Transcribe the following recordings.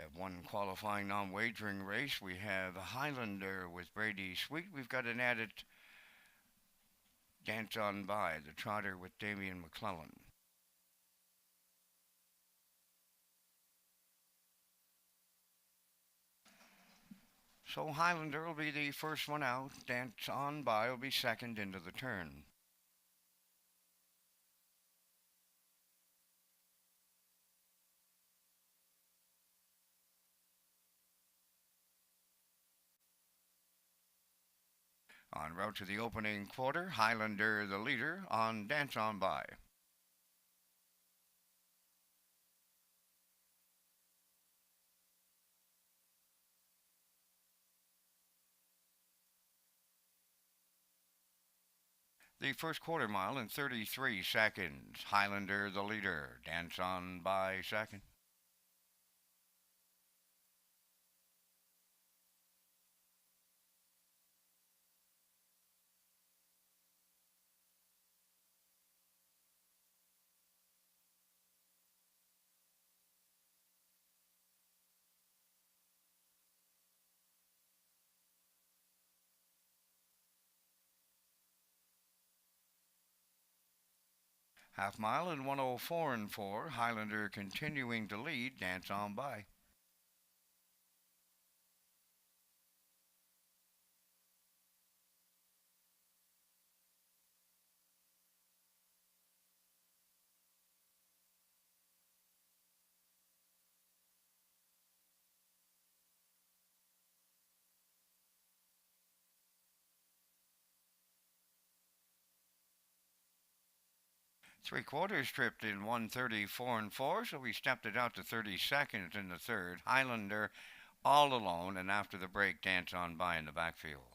Have one qualifying non-wagering race. We have Highlander with Brady Sweet. We've got an added Dance On By, the Trotter with Damian McClellan. So Highlander will be the first one out. Dance On By will be second into the turn. En route to the opening quarter, Highlander the leader on Dance On By. The first quarter mile in 33 seconds. Highlander the leader. Dance On By second. Half mile in 104 and 4. Highlander continuing to lead. Dance On By. Three quarters tripped in 134 and 4, so we stepped it out to 30 seconds in the third. Highlander all alone, and after the break, Dance On By in the backfield.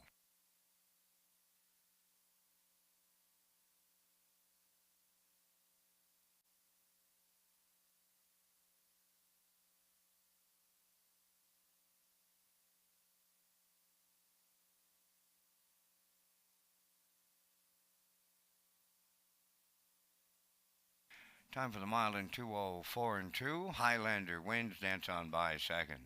Time for the mile in 204 and 2. Highlander wins. Dance On By second.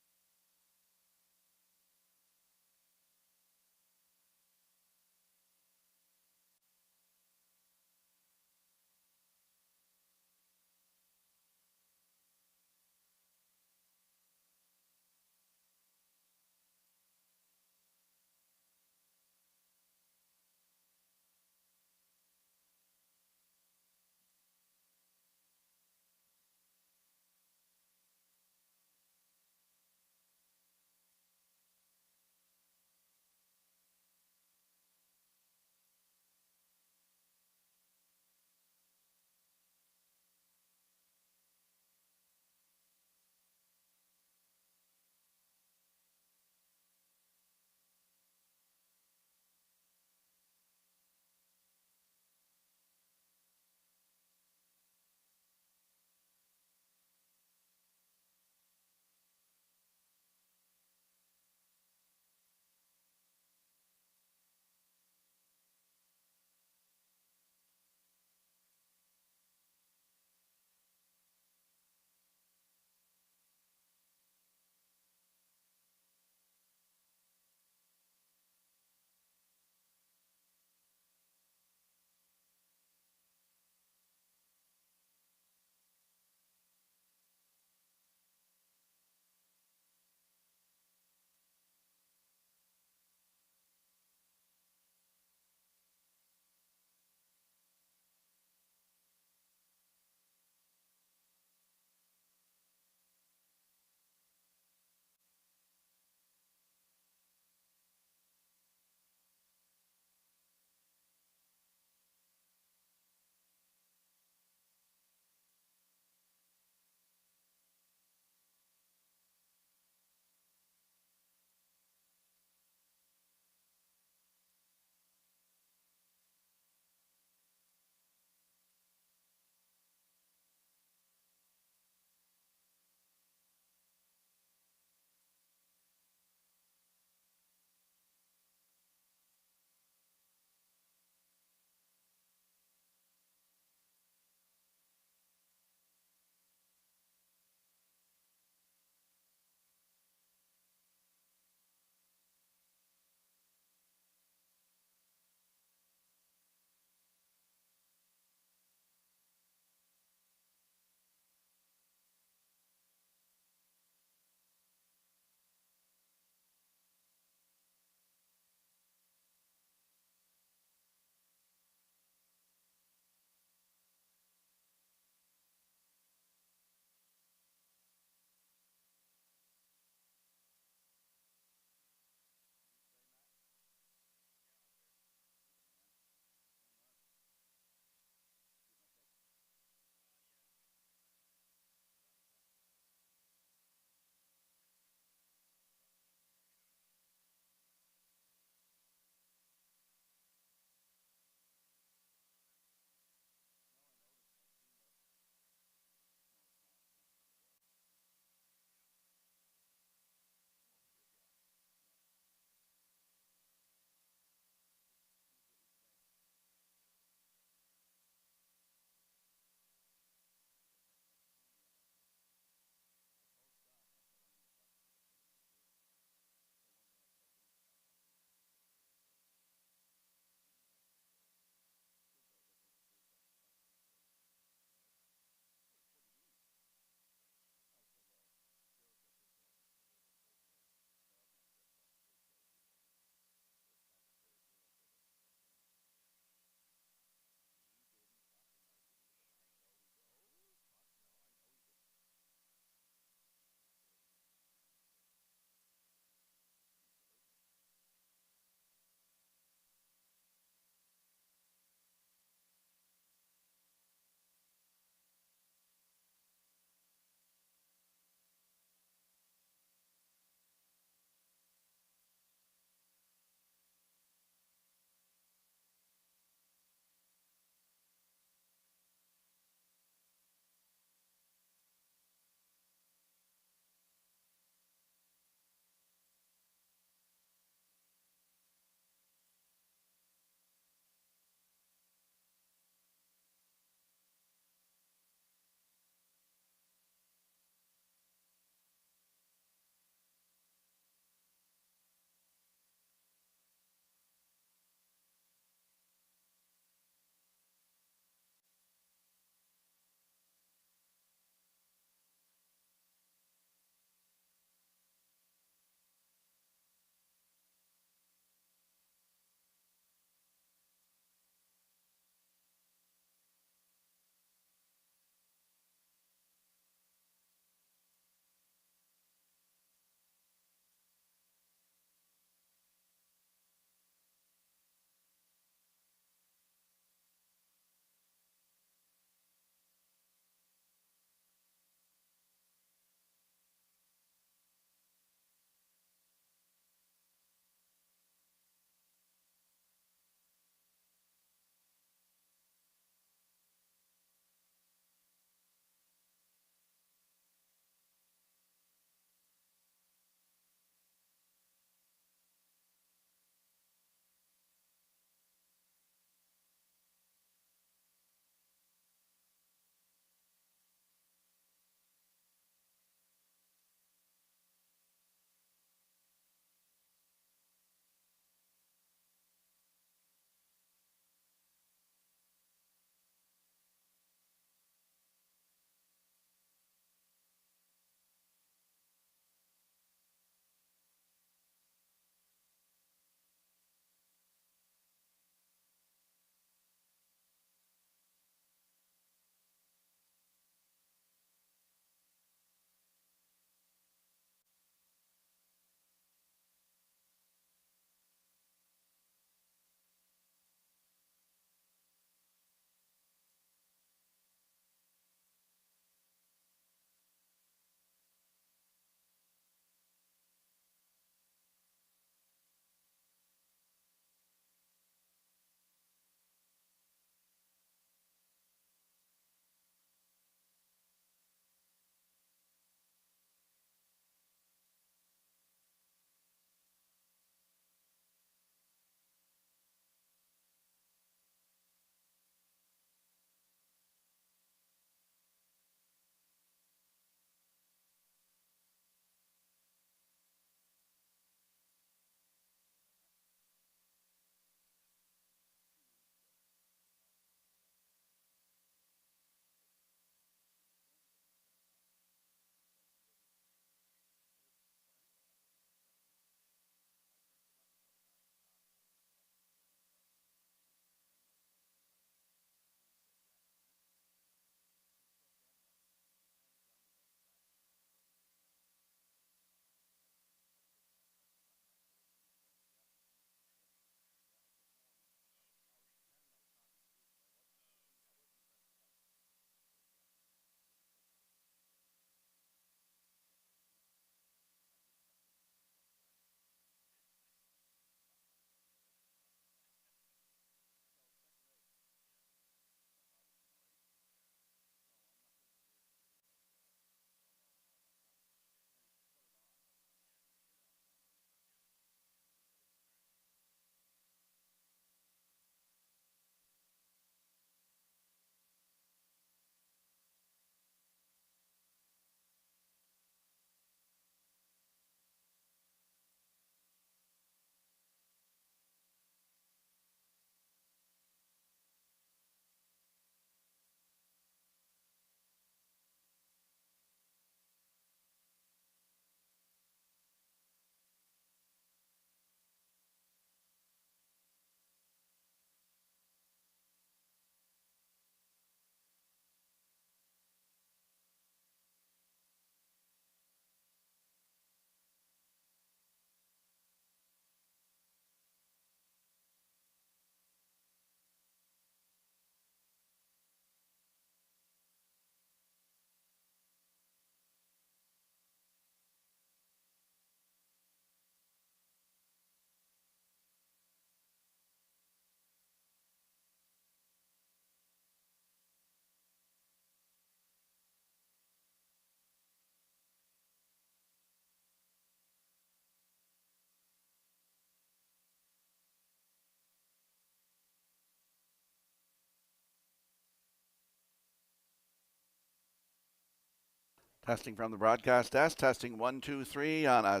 Testing from the broadcast desk. Testing 1, 2, 3 on a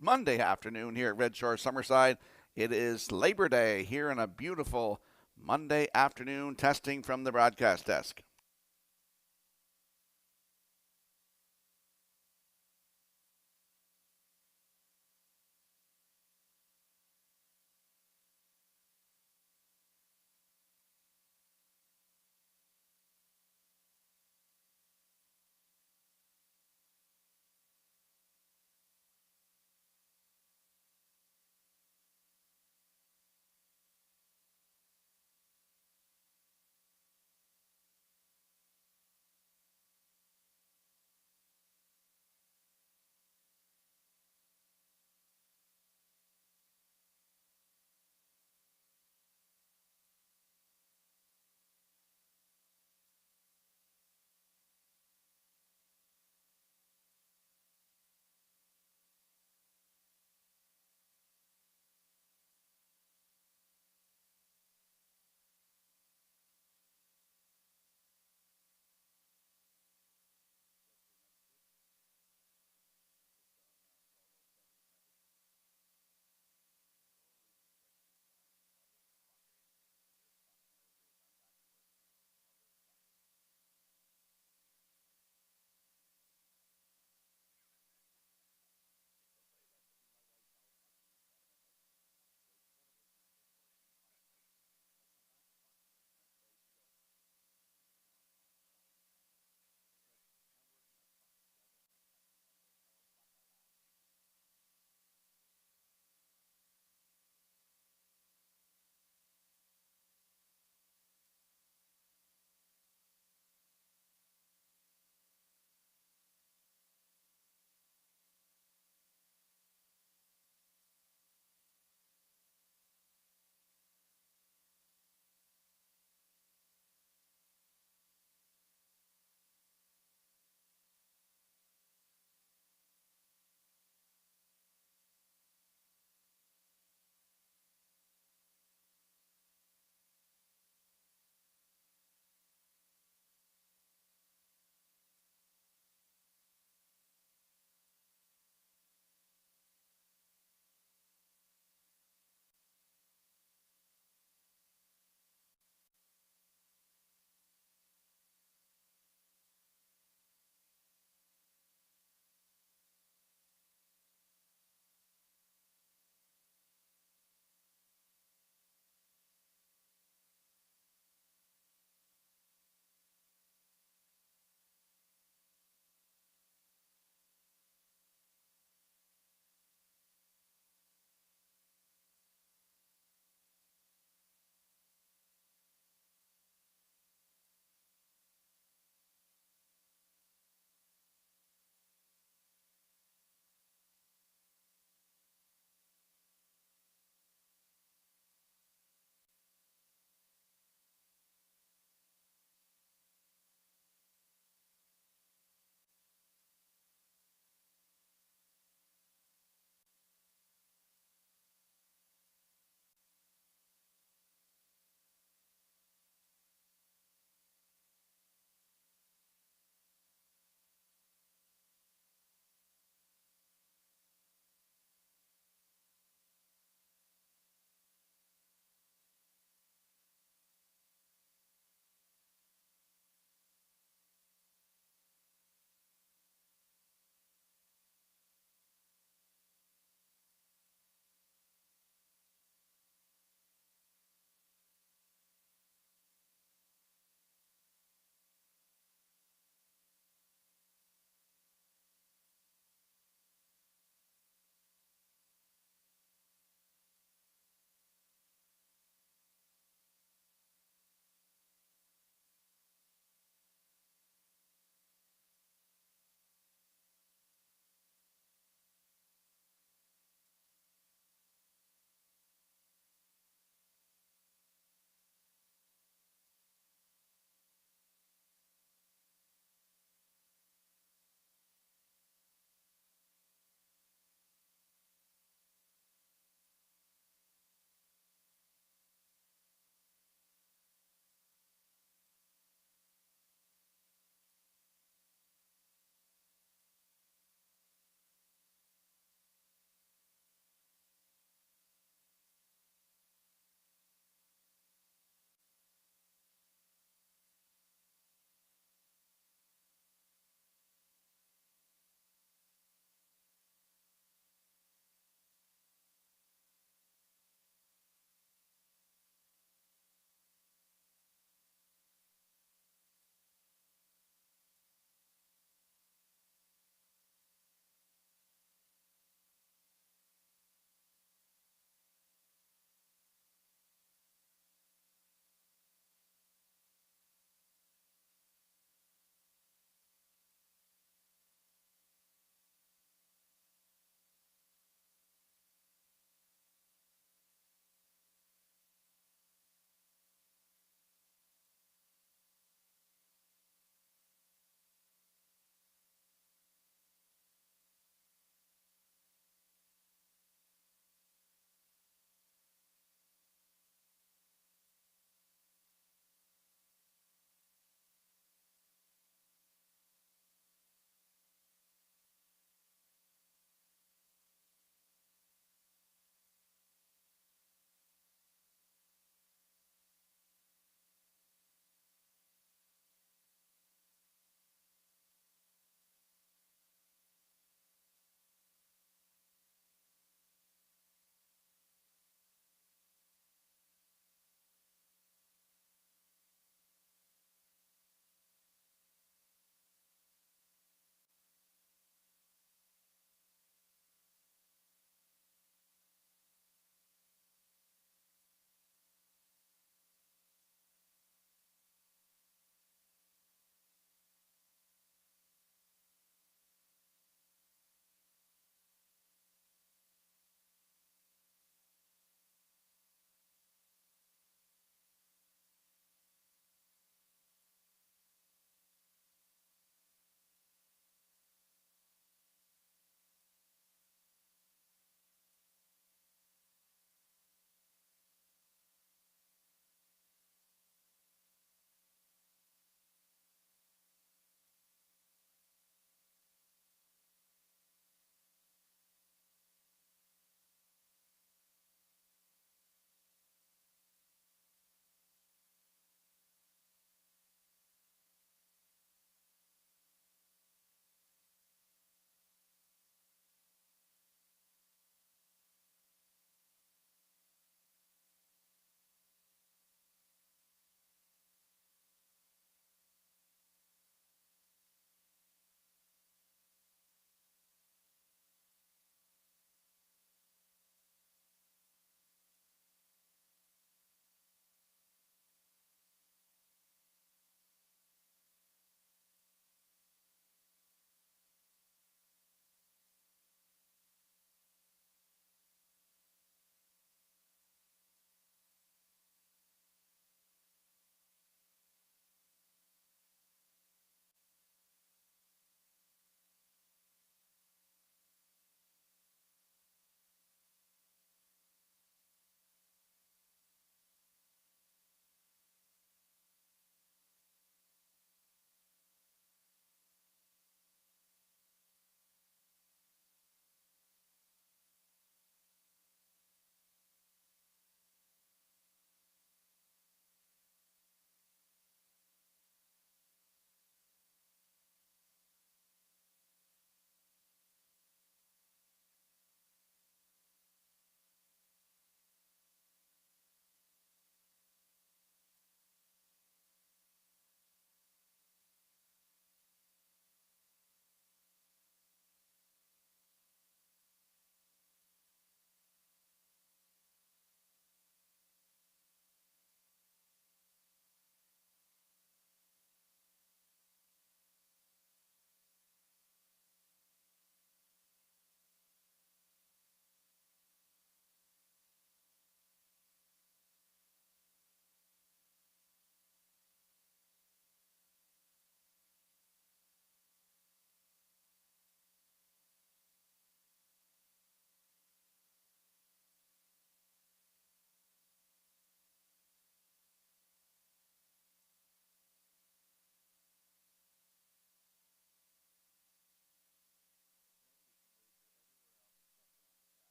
Monday afternoon here at Red Shore Summerside. It is Labor Day here on a beautiful Monday afternoon. Testing from the broadcast desk.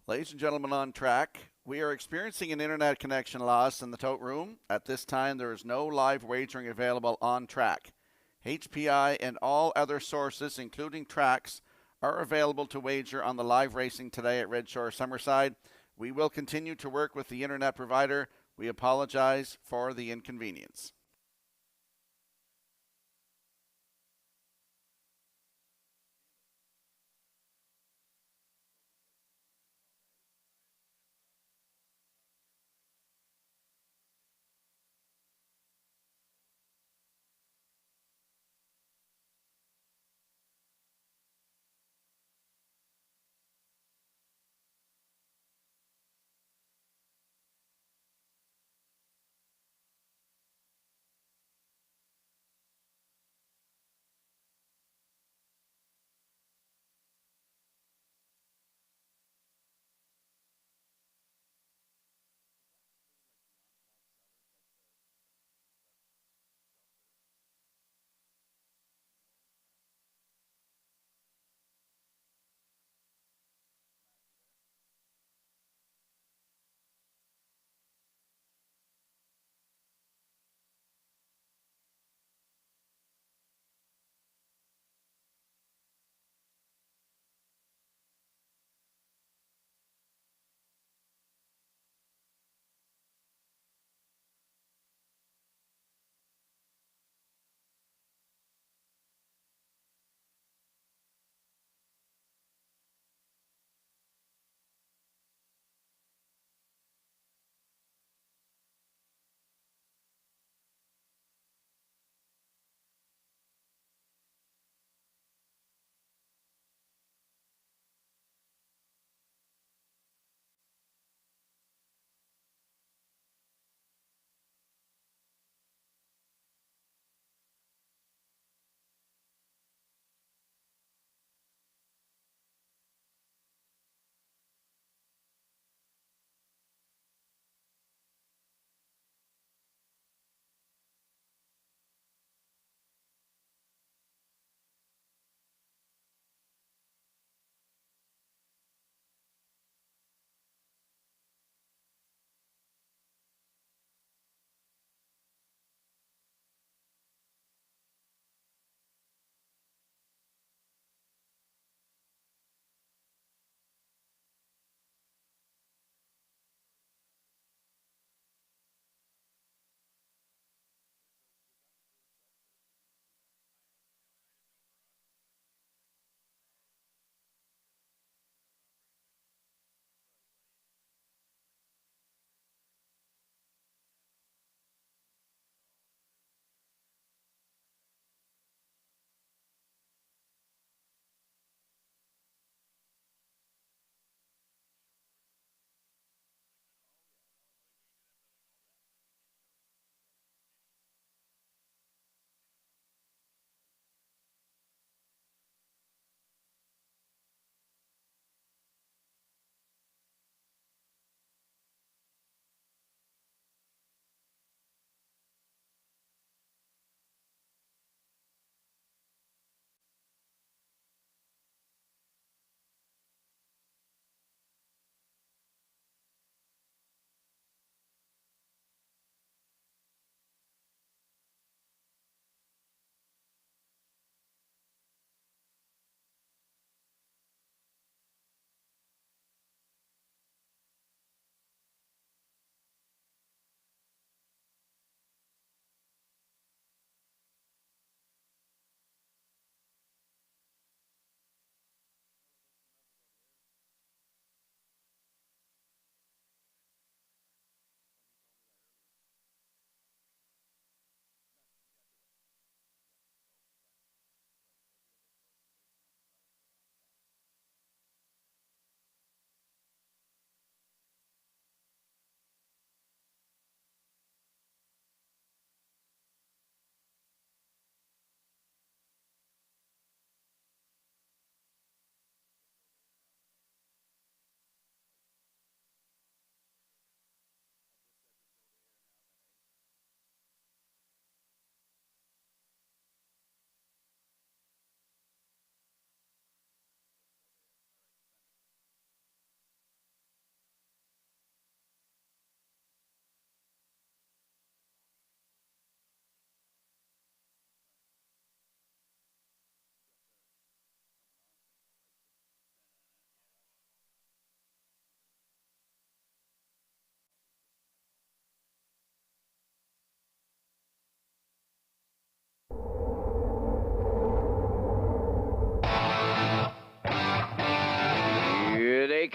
Ladies and gentlemen on track, we are experiencing an internet connection loss in the tote room. At this time, there is no live wagering available on track. HPI and all other sources, including tracks, are available to wager on the live racing today at Red Shore Summerside. We will continue to work with the internet provider. We apologize for the inconvenience.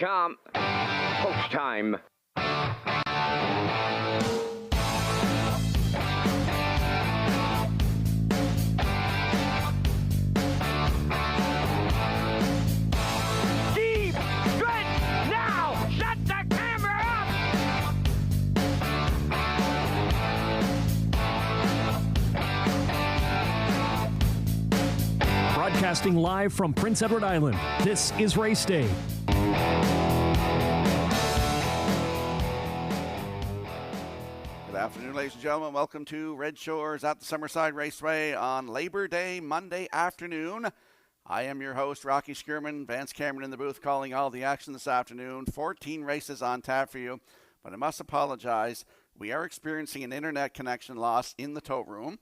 Racetrack.com. Post time. Deep stretch now. Shut the camera up. Broadcasting live from Prince Edward Island, this is Race Day. Good afternoon, ladies and gentlemen. Welcome to Red Shores at the Summerside Raceway on Labor Day, Monday afternoon. I am your host, Rocky Skierman. Vance Cameron in the booth calling all the action this afternoon. 14 races on tap for you, but I must apologize. We are experiencing an internet connection loss in the tote room.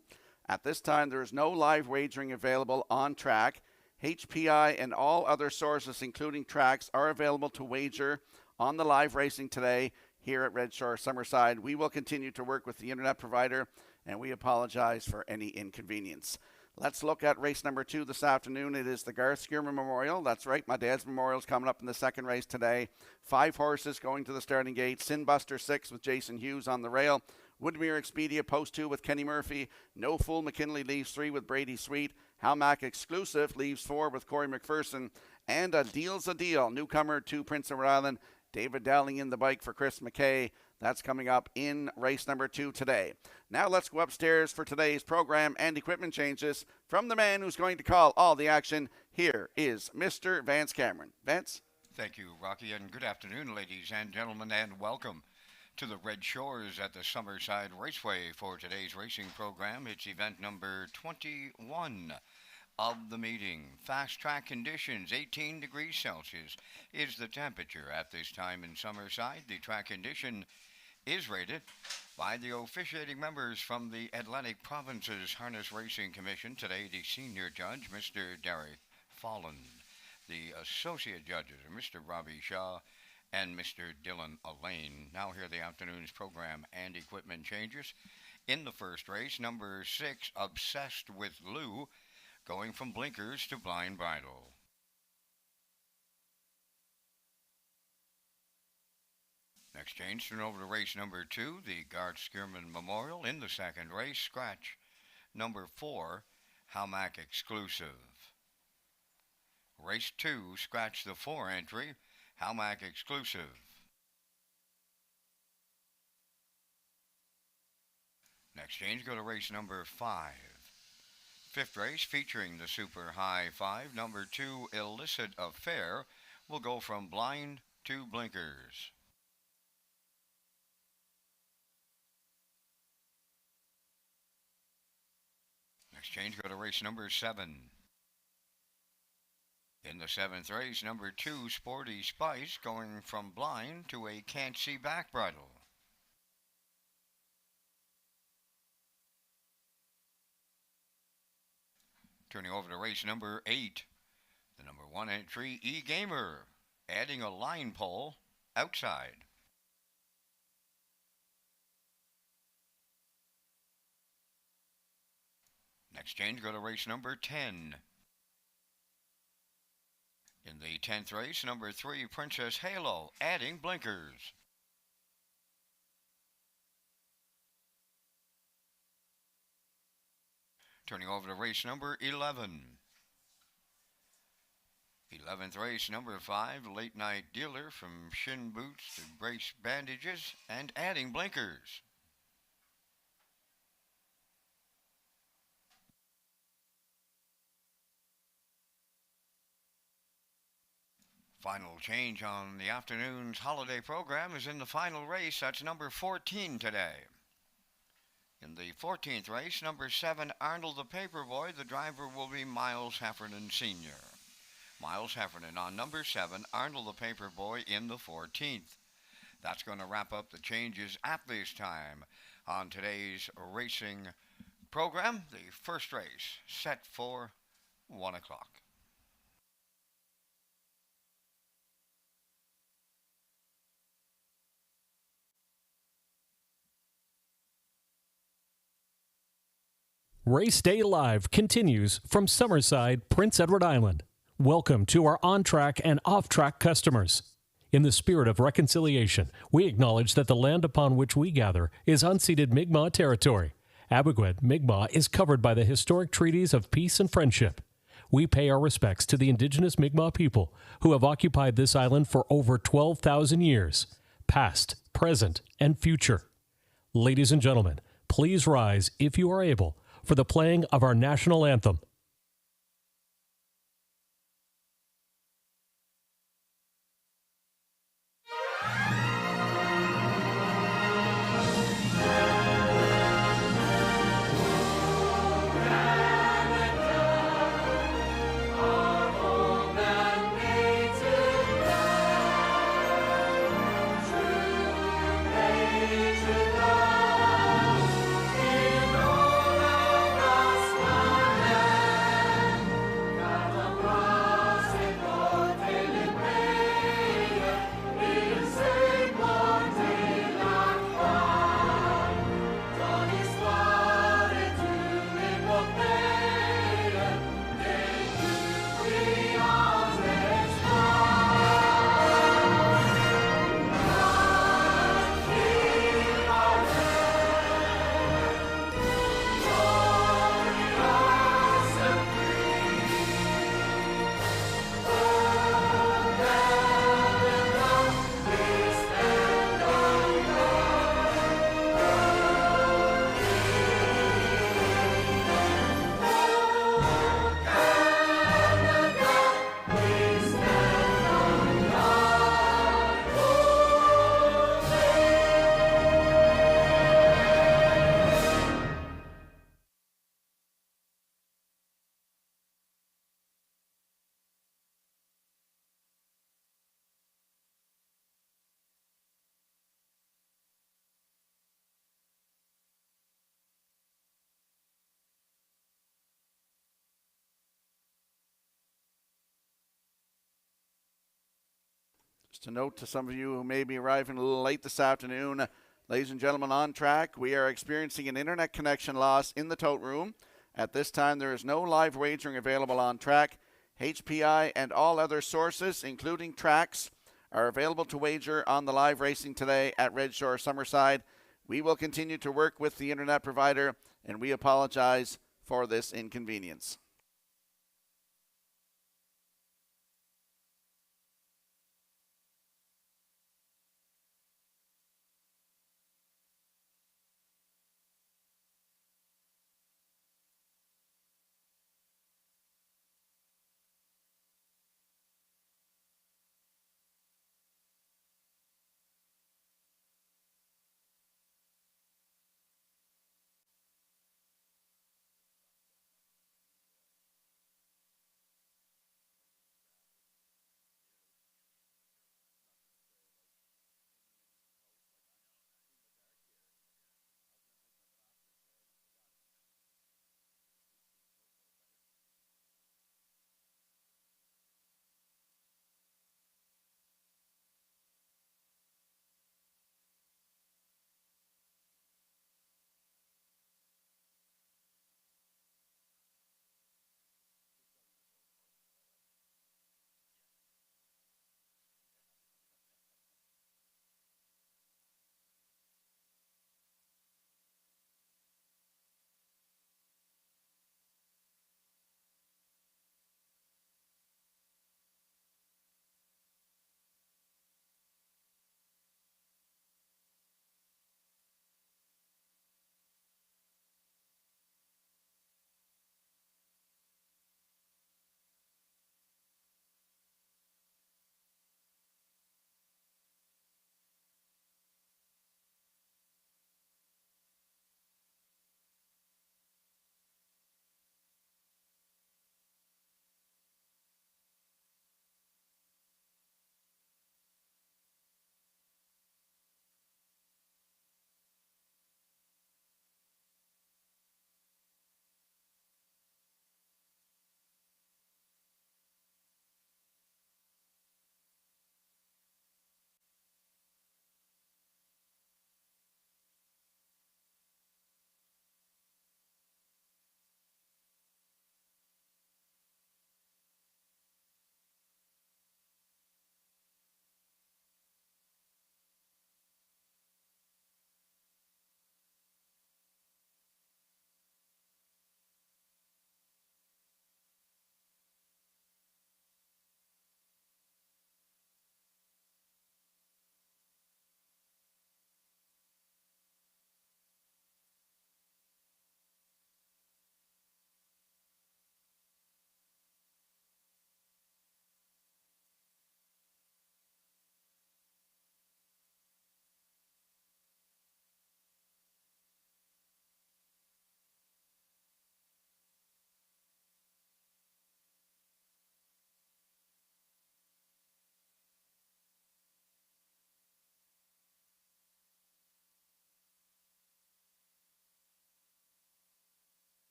At this time, there is no live wagering available on track. HPI and all other sources, including tracks, are available to wager on the live racing today here at Red Shore Summerside. We will continue to work with the internet provider, and we apologize for any inconvenience. Let's look at race number 2 this afternoon. It is the Garth Skierman Memorial. That's right, my dad's memorial is coming up in the second race today. 5 horses going to the starting gate. Sinbuster 6 with Jason Hughes on the rail. Woodmere Expedia Post 2 with Kenny Murphy. No Fool McKinley leaves 3 with Brady Sweet. Halmac Exclusive leaves 4 with Corey McPherson. And a Deal's a Deal. Newcomer to Prince Edward Island. David Dowling in the bike for Chris McKay. That's coming up in race number 2 today. Now let's go upstairs for today's program and equipment changes from the man who's going to call all the action. Here is Mr. Vance Cameron. Vance? Thank you, Rocky, and good afternoon, ladies and gentlemen, and welcome to the Red Shores at the Summerside Raceway for today's racing program. It's event number 21 of the meeting. Fast track conditions, 18 degrees Celsius is the temperature at this time in Summerside. The track condition is rated by the officiating members from the Atlantic Provinces Harness Racing Commission. Today, the senior judge, Mr. Derek Folland. The associate judges are Mr. Robbie Shaw and Mr. Dylan Allain. Now here are the afternoon's program and equipment changes. In the first race, number 6, Obsessed with Lou, going from blinkers to blind bridle. Next change, turn over to race number 2, the Garth Skierman Memorial. In the second race, scratch number 4, Halmac Exclusive. Race 2, scratch the 4 entry, Halmac Exclusive. Next change, go to race number 5. Fifth race, featuring the Super High 5, number 2, Illicit Affair, will go from blind to blinkers. Next change, go to race number 7. In the 7th race, number 2, Sporty Spice, going from blind to a can't see back bridle. Turning over to race number 8, the number 1 entry, E-Gamer, adding a line pole outside. Next change, go to race number 10. In the 10th race, number 3, Princess Halo, adding blinkers. Turning over to race number 11. 11th race, number 5, Late Night Dealer, from shin boots to brace bandages and adding blinkers. Final change on the afternoon's holiday program is in the final race. That's number 14 today. In the 14th race, number 7, Arnold the Paperboy, the driver will be Miles Heffernan Sr. Miles Heffernan on number 7, Arnold the Paperboy in the 14th. That's going to wrap up the changes at this time on today's racing program. The first race set for 1 o'clock. Race Day Live continues from Summerside, Prince Edward Island. Welcome to our on-track and off-track customers. In the spirit of reconciliation, we acknowledge that the land upon which we gather is unceded Mi'kmaq territory. Abogwed, Mi'kmaq is covered by the historic treaties of peace and friendship. We pay our respects to the indigenous Mi'kmaq people who have occupied this island for over 12,000 years, past, present, and future. Ladies and gentlemen, please rise, if you are able, for the playing of our national anthem. Just a note to some of you who may be arriving a little late this afternoon. Ladies and gentlemen, on track, we are experiencing an internet connection loss in the tote room. At this time, there is no live wagering available on track. HPI and all other sources, including tracks, are available to wager on the live racing today at Red Shore Summerside. We will continue to work with the internet provider, and we apologize for this inconvenience.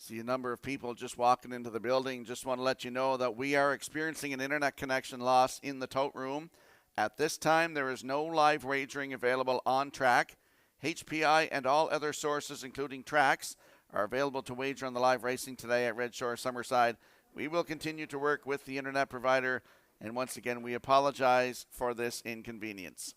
See a number of people just walking into the building. Just want to let you know that we are experiencing an internet connection loss in the tote room. At this time, there is no live wagering available on track. HPI and all other sources, including tracks, are available to wager on the live racing today at Red Shore Summerside. We will continue to work with the internet provider, and once again, we apologize for this inconvenience.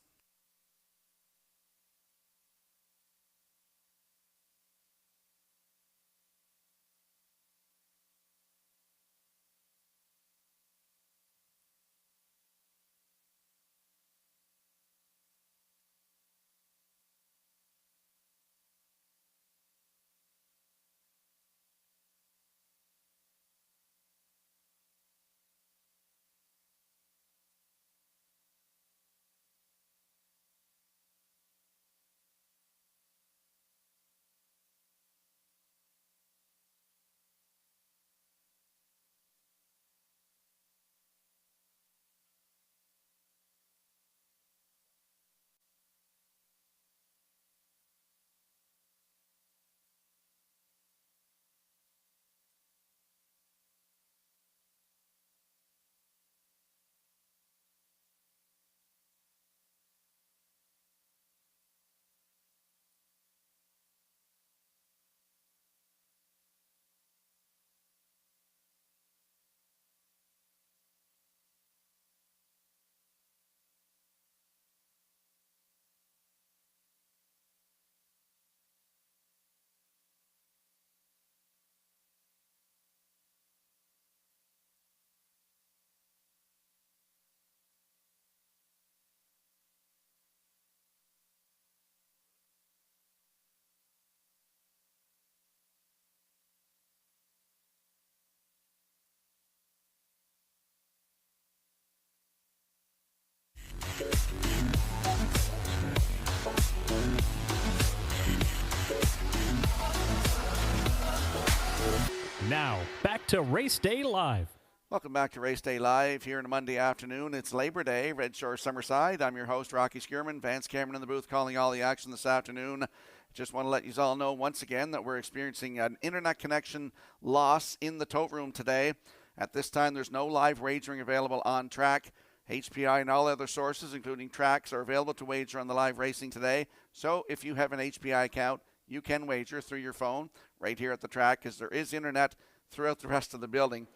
Now, back to Race Day Live. Welcome back to Race Day Live here on a Monday afternoon. It's Labor Day, Red Shore Summerside. I'm your host, Rocky Skierman. Vance Cameron in the booth calling all the action this afternoon. Just want to let you all know once again that we're experiencing an internet connection loss in the tote room today. At this time, there's no live wagering available on track. HPI and all other sources, including tracks, are available to wager on the live racing today. So if you have an HPI account, you can wager through your phone right here at the track because there is internet throughout the rest of the building.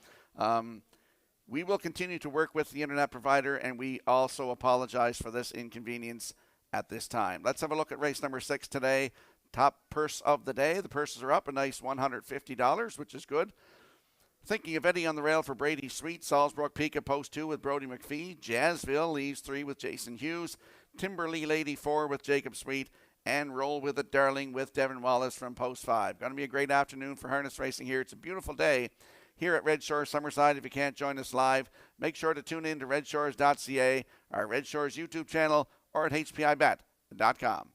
We will continue to work with the internet provider, and we also apologize for this inconvenience at this time. Let's have a look at race number 6 today. Top purse of the day. The purses are up a nice $150, which is good. Thinking of Eddie on the rail for Brady Sweet. Salisbrook Peak at post 2 with Brody McPhee. Jazzville leaves 3 with Jason Hughes. Timberley Lady 4 with Jacob Sweet. And Roll With It Darling with Devin Wallace from post 5. Going to be a great afternoon for harness racing here. It's a beautiful day here at Red Shore Summerside. If you can't join us live, make sure to tune in to Redshores.ca, our Red Shores YouTube channel, or at HPIBet.com.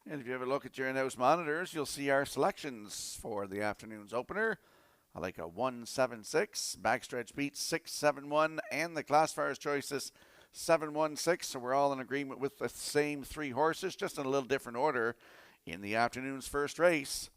And if you have a look at your in-house monitors, you'll see our selections for the afternoon's opener. I like a 176, backstretch beat 671, and the classifier's choices 716. So we're all in agreement with the same three horses, just in a little different order in the afternoon's first race.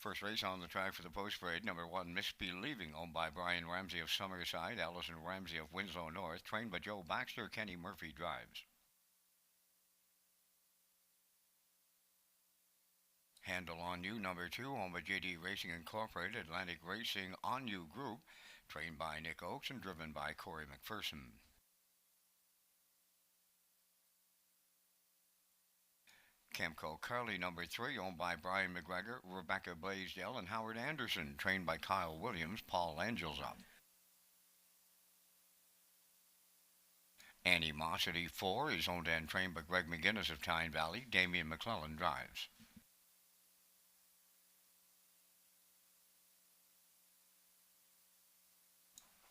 First race on the track for the post parade, number 1, Misbelieving, owned by Brian Ramsey of Summerside, Allison Ramsey of Winslow North, trained by Joe Baxter. Kenny Murphy drives. Handle on You, number 2, owned by JD Racing Incorporated, Atlantic Racing On You Group, trained by Nick Oakes and driven by Corey McPherson. Camco Carly, number 3, owned by Brian McGregor, Rebecca Blaisdell, and Howard Anderson, trained by Kyle Williams. Paul Angels up. Animosity 4 is owned and trained by Greg McGinnis of Tyne Valley. Damian McClellan drives.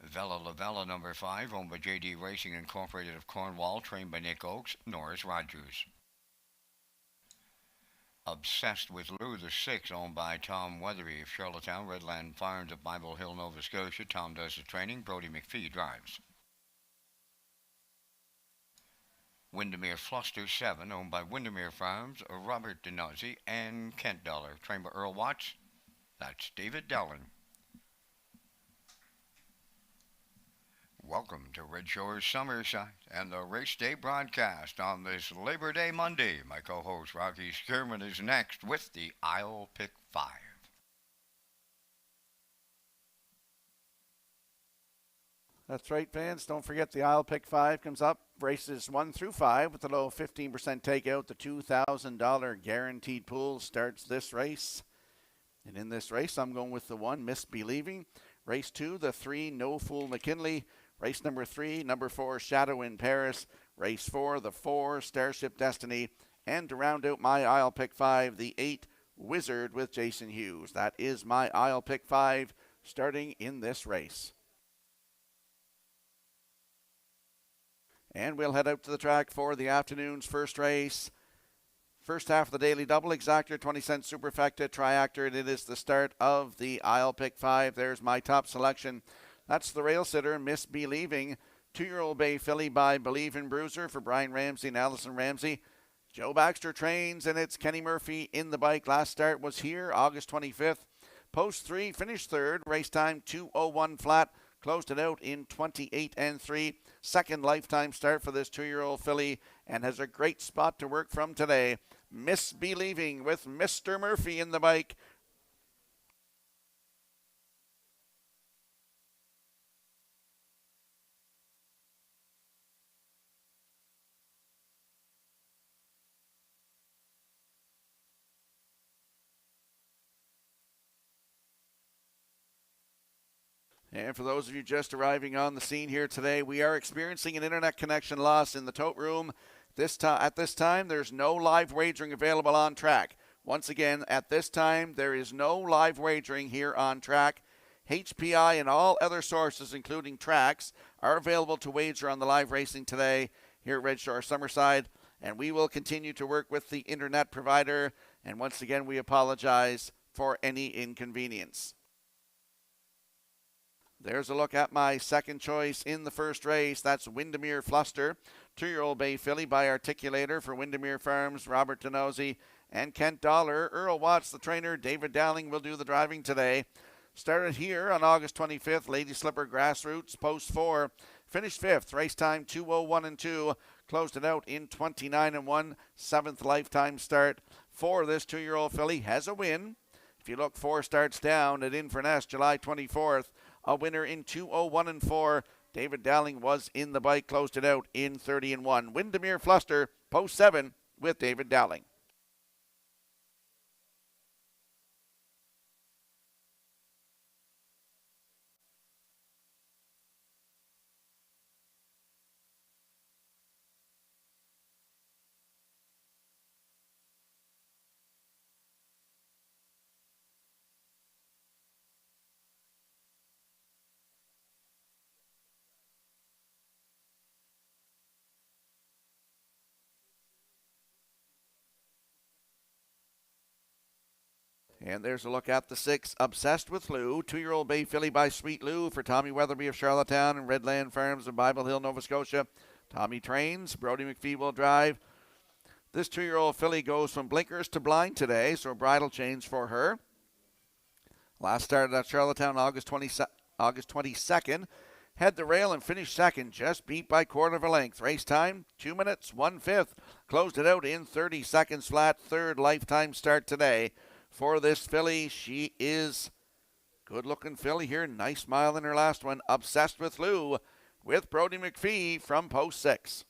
Vella Lavella, number 5, owned by JD Racing Incorporated of Cornwall, trained by Nick Oakes. Norris Rogers. Obsessed with Lou, the 6, owned by Tom Weathery of Charlottetown, Redland Farms of Bible Hill, Nova Scotia. Tom does the training. Brody McPhee drives. Windermere Fluster 7, owned by Windermere Farms, Robert Denozzi and Kent Dollar, trained by Earl Watts. That's David Dellin. Welcome to Red Shores Summerside and the race day broadcast on this Labor Day Monday. My co-host Rocky Skierman is next with the I'll Pick 5. That's right, fans. Don't forget the aisle pick 5 comes up. Races 1 through 5 with a low 15% takeout. The $2,000 guaranteed pool starts this race. And in this race, I'm going with the 1, Misbelieving. Race 2, the 3, No Fool McKinley. Race number 3, number 4, Shadow in Paris. Race 4, the 4, Starship Destiny. And to round out my aisle pick 5, the 8, Wizard with Jason Hughes. That is my aisle pick 5 starting in this race. And we'll head out to the track for the afternoon's first race. First half of the daily double, exactor, 20-cent superfecta, triactor, and it is the start of the aisle pick 5. There's my top selection. That's the rail sitter, Misbelieving. 2-year-old bay filly by Believe in Bruiser for Brian Ramsey and Allison Ramsey. Joe Baxter trains, and it's Kenny Murphy in the bike. Last start was here, August 25th. Post 3, finished third. Race time 2:01 flat. Closed it out in 28 and 3. Second lifetime start for this 2-year-old filly and has a great spot to work from today. Misbelieving with Mr. Murphy in the bike. And for those of you just arriving on the scene here today, we are experiencing an internet connection loss in the tote room. At this time, there's no live wagering available on track. Once again, at this time, there is no live wagering here on track. HPI and all other sources, including tracks, are available to wager on the live racing today here at Redshore Summerside. And we will continue to work with the internet provider. And once again, we apologize for any inconvenience. There's a look at my second choice in the first race. That's Windermere Fluster. 2-year-old bay filly by Articulator for Windermere Farms, Robert Denozzi, and Kent Dollar. Earl Watts, the trainer. David Dowling will do the driving today. Started here on August 25th. Lady Slipper Grassroots, post 4. Finished 5th. Race time 2:01 and 2. Closed it out in 29 and 1. 7th lifetime start for this 2-year-old filly. Has a win. If you look 4 starts down at Inverness, July 24th. A winner in 2:01 and 4. David Dowling was in the bike, closed it out in 30 and 1. Windermere Fluster, post 7 with David Dowling. And there's a look at the 6, Obsessed with Lou. 2-year-old bay filly by Sweet Lou for Tommy Weatherby of Charlottetown and Redland Farms of Bible Hill, Nova Scotia. Tommy trains. Brody McPhee will drive. This 2-year-old filly goes from blinkers to blind today, so a bridle change for her. Last started at Charlottetown August 22nd. Had the rail and finished second, just beat by quarter of a length. Race time, 2 minutes, 1/5. Closed it out in 30 seconds flat. Third lifetime start today for this filly. She is good-looking filly here. Nice smile in her last one. Obsessed with Lou with Brody McPhee from post 6.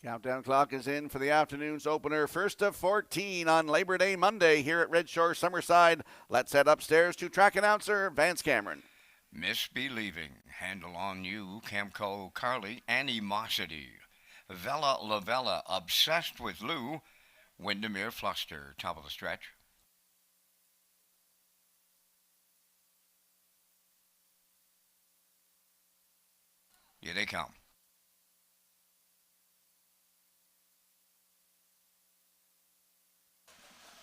Countdown clock is in for the afternoon's opener. First of 14 on Labor Day Monday here at Red Shore Summerside. Let's head upstairs to track announcer Vance Cameron. Misbelieving, Handle on You, Camco Carly, Animosity. Vella La Vella, Obsessed with Lou, Windermere Fluster, top of the stretch. Here they come.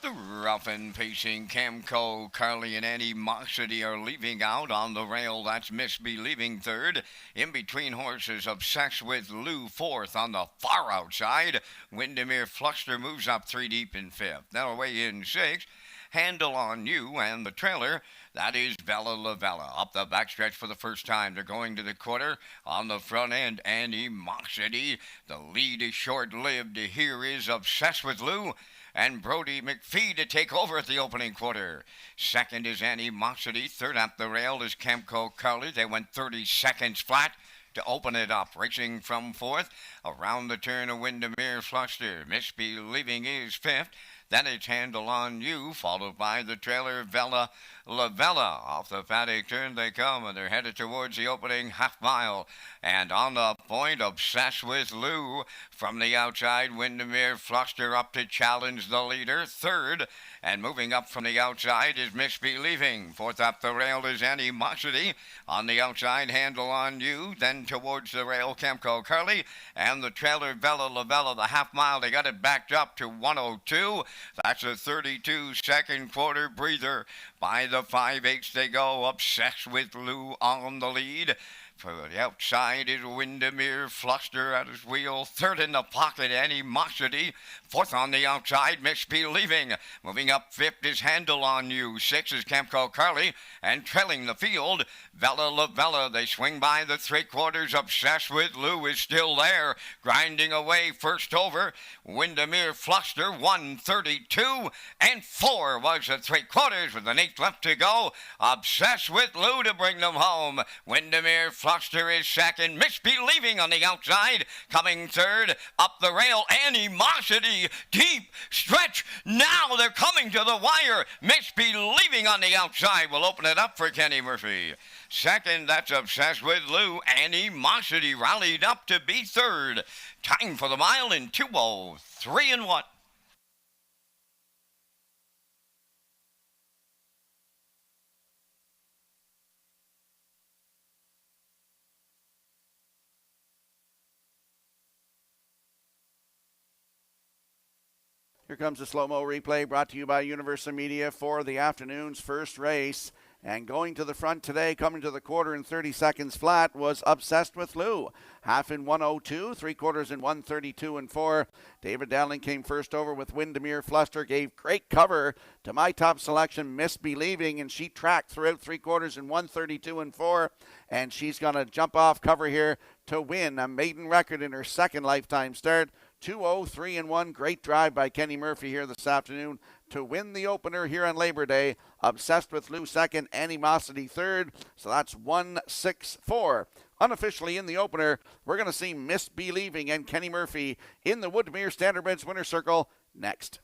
The rough-and pacing Camco, Carly, and Animosity are leaving out on the rail. That's Misbelieving third. In between horses, Obsessed with Lou fourth on the far outside. Windermere Fluster moves up 3 deep in fifth. Now away in sixth. Handle on You and the trailer. That is Vella La Vella. Up the backstretch for the first time. They're going to the quarter. On the front end, Animosity. The lead is short-lived. Here is Obsessed with Lou and Brody McPhee to take over at the opening quarter. Second is Animosity. Third up the rail is Camco Carly. They went 30 seconds flat to open it up. Racing from fourth. Around the turn of Windermere Fluster. Misbelieving is fifth. Then it's Handle on You, followed by the trailer Vella La Vella. Off the paddock turn they come, and they're headed towards the opening half mile. And on the point, Obsessed with Lou. From the outside, Windermere Fluster up to challenge the leader. Third, and moving up from the outside is Misbelieving. Fourth up the rail is Animosity. On the outside, Handle on You. Then towards the rail, Camco Carly. And the trailer Vella La Vella, the half mile, they got it backed up to 102. That's a 32-second quarter breather. By the 5/8 they go. Obsessed with Lou on the lead. For the outside is Windermere Fluster at his wheel. Third in the pocket, Animosity. Fourth on the outside, Misbelieving. Moving up fifth is Handle on You. Sixth is Camco Carly. And trailing the field, Vella La Vella. They swing by the 3/4. Obsessed with Lou is still there. Grinding away first over. Windermere Fluster, 132 and 4 was the 3/4 with an 8 left to go. Obsessed with Lou to bring them home. Windermere Fluster is second. Misbelieving on the outside. Coming third. Up the rail, Animosity. Deep stretch. Now they're coming to the wire. Misbelieving on the outside will open it up for Kenny Murphy. Second, that's Obsessed with Lou. Animosity rallied up to be third. Time for the mile in 2:03 and 1. Here comes the slow-mo replay brought to you by Universal Media for the afternoon's first race. And going to the front today, coming to the quarter in 30 seconds flat, was Obsessed with Lou. Half in 102, 3/4 in 132 and 4. David Dowling came first over with Windermere Fluster, gave great cover to my top selection, Misbelieving, and she tracked throughout 3/4 in 132 and 4. And she's going to jump off cover here to win a maiden record in her second lifetime start. 2:03 and 1. Great drive by Kenny Murphy here this afternoon to win the opener here on Labor Day. Obsessed with Lou second, Animosity third. So that's 1-6-4. Unofficially in the opener, we're going to see Misbelieving and Kenny Murphy in the Woodmere Standardbred's winner circle next.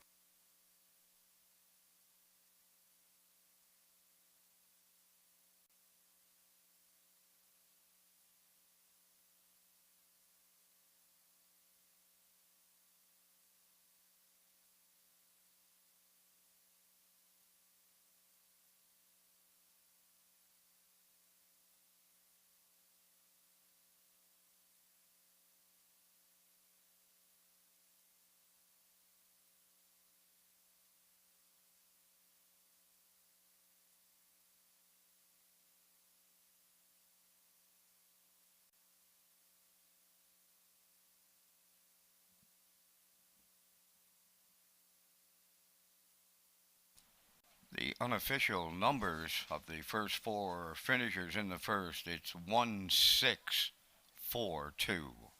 The unofficial numbers of the first 4 finishers in the first, it's 1-6-4-2.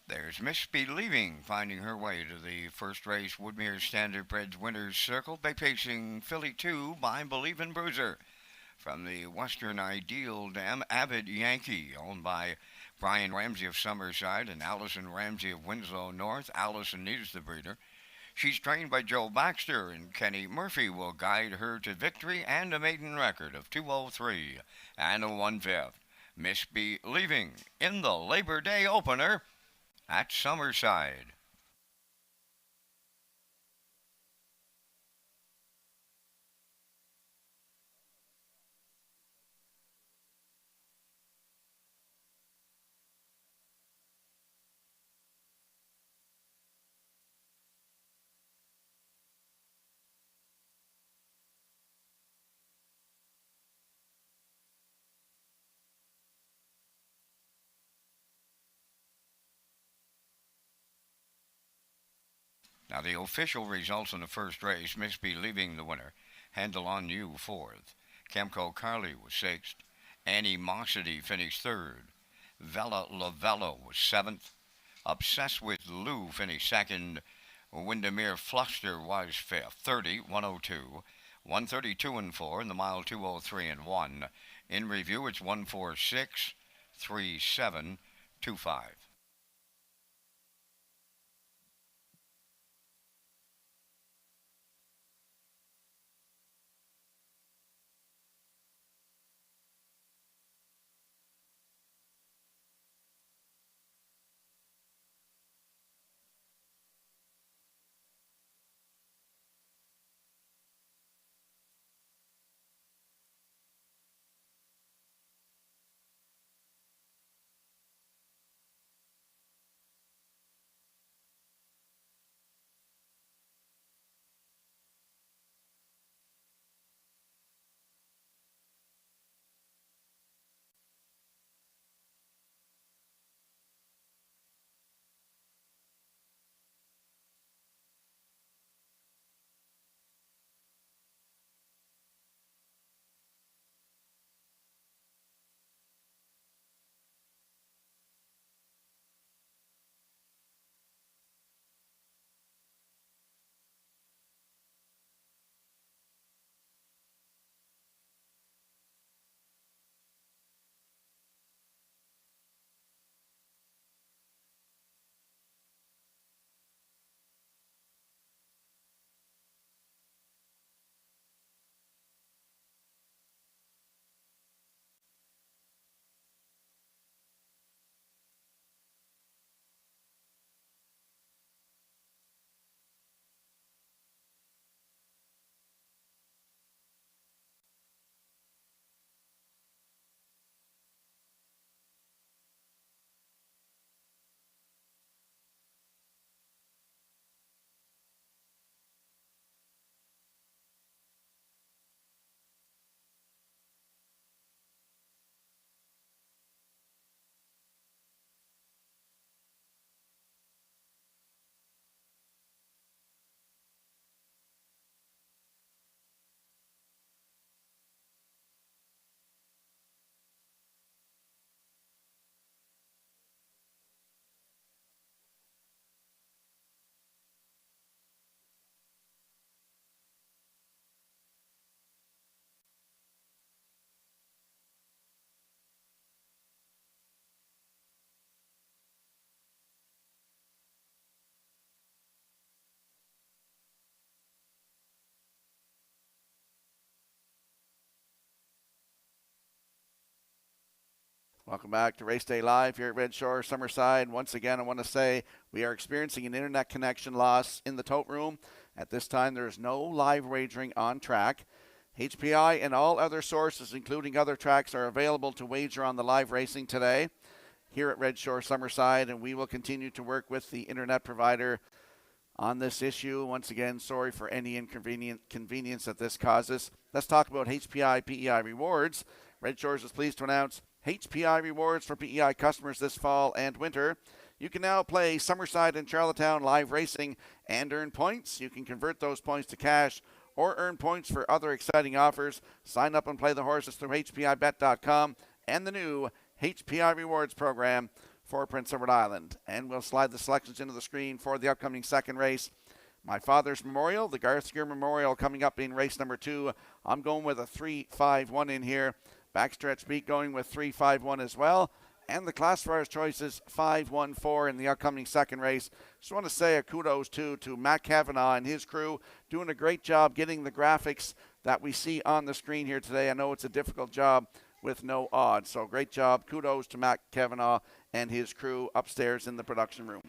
There's Miss Believing finding her way to the first race Woodmere Standardbreds Winners Circle by pacing Philly 2 by Believin' Bruiser. From the Western Ideal Dam, Avid Yankee, owned by Brian Ramsey of Summerside and Allison Ramsey of Winslow North. Allison is the breeder. She's trained by Joe Baxter, and Kenny Murphy will guide her to victory and a maiden record of 2:03 and a 1/5. Miss Believing in the Labor Day opener at Summerside. Now the official results in the first race, Miss Believing the winner, Handle on You fourth, Kemco Carly was sixth, Annie Mossity finished third, Vella Lavella was seventh, Obsessed with Lou finished second, Windermere Fluster was fifth, 30, 102, 132 and 4 in the mile 203 and 1. In review, it's 146, 37, 25. Welcome back to Race Day Live here at Red Shore, Summerside. Once again, I want to say we are experiencing an internet connection loss in the tote room. At this time, there is no live wagering on track. HPI and all other sources, including other tracks, are available to wager on the live racing today here at Red Shore, Summerside, and we will continue to work with the internet provider on this issue. Once again, sorry for any inconvenience that this causes. Let's talk about HPI PEI rewards. Red Shores is pleased to announce HPI rewards for PEI customers this fall and winter. You can now play Summerside and Charlottetown live racing and earn points. You can convert those points to cash or earn points for other exciting offers. Sign up and play the horses through HPIBet.com and the new HPI rewards program for Prince Edward Island. And we'll slide the selections into the screen for the upcoming second race. My Father's Memorial, the Garth Gear Memorial, coming up in race number 2. I'm going with a 3-5-1 in here. Backstretch Beat going with 3-5-1 as well. And the classifiers choices 5-1-4 in the upcoming second race. Just want to say a kudos to Matt Kavanagh and his crew, doing a great job getting the graphics that we see on the screen here today. I know it's a difficult job with no odds, so great job. Kudos to Matt Kavanagh and his crew upstairs in the production room.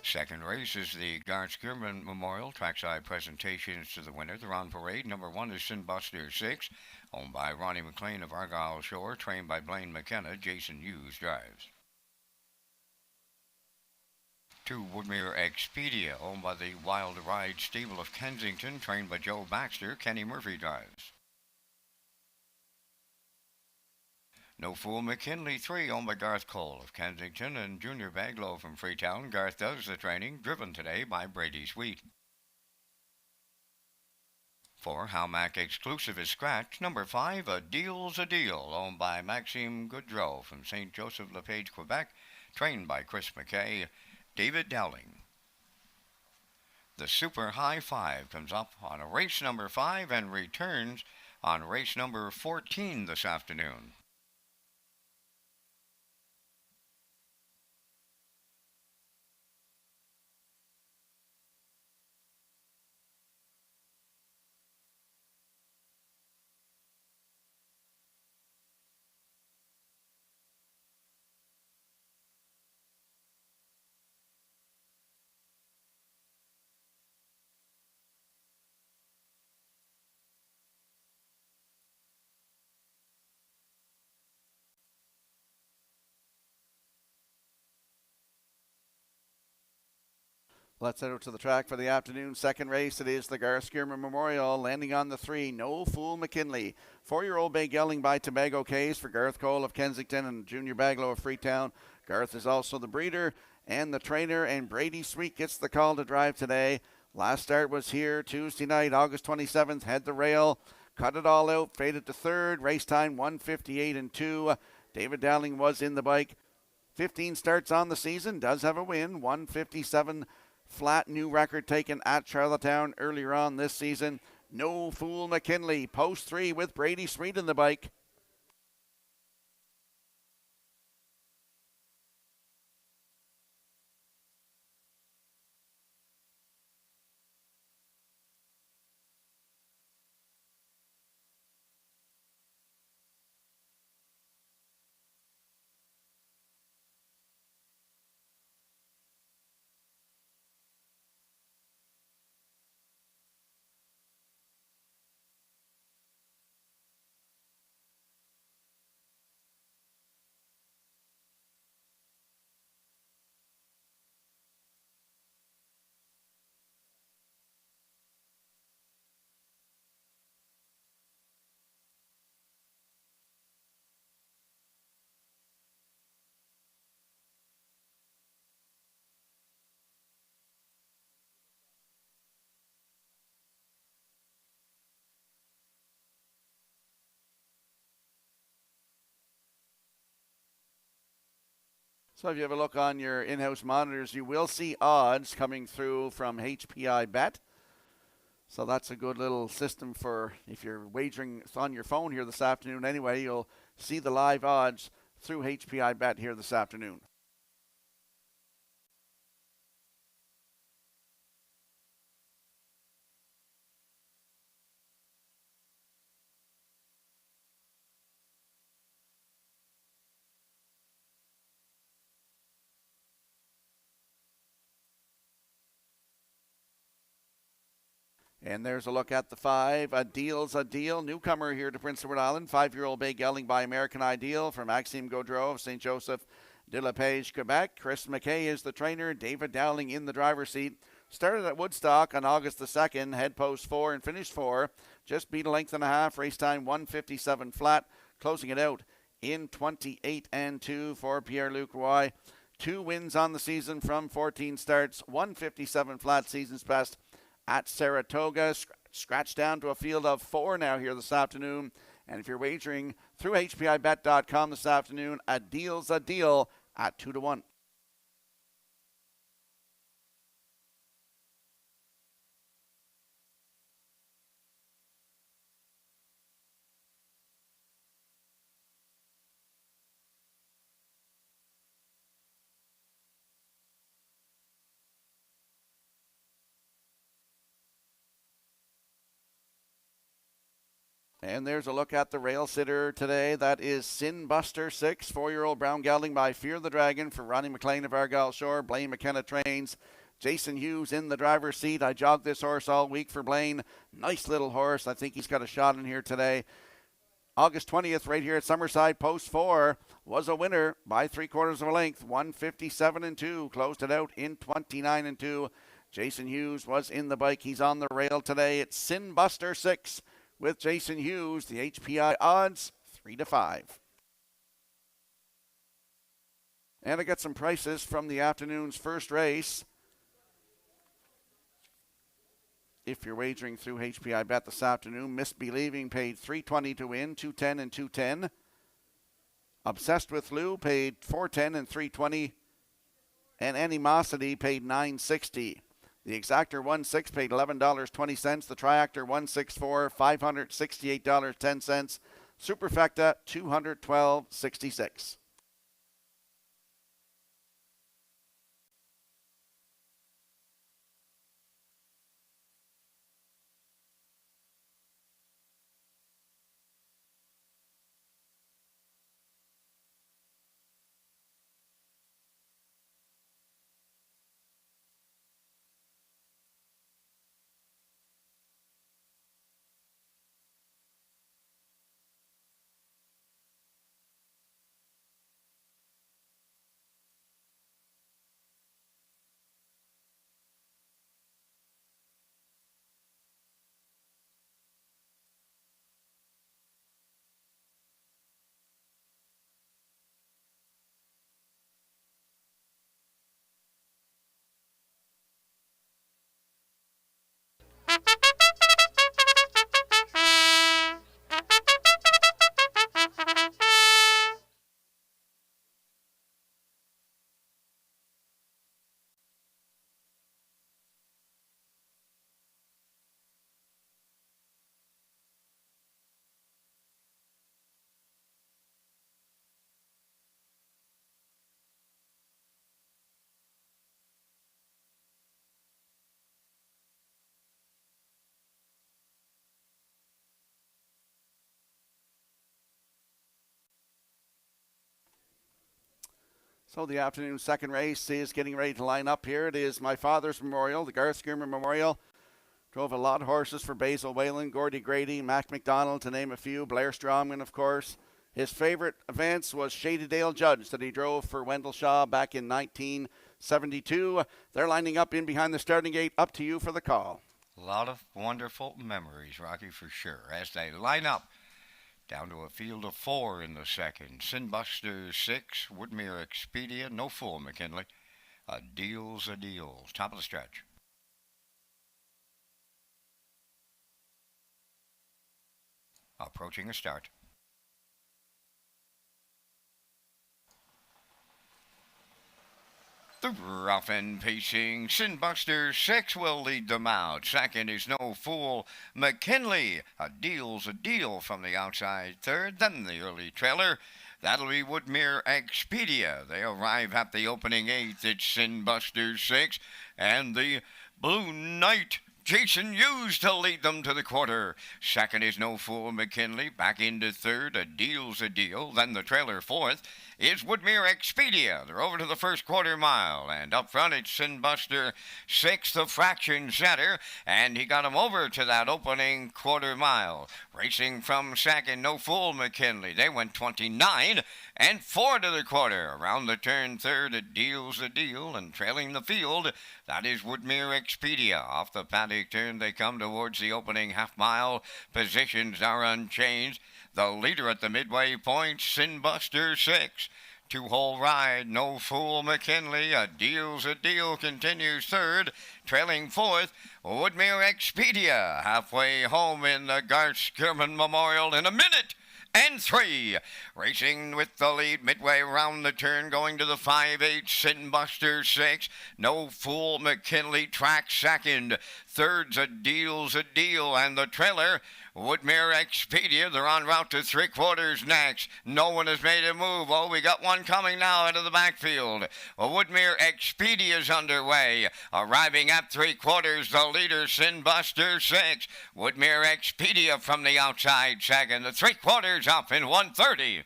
Second race is the Garth Gearman Memorial Trackside Presentations to the winner. They're on parade. Number 1 is Sinbuster 6, owned by Ronnie McLean of Argyle Shore, trained by Blaine McKenna. Jason Hughes drives. 2, Woodmere Expedia, owned by the Wild Ride Stable of Kensington, trained by Joe Baxter. Kenny Murphy drives. No Fool McKinley 3, owned by Garth Cole of Kensington and Junior Baglow from Freetown. Garth does the training, driven today by Brady Sweet. 4, How Mac Exclusive is scratched. Number 5, A Deal's a Deal, owned by Maxime Goudreau from St. Joseph Le Page, Quebec, trained by Chris McKay. David Dowling. The Super High 5 comes up on a race number 5 and returns on race number 14 this afternoon. Let's head out to the track for the afternoon second race. It is the Garth Gearman Memorial, landing on the 3, No Fool McKinley. 4-year-old bay gelding by Tobago Case for Garth Cole of Kensington and Junior Baglow of Freetown. Garth is also the breeder and the trainer, and Brady Sweet gets the call to drive today. Last start was here Tuesday night, August 27th. Had the rail, cut it all out, faded to third. Race time 1:58 and 2. David Dowling was in the bike. 15 starts on the season, does have a win, 157 flat, new record taken at Charlottetown earlier on this season. No Fool McKinley, post 3 with Brady Sweet in the bike. So if you have a look on your in-house monitors, you will see odds coming through from HPI Bet. So that's a good little system for if you're wagering on your phone here this afternoon anyway, you'll see the live odds through HPI Bet here this afternoon. And there's a look at the 5. A Deal's a Deal. Newcomer here to Prince Edward Island. 5-year-old bay gelding by American Ideal from Maxime Gaudreau of St. Joseph de la Page, Quebec. Chris McKay is the trainer. David Dowling in the driver's seat. Started at Woodstock on August the 2nd. Head post 4 and finished 4. Just beat a length and a half. Race time 1:57 flat. Closing it out in 28-2 for Pierre-Luc Roy. 2 wins on the season from 14 starts. 1:57 flat season's best at Saratoga. Scratched down to a field of 4 now here this afternoon. And if you're wagering through HPIBet.com this afternoon, a Deal's a Deal at 2-1. And there's a look at the rail sitter today. That is Sin Buster 6, 4-year-old brown gelding by Fear the Dragon for Ronnie McLean of Argyle Shore. Blaine McKenna trains. Jason Hughes in the driver's seat. I jogged this horse all week for Blaine. Nice little horse. I think he's got a shot in here today. August 20th, right here at Summerside, post 4 was a winner by 3/4 of a length. 1:57-2. Closed it out in 29-2. Jason Hughes was in the bike. He's on the rail today. It's Sin Buster 6. With Jason Hughes, the HPI odds 3-5. And I got some prices from the afternoon's first race. If you're wagering through HPI Bet this afternoon, Misbelieving paid $3.20 to win, 210 and 210. Obsessed with Lou paid $4.10 and $3.20. And Animosity paid $9.60. The Exactor 1-6 paid $11.20. The Triactor 164, $568.10. Superfecta $212.66. So the afternoon second race is getting ready to line up here. It is My Father's Memorial, the Garth Skirmer Memorial. Drove a lot of horses for Basil Whalen, Gordy Grady, Mac McDonald, to name a few. Blair Strongman, of course. His favorite events was Shady Dale Judge that he drove for Wendell Shaw back in 1972. They're lining up in behind the starting gate. Up to you for the call. A lot of wonderful memories, Rocky, for sure, as they line up down to a field of 4 in the second. Sinbuster 6, Woodmere Expedia, No Fool McKinley. A Deal's a Deal. Top of the stretch. Approaching a start. The rough and pacing Sinbuster 6 will lead them out. Second is No Fool McKinley. A Deal's a Deal from the outside third. Then the early trailer. That'll be Woodmere Expedia. They arrive at the opening eighth. It's Sinbuster 6 and the Blue Knight Jason Hughes to lead them to the quarter. Second is No Fool McKinley. Back into third. A deal's a deal. Then the trailer fourth is Woodmere Expedia. They're over to the first quarter mile. And up front it's Sinbuster, sixth, the fraction setter. And he got him over to that opening quarter mile. Racing from second, No Fool McKinley. They went 29 and 4 to the quarter. Around the turn third, a deal's a deal. And trailing the field, that is Woodmere Expedia. Off the paddock turn, they come towards the opening half mile. Positions are unchanged. The leader at the midway point, Sinbuster 6. Two-hole ride, No Fool McKinley. A deal's a deal continues third. Trailing fourth, Woodmere Expedia. Halfway home in the Garth Skirman Memorial in a minute and 3. Racing with the lead midway around the turn, going to the 5-8, Sinbuster 6. No Fool McKinley tracks second. Third's a deal's a deal, and the trailer, Woodmere Expedia, they're en route to three quarters next. No one has made a move. Oh, we got one coming now out of the backfield. Woodmere Expedia's underway. Arriving at three quarters, the leader, Sinbuster 6. Woodmere Expedia from the outside second. The three quarters up in 1:30.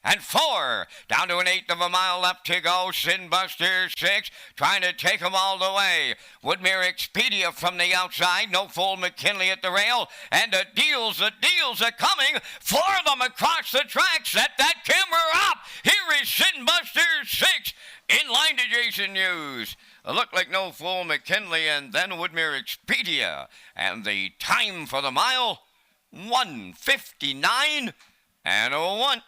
And 4, down to an eighth of a mile left to go. Sinbuster 6, trying to take them all the way. Woodmere Expedia from the outside. No Fool McKinley at the rail. And the deals are coming. 4 of them across the track. Set that camera up. Here is Sinbuster 6 in line to Jason Hughes. It looked like No Fool McKinley and then Woodmere Expedia. And the time for the mile, 1:59 and 1.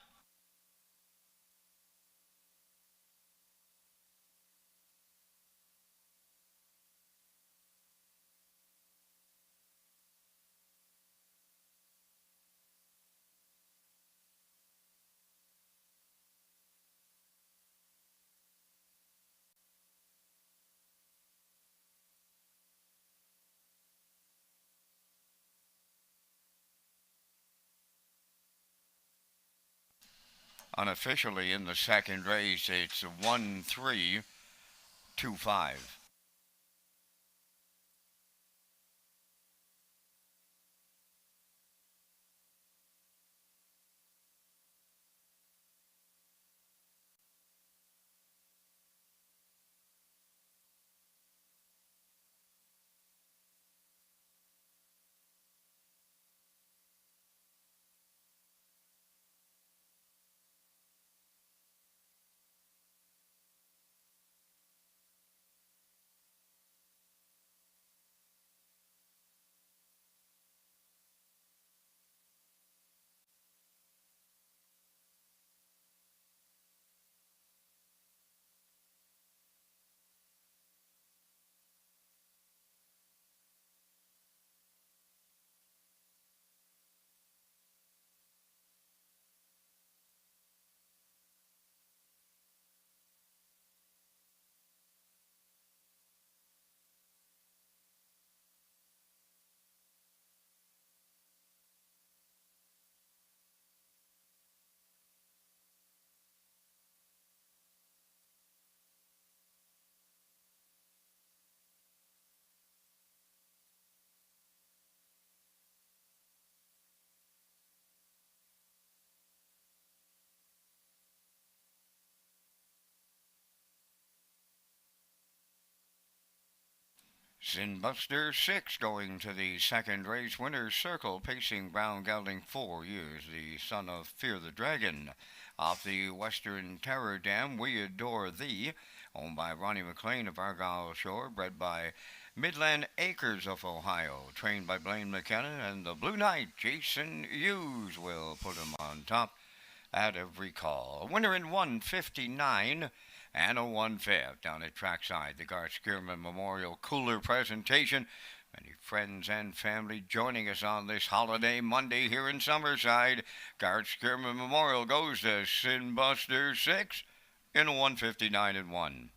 Unofficially in the second race, it's 1-3-2-5. Sinbuster 6 going to the second race winner's circle, pacing Brown Gelding 4 years, the son of Fear the Dragon. Off the Western Terror Dam, We Adore Thee, owned by Ronnie McLean of Argyle Shore, bred by Midland Acres of Ohio, trained by Blaine McKenna, and the Blue Knight, Jason Hughes, will put him on top at every call. A winner in 1:59 and a 1/5 down at trackside. The Garth Skirman Memorial Cooler presentation. Many friends and family joining us on this holiday Monday here in Summerside. Garth Skirman Memorial goes to Sinbuster 6 in a 1:59 and 1.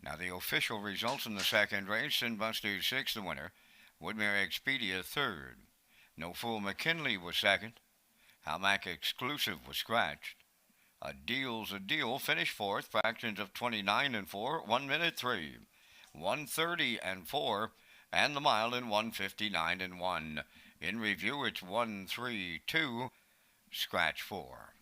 Now the official results in the second race: Sinbuster 6 the winner, Woodmere Expedia 3rd, No Fool McKinley was 2nd, Hamac Exclusive was scratched, A Deal's a Deal finished 4th, fractions of 29 and 4, 1 minute 3, 1:30 and 4, and the mile in 1:59 and 1. In review, it's 1-3-2, scratch 4.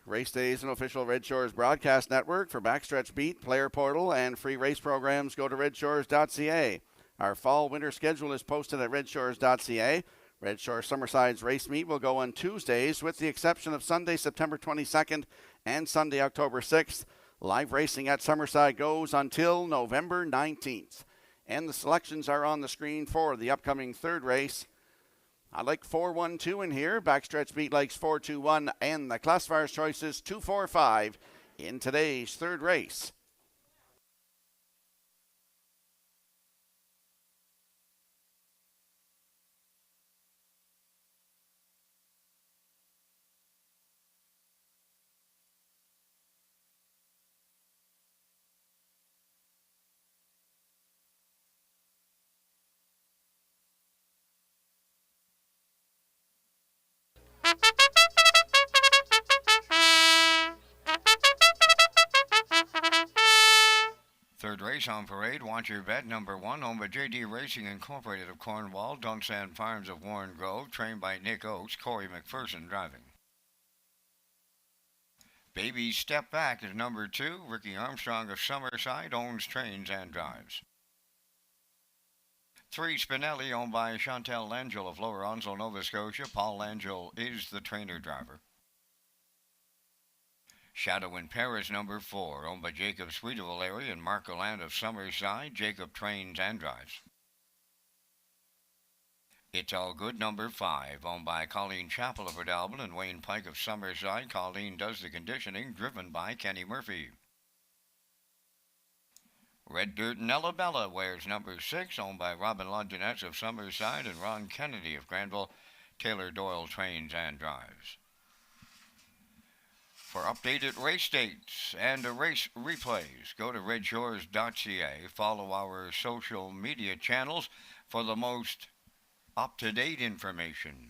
Race Day is an official Red Shores broadcast network. For Backstretch Beat, Player Portal, and free race programs, go to Redshores.ca. Our fall-winter schedule is posted at Redshores.ca. Red Shore Summerside's race meet will go on Tuesdays, with the exception of Sunday, September 22nd and Sunday, October 6th. Live racing at Summerside goes until November 19th. And the selections are on the screen for the upcoming third race. I like 4-1-2 in here. Backstretch Beat likes 4-2-1, and the classifier's choice is 2-4-5 in today's third race. Third race on parade, Want Your Bet, number 1, owned by J.D. Racing Incorporated of Cornwall, Dunsand Farms of Warren Grove, trained by Nick Oates, Corey McPherson driving. Baby Step Back is number 2, Ricky Armstrong of Summerside, owns, trains, and drives. 3, Spinelli, owned by Chantel Langell of Lower Onslow, Nova Scotia. Paul Langell is the trainer driver. Shadow in Paris, number 4, owned by Jacob Sweeteville and Marco Land of Summerside. Jacob trains and drives. It's All Good, number 5, owned by Colleen Chappell of Redalbin and Wayne Pike of Summerside. Colleen does the conditioning, driven by Kenny Murphy. Red Dirt and Ellabella wears number 6, owned by Robin Lodginets of Summerside and Ron Kennedy of Granville. Taylor Doyle trains and drives. For updated race dates and race replays, go to Redshores.ca. Follow our social media channels for the most up to date information.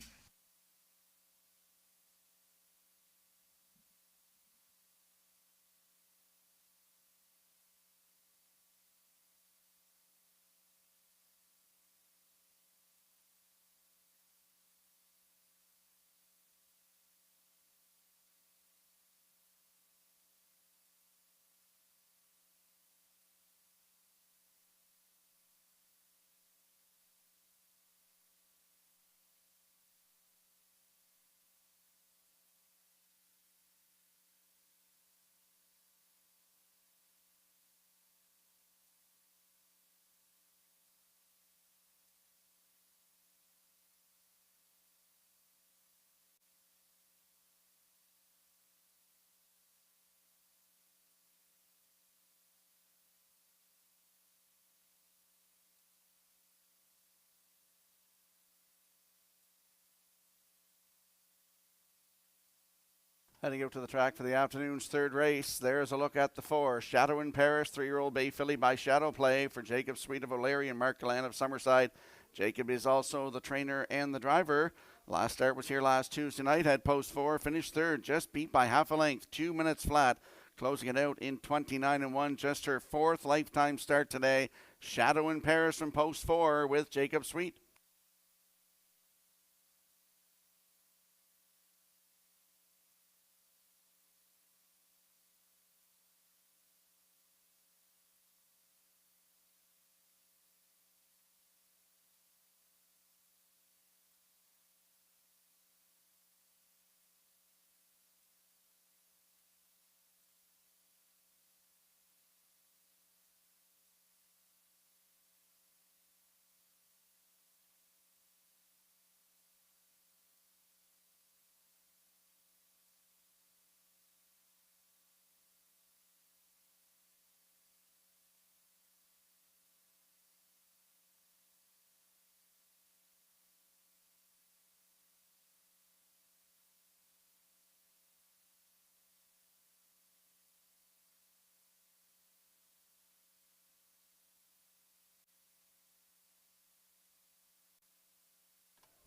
Heading out to the track for the afternoon's third race. There's a look at the 4. Shadow in Paris, 3-year-old Bay Filly by Shadow Play for Jacob Sweet of O'Leary and Mark Glenn of Summerside. Jacob is also the trainer and the driver. Last start was here last Tuesday night. Had post 4, finished third, just beat by half a length, 2 minutes flat. Closing it out in 29-1, just her 4th lifetime start today. Shadow in Paris from post 4 with Jacob Sweet.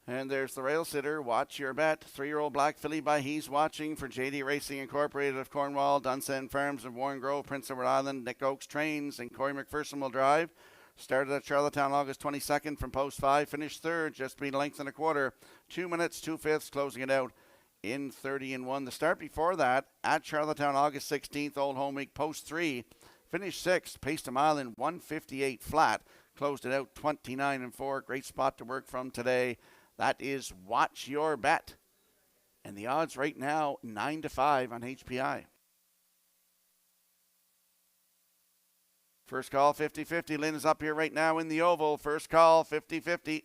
And there's the rail sitter. Watch your bet. 3-year-old Black Filly by He's Watching for JD Racing Incorporated of Cornwall, Dunsand Farms of Warren Grove, Prince Edward Island, Nick Oakes Trains, and Corey McPherson will drive. Started at Charlottetown August 22nd from post 5. Finished third, just beat a length and a quarter. 2 minutes, 2/5, closing it out in 30-1. The start before that at Charlottetown August 16th, Old Home Week, post 3. Finished 6th, paced a mile in 1:58 flat. Closed it out 29-4. Great spot to work from today. That is Watch Your Bet. And the odds right now, 9-5 on HPI. First call, 50-50. Lynn is up here right now in the oval. First call, 50-50.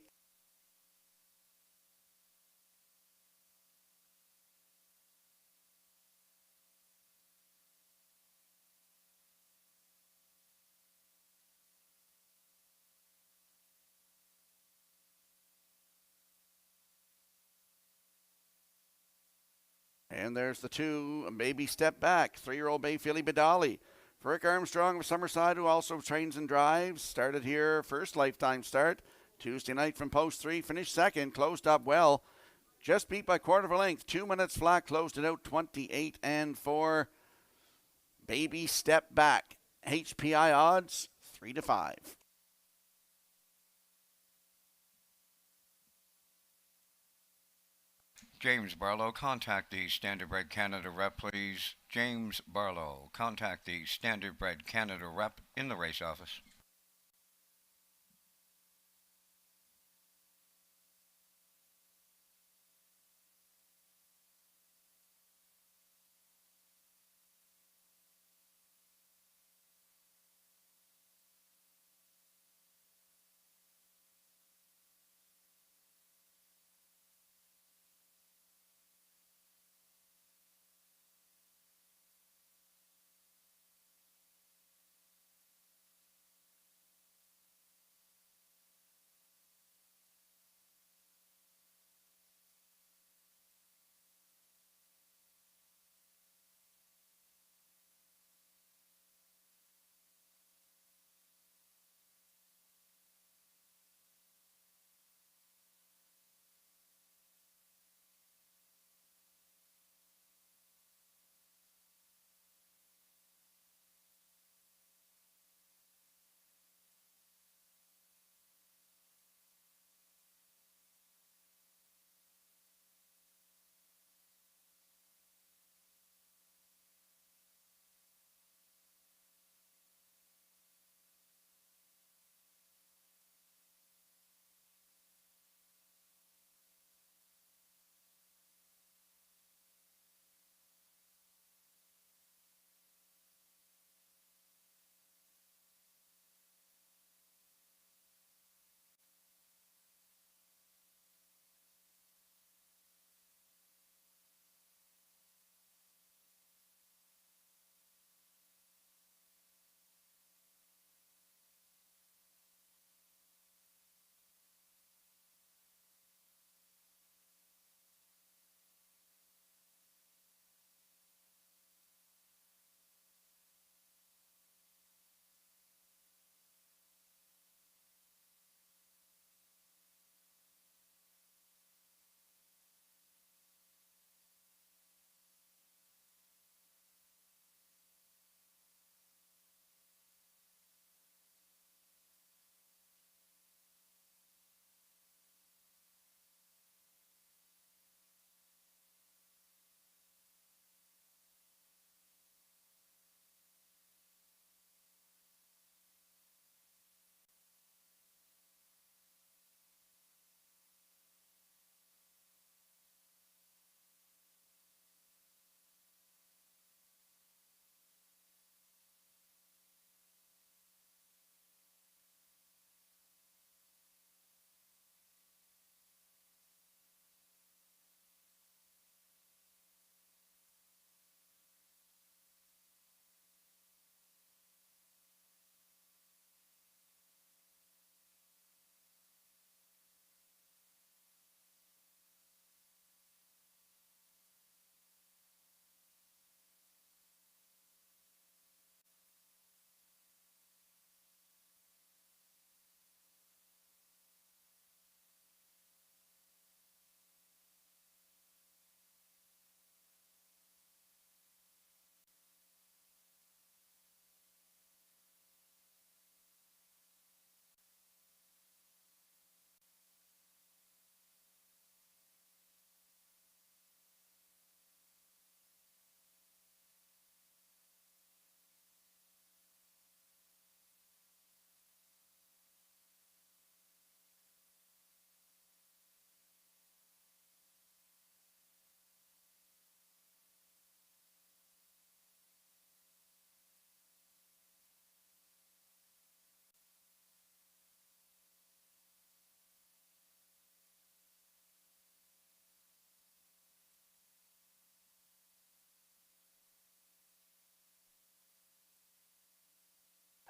And there's the 2, Baby Step Back, 3-year-old Bay Filly Bedali. For Rick Armstrong of Summerside, who also trains and drives. Started here, first lifetime start. Tuesday night from post 3, finished second, closed up well. Just beat by quarter of a length, 2 minutes flat, closed it out 28-4. Baby Step Back. HPI odds, 3-5. James Barlow, contact the Standardbred Canada rep, please. James Barlow, contact the Standardbred Canada rep in the race office.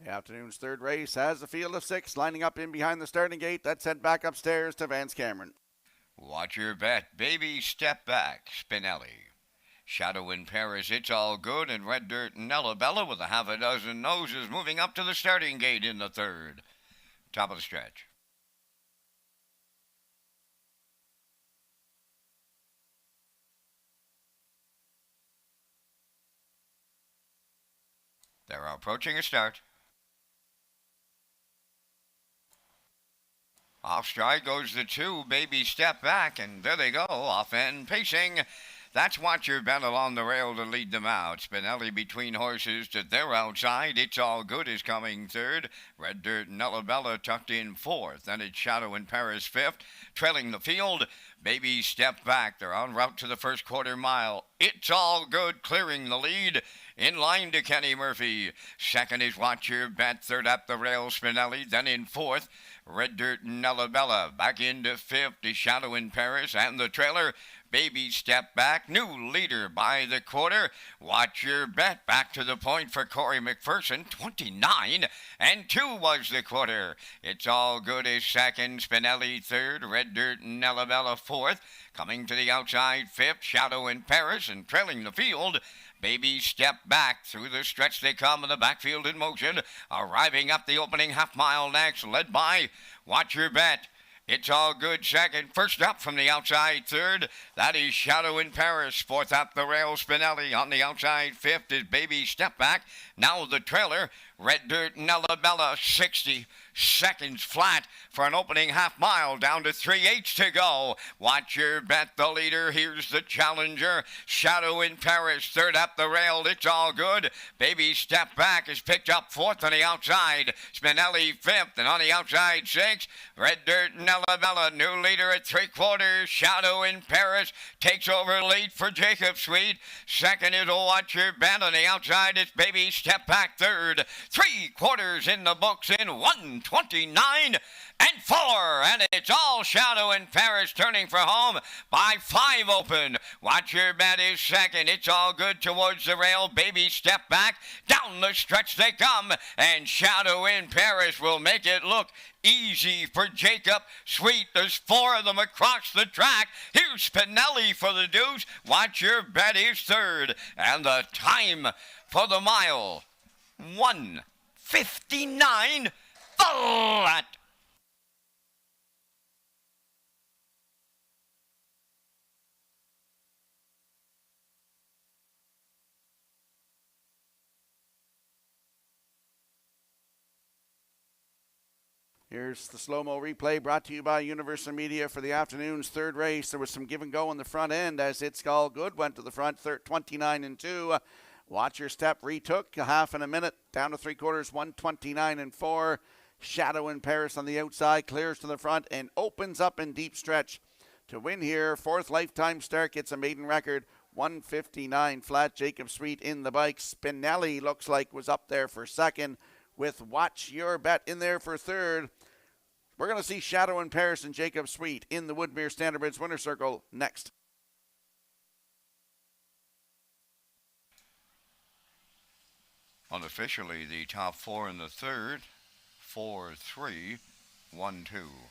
The afternoon's third race has a field of 6 lining up in behind the starting gate. Let's head back upstairs to Vance Cameron. Watch Your Bet, Baby Step Back, Spinelli. Shadow in Paris, It's All Good, and Red Dirt and Bella with a half a dozen noses moving up to the starting gate in the third. Top of the stretch. They're approaching a start. Off stride goes the 2, Baby Step Back, and there they go, off end pacing. That's Watch Your Bet along the rail to lead them out. Spinelli between horses to their outside. It's All Good is coming third. Red Dirt and Bella tucked in fourth. Then it's Shadow in Paris fifth. Trailing the field, Baby Step Back. They're en route to the first quarter mile. It's All Good clearing the lead. In line to Kenny Murphy. Second is Watch Your Bet. Third up the rail, Spinelli. Then in fourth, Red Dirt and Bella. Back into fifth is Shadow in Paris. And the trailer, Baby Step Back. New leader by the quarter. Watch Your Bet. Back to the point for Corey McPherson. 29 and 2 was the quarter. It's All Good is second. Spinelli third. Red Dirt and Bella fourth. Coming to the outside fifth, Shadow in Paris. And trailing the field, Baby Step Back. Through the stretch they come in the backfield in motion. Arriving up the opening half mile next, led by Watch Your Bet. It's All Good second. First up from the outside third, that is Shadow in Paris. Fourth up the rail, Spinelli. On the outside fifth is Baby Step Back. Now the trailer, Red Dirt and Bella. 60 seconds flat for an opening half mile, down to 3/8 to go. Watch Your Bet, the leader. Here's the challenger, Shadow in Paris. Third up the rail, It's All Good. Baby Step Back is picked up fourth on the outside. Spinelli fifth, and on the outside sixth, Red Dirt and Bella. New leader at 3/4. Shadow in Paris takes over lead for Jacob Sweet. Second is Watch Your Bet. On the outside, it's Baby Step Back third. 3/4 in the books in 1:29 and 4, and it's all Shadow in Paris turning for home by 5 open. Watch Your Bet is second. It's All Good towards the rail. Baby Step Back. Down the stretch they come, and Shadow in Paris will make it look easy for Jacob Sweet. There's 4 of them across the track. Here's Spinelli for the deuce. Watch Your Bet is third, and the time for the mile, 1:59 flat. Here's the slow-mo replay brought to you by Universal Media for the afternoon's third race. There was some give and go on the front end as It's All Good went to the front, 29 and 2. Watch Your Step retook a half and a minute, down to 3/4, 1:29 and 4. Shadow in Paris on the outside, clears to the front and opens up in deep stretch to win here. Fourth lifetime start, gets a maiden record, 1:59 flat. Jacob Sweet in the bike. Spinelli looks like was up there for second, with Watch Your Bet in there for third. We're going to see Shadow in Paris and Jacob Sweet in the Woodmere Standardbridge Winner Circle next. Unofficially, the top 4 in the third, 4-3, 1-2.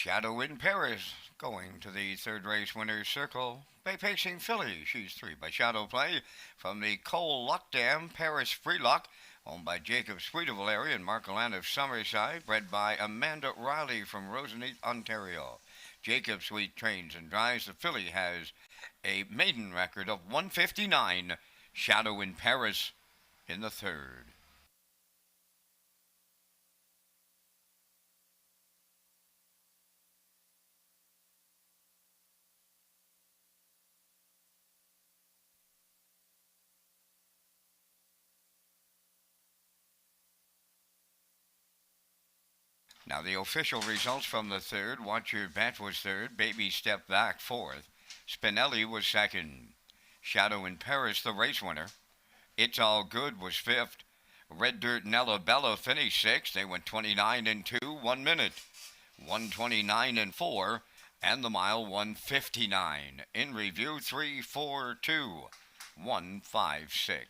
Shadow in Paris going to the third race winner's circle. Bay Pacing Filly, she's 3 by Shadow Play from the Cole Luck Dam Paris Free Luck, owned by Jacob Sweeteville area and Marcolan of Summerside, bred by Amanda Riley from Roseneath, Ontario. Jacob Sweet trains and drives. The filly has a maiden record of 159. Shadow in Paris in the third. Now the official results from the third. Watch Your Bet was third. Baby Step Back fourth. Spinelli was second. Shadow in Paris, the race winner. It's All Good was fifth. Red Dirt Nella Bella finished sixth. They went 29 and 2, 1 minute. 129 and 4, and the mile 159. In review 342 156.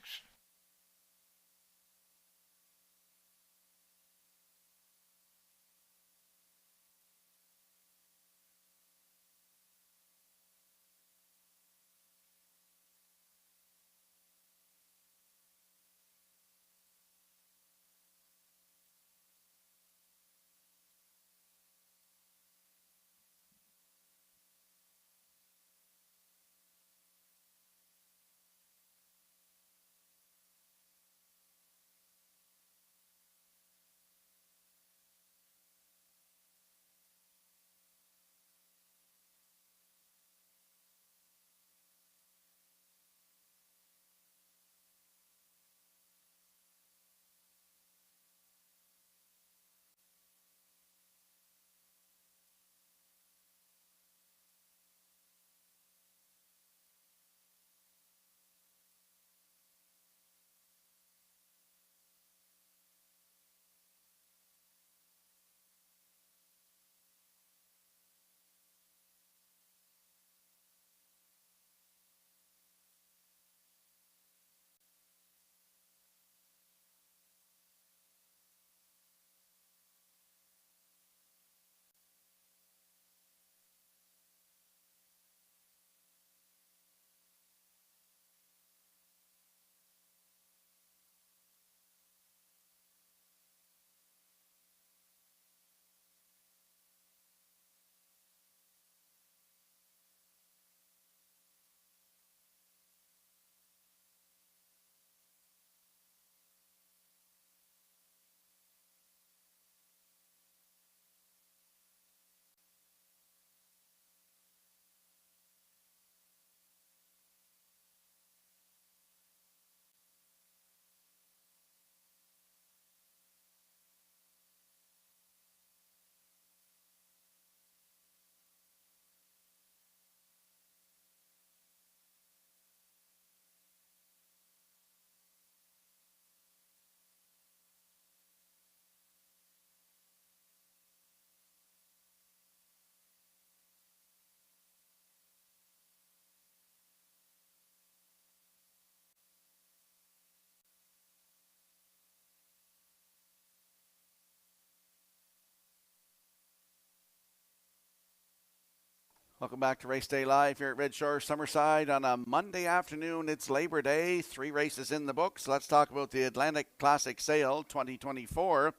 Welcome back to Race Day Live here at Red Shores Summerside on a Monday afternoon. It's Labor Day. 3 races in the books. Let's talk about the Atlantic Classic Sale 2024.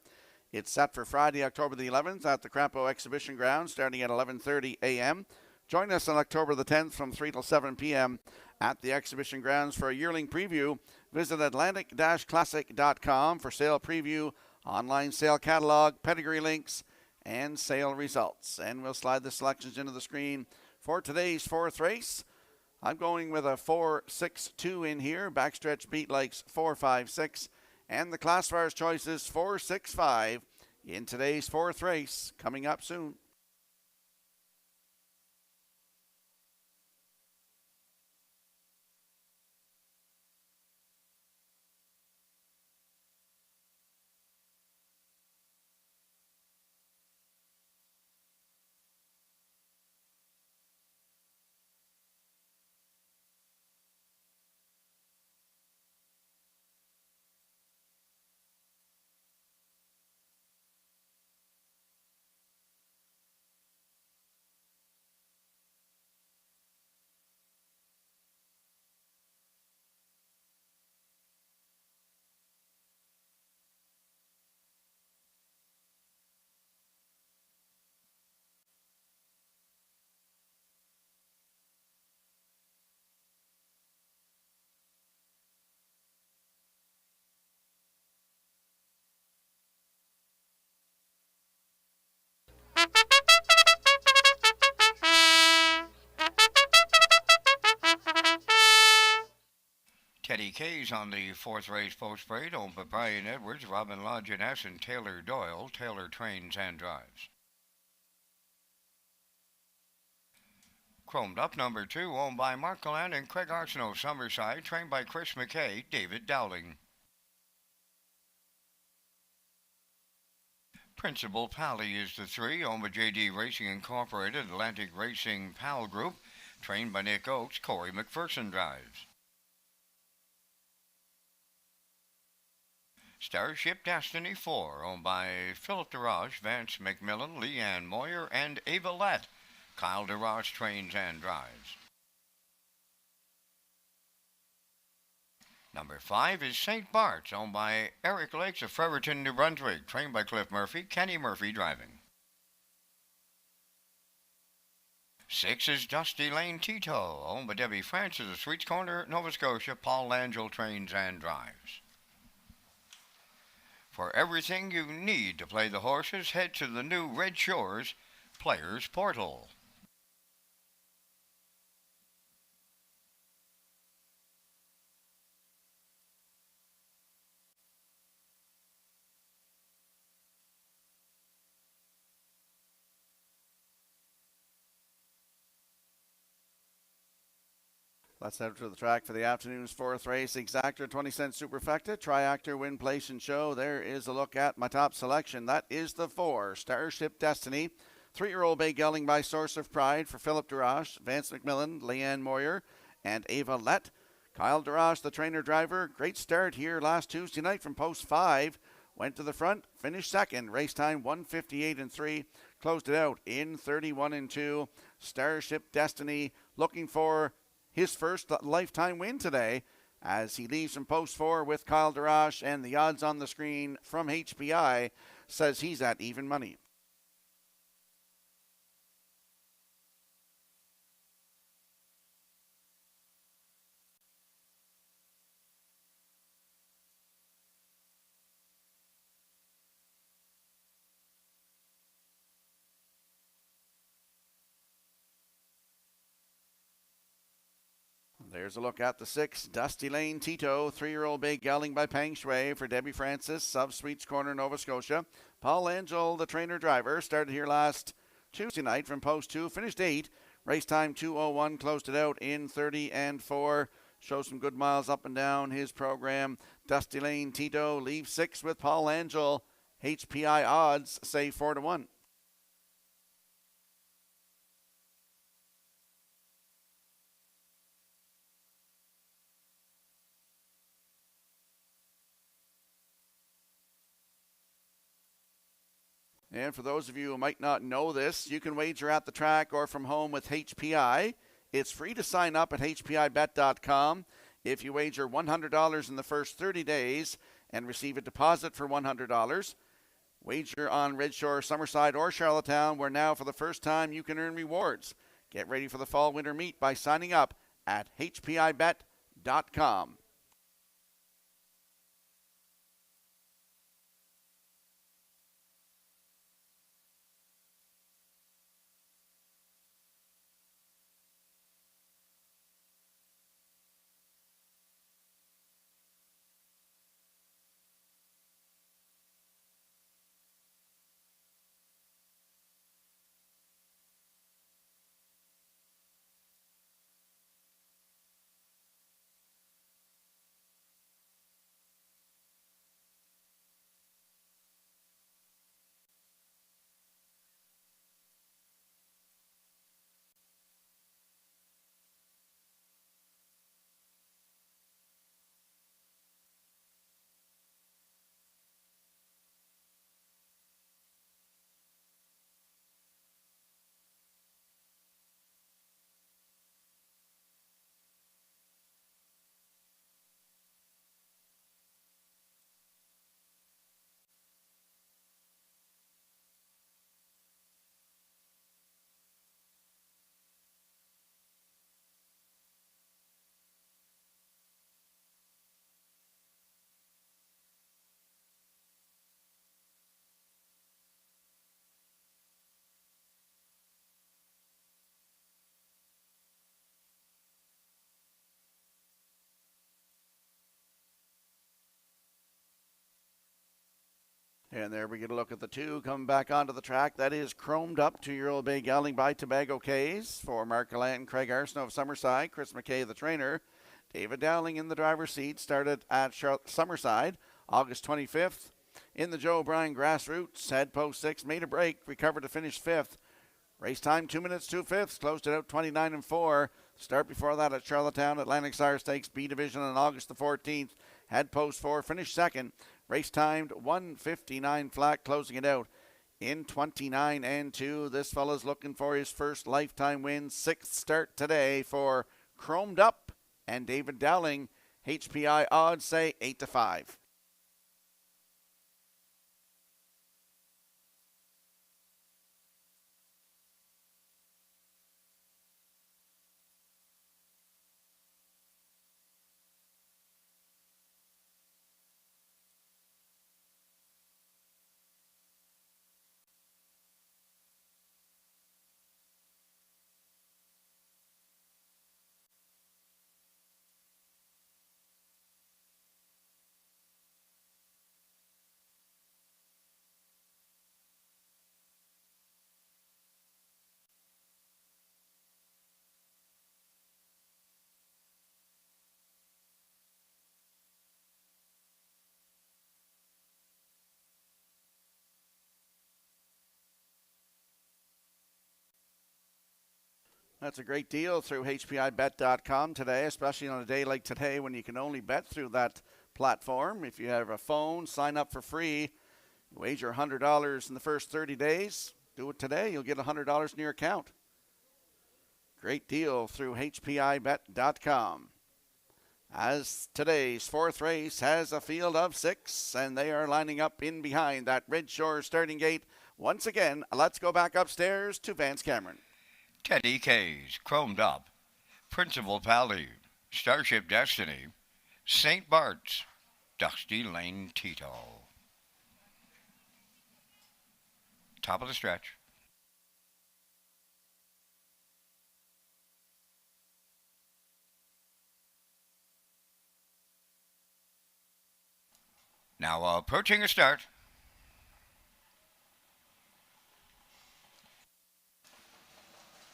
It's set for Friday, October the 11th at the Crapo Exhibition Ground starting at 11:30 a.m. Join us on October the 10th from 3 till 7 p.m. at the exhibition grounds for a yearling preview. Visit Atlantic-Classic.com for sale preview, online sale catalog, pedigree links, and sale results. And we'll slide the selections into the screen for today's fourth race. I'm going with a 4-6-2 in here. Backstretch beat likes 4-5-6. And the classifier's choice is 4-6-5 in today's fourth race. Coming up soon. K's on the fourth race post parade, owned by Brian Edwards, Robin Lodge, and Taylor Doyle. Taylor trains and drives. Chromed Up number 2, owned by Mark Gallant and Craig Arsenault, Summerside, trained by Chris McKay, David Dowling. Principal Pally is the 3, owned by JD Racing Incorporated, Atlantic Racing Pal Group, trained by Nick Oakes, Corey McPherson drives. Starship Destiny 4, owned by Philip DeRoche, Vance McMillan, Leanne Moyer, and Ava Lett. Kyle DeRoche trains and drives. Number 5 is St. Bart's, owned by Eric Lakes of Fredericton, New Brunswick, trained by Cliff Murphy, Kenny Murphy driving. 6 is Dusty Lane Tito, owned by Debbie Francis of Sweets Corner, Nova Scotia. Paul Langell trains and drives. For everything you need to play the horses, head to the new Red Shores Players Portal. Let's head to the track for the afternoon's fourth race. Exactor, 20-cent superfecta, Triactor, Win, Place, and Show. There is a look at my top selection. That is the 4, Starship Destiny. 3-year-old Bay Gelding by Source of Pride for Philip DeRoche, Vance McMillan, Leanne Moyer, and Ava Lett. Kyle DeRoche, the trainer-driver. Great start here last Tuesday night from post 5. Went to the front, finished second. Race time 1:58.3. Closed it out in 31.2. Starship Destiny looking for his first lifetime win today as he leaves from post 4 with Kyle DeRoche, and the odds on the screen from HPI says he's at even money. There's a look at the 6, Dusty Lane Tito, 3-year-old Bay Gelding by Peng Shui for Debbie Francis of Sweets Corner, Nova Scotia. Paul Angel, the trainer-driver, started here last Tuesday night from post 2, finished 8. Race time 2:01, closed it out in 30.4. Shows some good miles up and down his program. Dusty Lane Tito leaves 6 with Paul Angel. HPI odds say 4-1. And for those of you who might not know this, you can wager at the track or from home with HPI. It's free to sign up at hpibet.com. If you wager $100 in the first 30 days and receive a deposit for $100, wager on Redshore, Summerside, or Charlottetown, where now for the first time you can earn rewards. Get ready for the fall-winter meet by signing up at hpibet.com. And there we get a look at the two coming back onto the track. That is Chromed Up, 2-year-old bay gelding by Tobago Cays for Mark Gallant and Craig Arsenault of Summerside. Chris McKay, the trainer. David Dowling in the driver's seat. Started at Summerside August 25th. In the Joe O'Brien Grassroots, head post 6, made a break, recovered to finish 5th. Race time 2 minutes 2/5, closed it out 29-4. Start before that at Charlottetown Atlantic Sire Stakes B Division on August the 14th. Head post 4, finished 2nd. Race timed 1:59 flat, closing it out in 29-2. This fella's looking for his first lifetime win. 6th start today for Chromed Up and David Dowling. HPI odds say 8-5. That's a great deal through HPIBet.com today, especially on a day like today when you can only bet through that platform. If you have a phone, sign up for free. Wager $100 in the first 30 days. Do it today. You'll get $100 in your account. Great deal through HPIBet.com. As today's fourth race has a field of 6, and they are lining up in behind that Redshores starting gate. Once again, let's go back upstairs to Vance Cameron. Teddy Cays, Chromed Up, Principal Pally, Starship Destiny, St. Bart's, Dusty Lane Tito. Top of the stretch. Now approaching a start.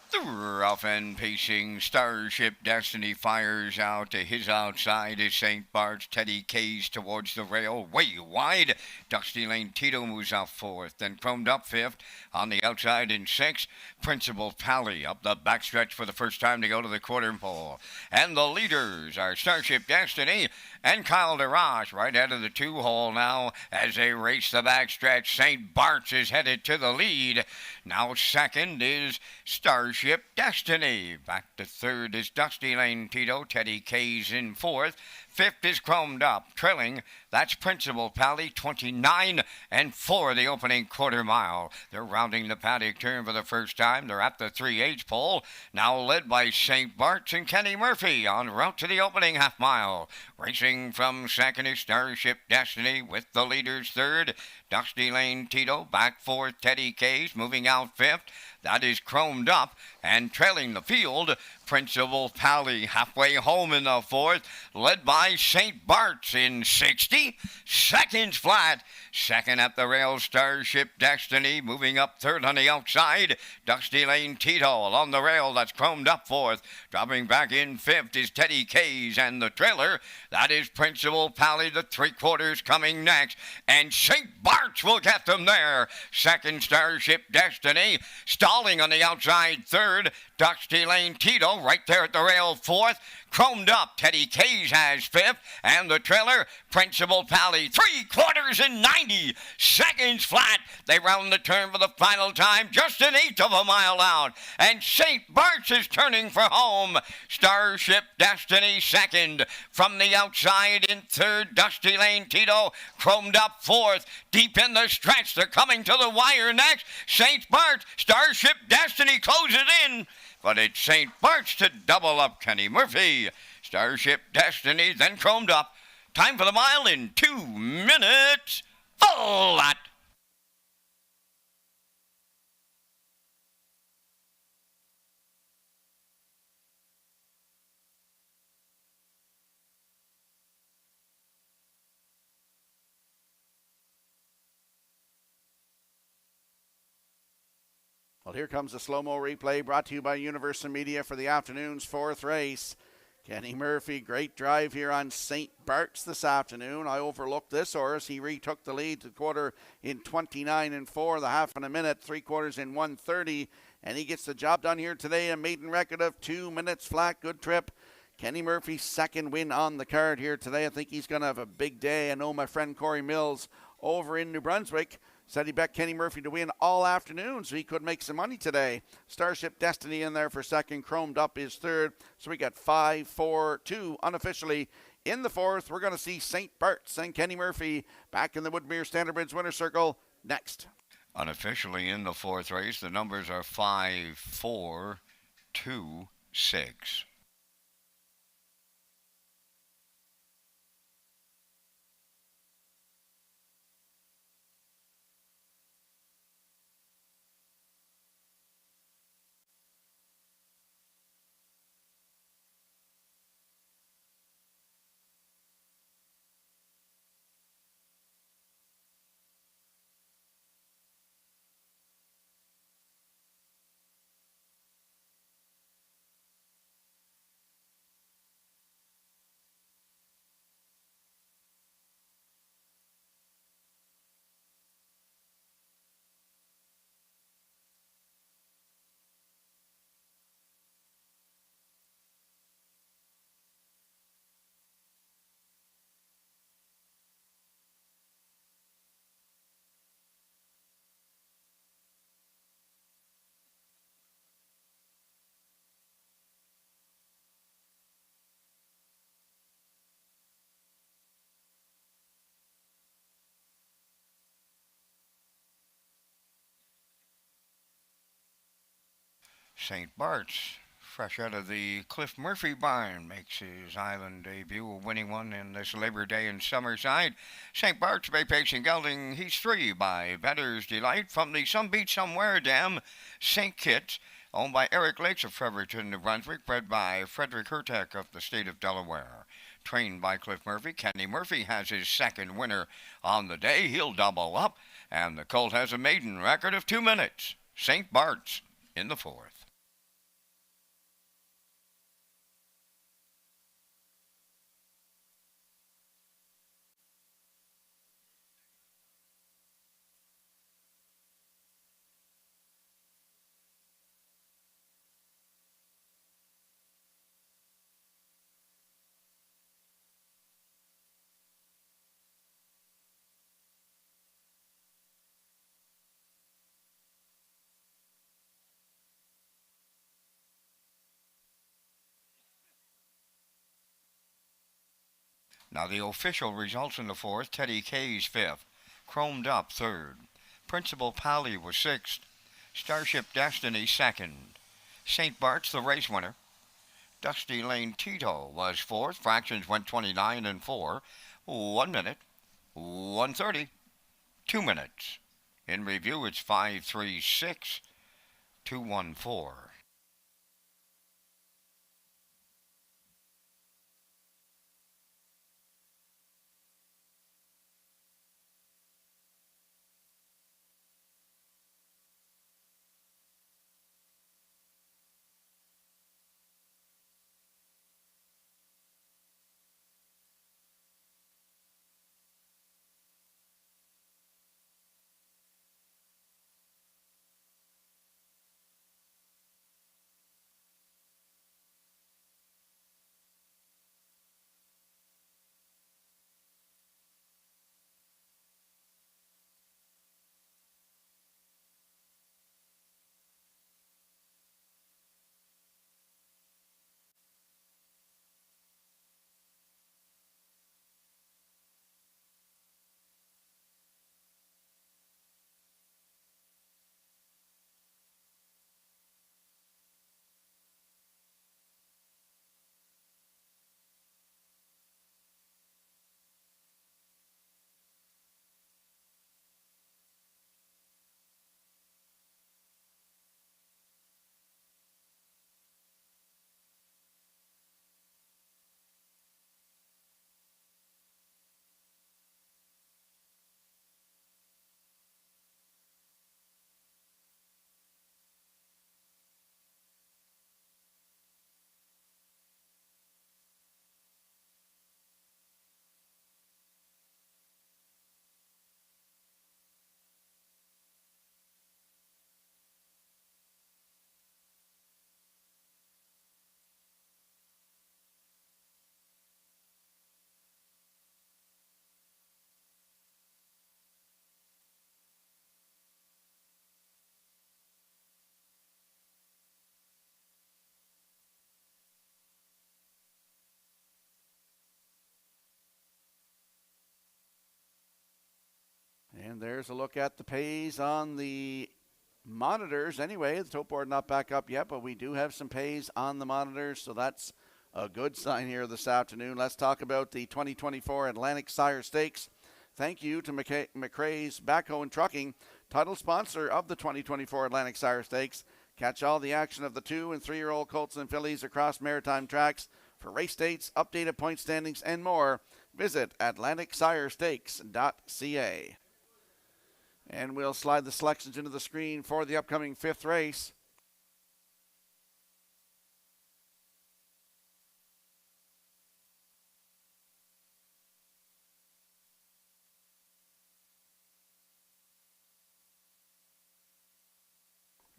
The rough and pacing Starship Destiny fires out to his outside as St. Bart's. Teddy Cays towards the rail, way wide. Dusty Lane Tito moves out 4th, then Chromed Up 5th. On the outside in 6th, Principal Pally up the backstretch for the first time to go to the quarter pole. And the leaders are Starship Destiny and Kyle DeRoche right out of the 2-hole now as they race the backstretch. St. Bart's is headed to the lead. Now second is Starship Destiny. Back to third is Dusty Lane Tito. Teddy Cays in 4th. 5th is Chromed Up. Trailing, that's Principal Pally, 29-4 the opening quarter mile. They're rounding the paddock turn for the first time. They're at the 3/8 pole. Now led by St. Bart's and Kenny Murphy en route to the opening half mile. Racing from second is Starship Destiny with the leaders third. Dusty Lane Tito back 4th. Teddy Cays moving out 5th. That is Chromed Up, and trailing the field, Principal Pally halfway home in the 4th, led by St. Bart's in 60 seconds flat. Second at the rail, Starship Destiny moving up 3rd on the outside. Dusty Lane Tito along the rail, that's Chromed Up 4th. Dropping back in 5th is Teddy Cays, and the trailer, that is Principal Pally, the 3/4 coming next. And St. Bart's will get them there. Second, Starship Destiny. Stalling on the outside 3rd. Dusty Lane Tito right there at the rail 4th. Chromed Up, Teddy Cays has 5th. And the trailer, Principal Pally, 3/4 90 seconds flat. They round the turn for the final time, just 1/8 of a mile out. And St. Bart's is turning for home. Starship Destiny second. From the outside in 3rd, Dusty Lane Tito. Chromed Up 4th. Deep in the stretch, they're coming to the wire next. St. Bart's, Starship Destiny closes in. But it's St. Bart's to double up Kenny Murphy. Starship Destiny, then Chromed Up. Time for the mile in 2 minutes. Flat. Well, here comes the slow-mo replay brought to you by Universal Media for the afternoon's fourth race. Kenny Murphy, great drive here on St. Bart's this afternoon. I overlooked this horse. He retook the lead to quarter in 29 and 4, the half in a minute, 3/4 in 1:30. And he gets the job done here today. A maiden record of 2 minutes flat. Good trip. Kenny Murphy's second win on the card here today. I think he's going to have a big day. I know my friend Corey Mills over in New Brunswick said he bet Kenny Murphy to win all afternoon, so he could make some money today. Starship Destiny in there for second. Chromed Up is third. So we got 5, 4, 2 unofficially in the fourth. We're going to see St. Bart's and Kenny Murphy back in the Woodmere Standard Bridge winner circle next. Unofficially in the fourth race, the numbers are 5, 4, 2, 6. St. Bart's, fresh out of the Cliff Murphy barn, makes his island debut, a winning one in this Labor Day in Summerside. St. Bart's Bay Pacing Gelding, he's 3 by Better's Delight from the Some Beach Somewhere Dam, St. Kitts, owned by Eric Lakes of Fredericton, New Brunswick, bred by Frederick Hertek of the state of Delaware. Trained by Cliff Murphy, Kenny Murphy has his second winner on the day. He'll double up, and the colt has a maiden record of 2 minutes. St. Bart's in the fourth. Now the official results in the fourth: Teddy K's fifth, Chromed Up third, Principal Pally was sixth, Starship Destiny second, St. Bart's the race winner. Dusty Lane Tito was fourth. Fractions went 29 and 4. 1 minute, 1:30, 2 minutes. In review, it's 5:36, 2:14. And there's a look at the pays on the monitors. Anyway, the tote board not back up yet, but we do have some pays on the monitors, so that's a good sign here this afternoon. Let's talk about the 2024 Atlantic Sire Stakes. Thank you to McRae's Backhoe and Trucking, title sponsor of the 2024 Atlantic Sire Stakes. Catch all the action of the 2- and 3-year-old colts and fillies across maritime tracks. For race dates, updated point standings, and more, visit AtlanticSireStakes.ca. And we'll slide the selections into the screen for the upcoming 5th race.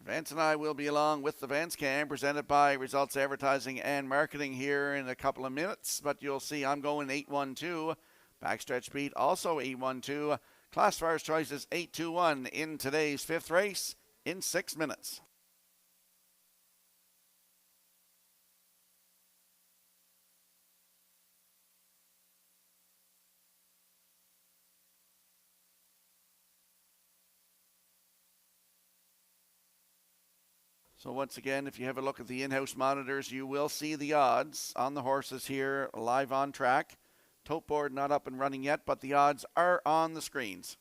Vance and I will be along with the Vance Cam, presented by Results Advertising and Marketing here in a couple of minutes. But you'll see I'm going 8-1-2. Backstretch speed also 8-1-2. Classifier's choice is 8-2-1 in today's 5th race in 6 minutes. So once again, if you have a look at the in-house monitors, you will see the odds on the horses here live on track. Tote board not up and running yet, but the odds are on the screens.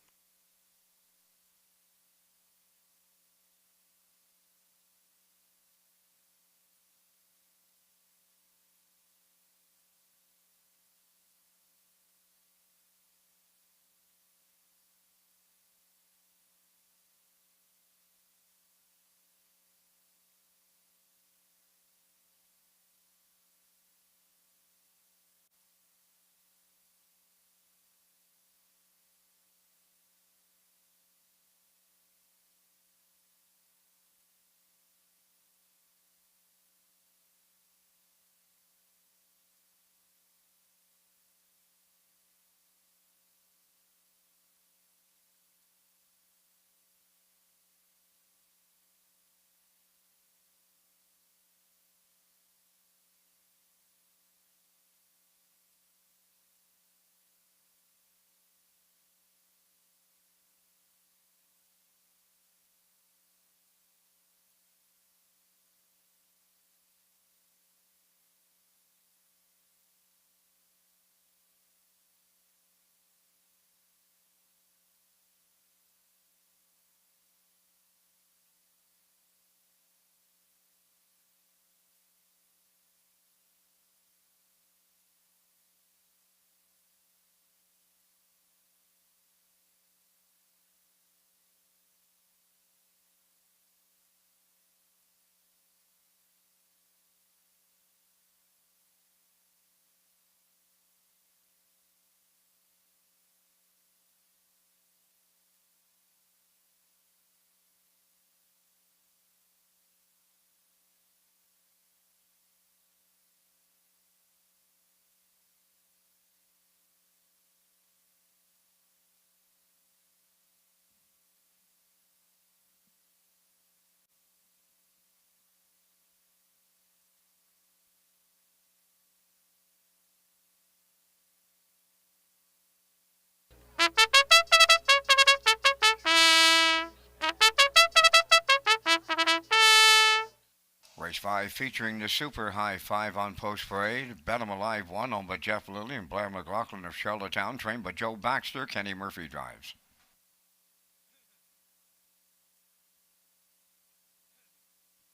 Race 5 featuring the Super High 5 on Post Parade. Bet 'em Alive 1 owned by Jeff Lilly and Blair McLaughlin of Charlottetown, trained by Joe Baxter. Kenny Murphy drives.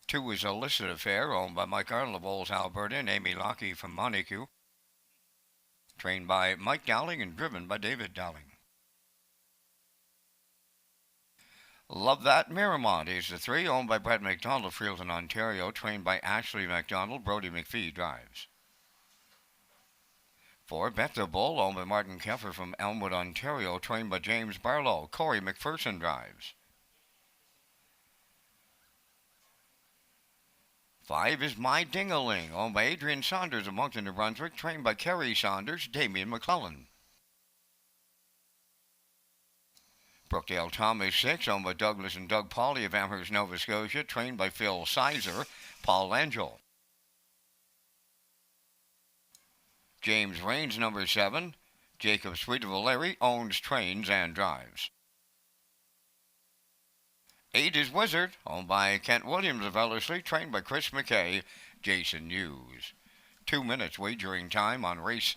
2 is Illicit Affair, owned by Mike Arnold of Olds, Alberta, and Amy Lockey from Montague, trained by Mike Dowling and driven by David Dowling. Love That Miramont is the 3, owned by Brett McDonald of Freelton, Ontario, trained by Ashley McDonald. Brody McPhee drives. 4, Bet the Bull, owned by Martin Keffer from Elmwood, Ontario, trained by James Barlow. Corey McPherson drives. 5 is My Ding-a-Ling, owned by Adrian Saunders of Moncton, New Brunswick, trained by Kerry Saunders, Damian McClellan. Brookdale Tom is 6, owned by Douglas and Doug Pauley of Amherst, Nova Scotia, trained by Phil Sizer, Paul Angel. James Rains, number 7, Jacob Sweet of O'Leary, owns, trains, and drives. 8 is Wizard, owned by Kent Williams of Ellerslie, trained by Chris McKay, Jason Hughes. 2 minutes wagering time on race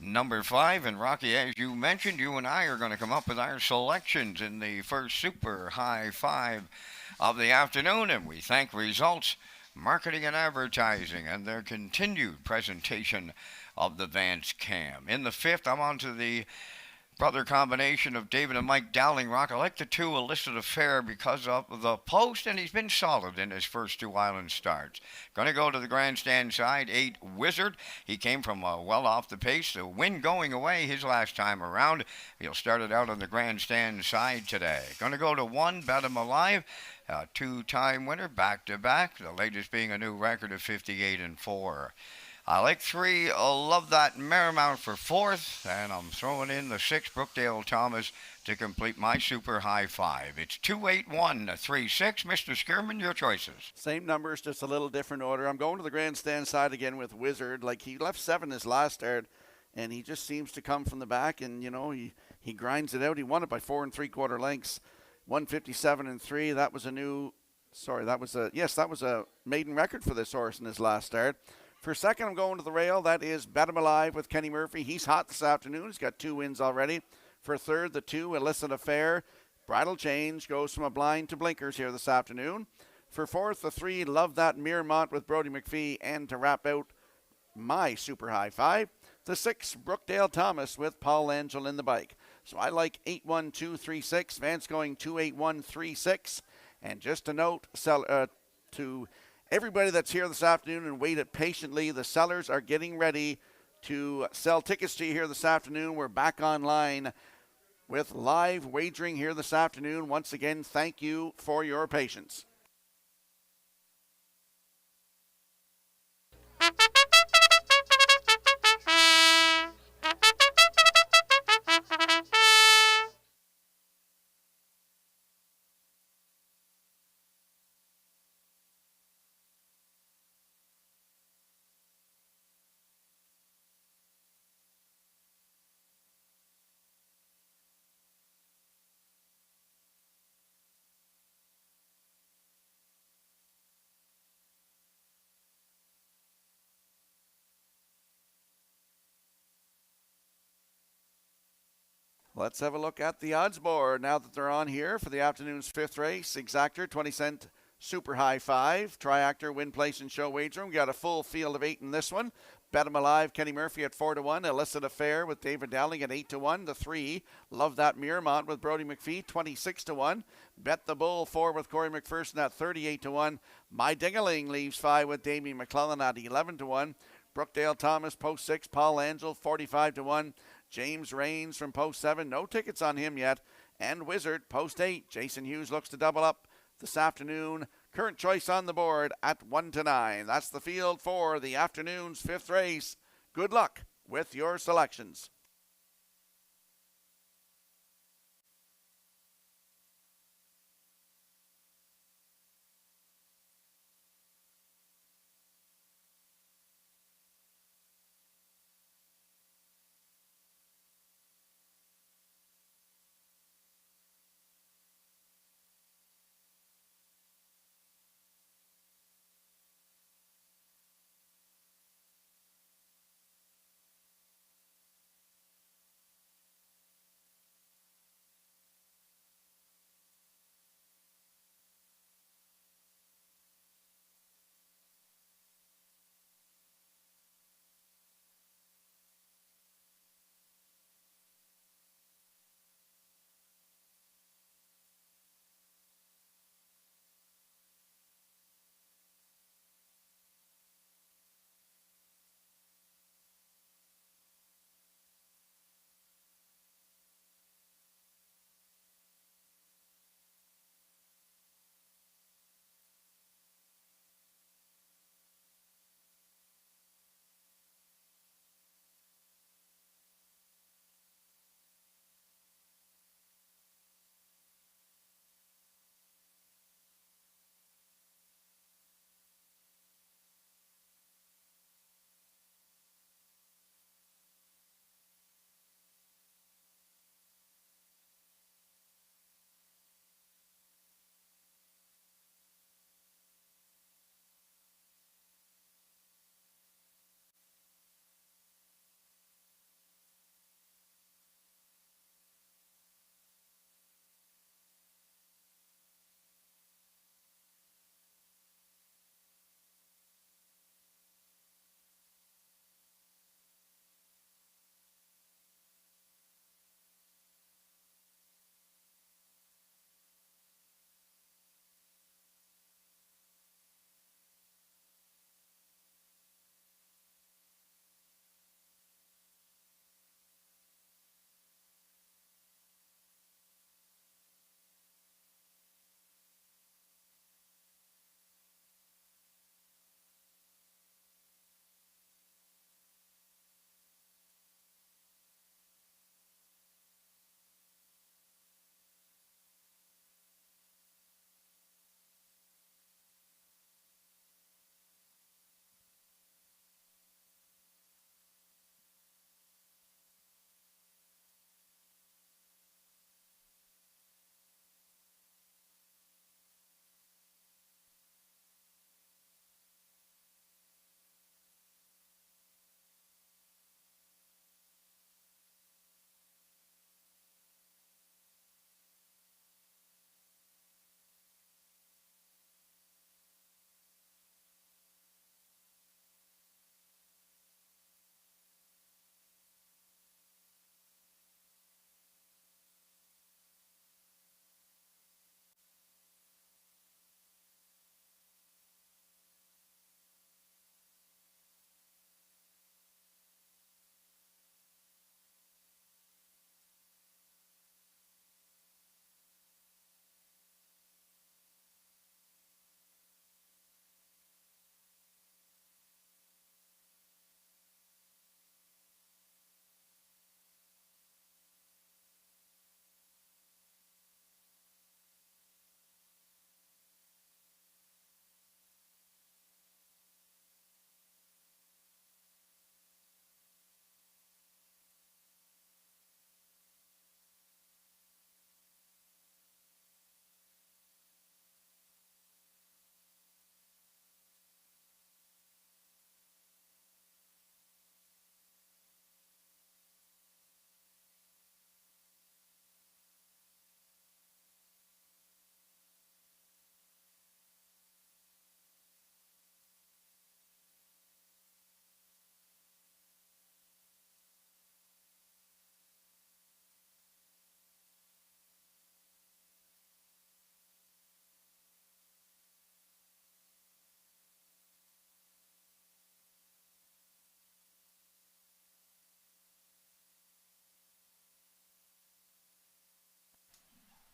number 5. And Rocky, as you mentioned, you and I are going to come up with our selections in the first Super High 5 of the afternoon. And we thank Results Marketing and Advertising and their continued presentation of the Vance Cam. In the 5th, I'm on to the brother combination of David and Mike Dowling Rock. I like the 2 Illicit Affair because of the post, and he's been solid in his first 2 island starts. Going to go to the grandstand side, 8 Wizard. He came from well off the pace. The win going away his last time around. He'll start it out on the grandstand side today. Going to go to 1 Bet 'em Alive. A 2-time winner back-to-back. The latest being a new record of 58-4. I like 3, Love That Marymount for 4th, and I'm throwing in the 6, Brookdale Thomas, to complete my Super High 5. It's 2-8-1-3-6. Mr. Skierman, your choices. Same numbers, just a little different order. I'm going to the grandstand side again with Wizard. Like, he left 7 his last start, and he just seems to come from the back, and, he grinds it out. He won it by 4 3/4 lengths, 157-3. That was a maiden record for this horse in his last start. For second, I'm going to the rail. That is Bet 'em Alive with Kenny Murphy. He's hot this afternoon. He's got 2 wins already. For third, the 2, Illicit Affair. Bridal Change goes from a blind to blinkers here this afternoon. For fourth, the 3, Love That Mirmont with Brody McPhee. And to wrap out my Super High 5, the 6, Brookdale Thomas with Paul Angel in the bike. So I like 8-1-2-3-6. Vance going 2-8-1-3-6. And just a note to everybody that's here this afternoon and waited patiently, the sellers are getting ready to sell tickets to you here this afternoon. We're back online with live wagering here this afternoon. Once again, thank you for your patience. Let's have a look at the odds board now that they're on here for the afternoon's 5th race. Exactor, 20-cent Super High 5. Triactor, Win Place and Show Wager. We got a full field of 8 in this one. Bet 'em Alive, Kenny Murphy at 4-1. Illicit Affair with David Dowling at 8-1. The 3, Love That Mirmont with Brody McPhee, 26-1. Bet the Bull 4 with Corey McPherson at 38-1. My Dingaling leaves 5 with Damien McClellan at 11-1. Brookdale Thomas, post 6, Paul Angel, 45-1. James Rains from post 7, no tickets on him yet. And Wizard, post 8. Jason Hughes looks to double up this afternoon. Current choice on the board at 1-9. That's the field for the afternoon's 5th race. Good luck with your selections.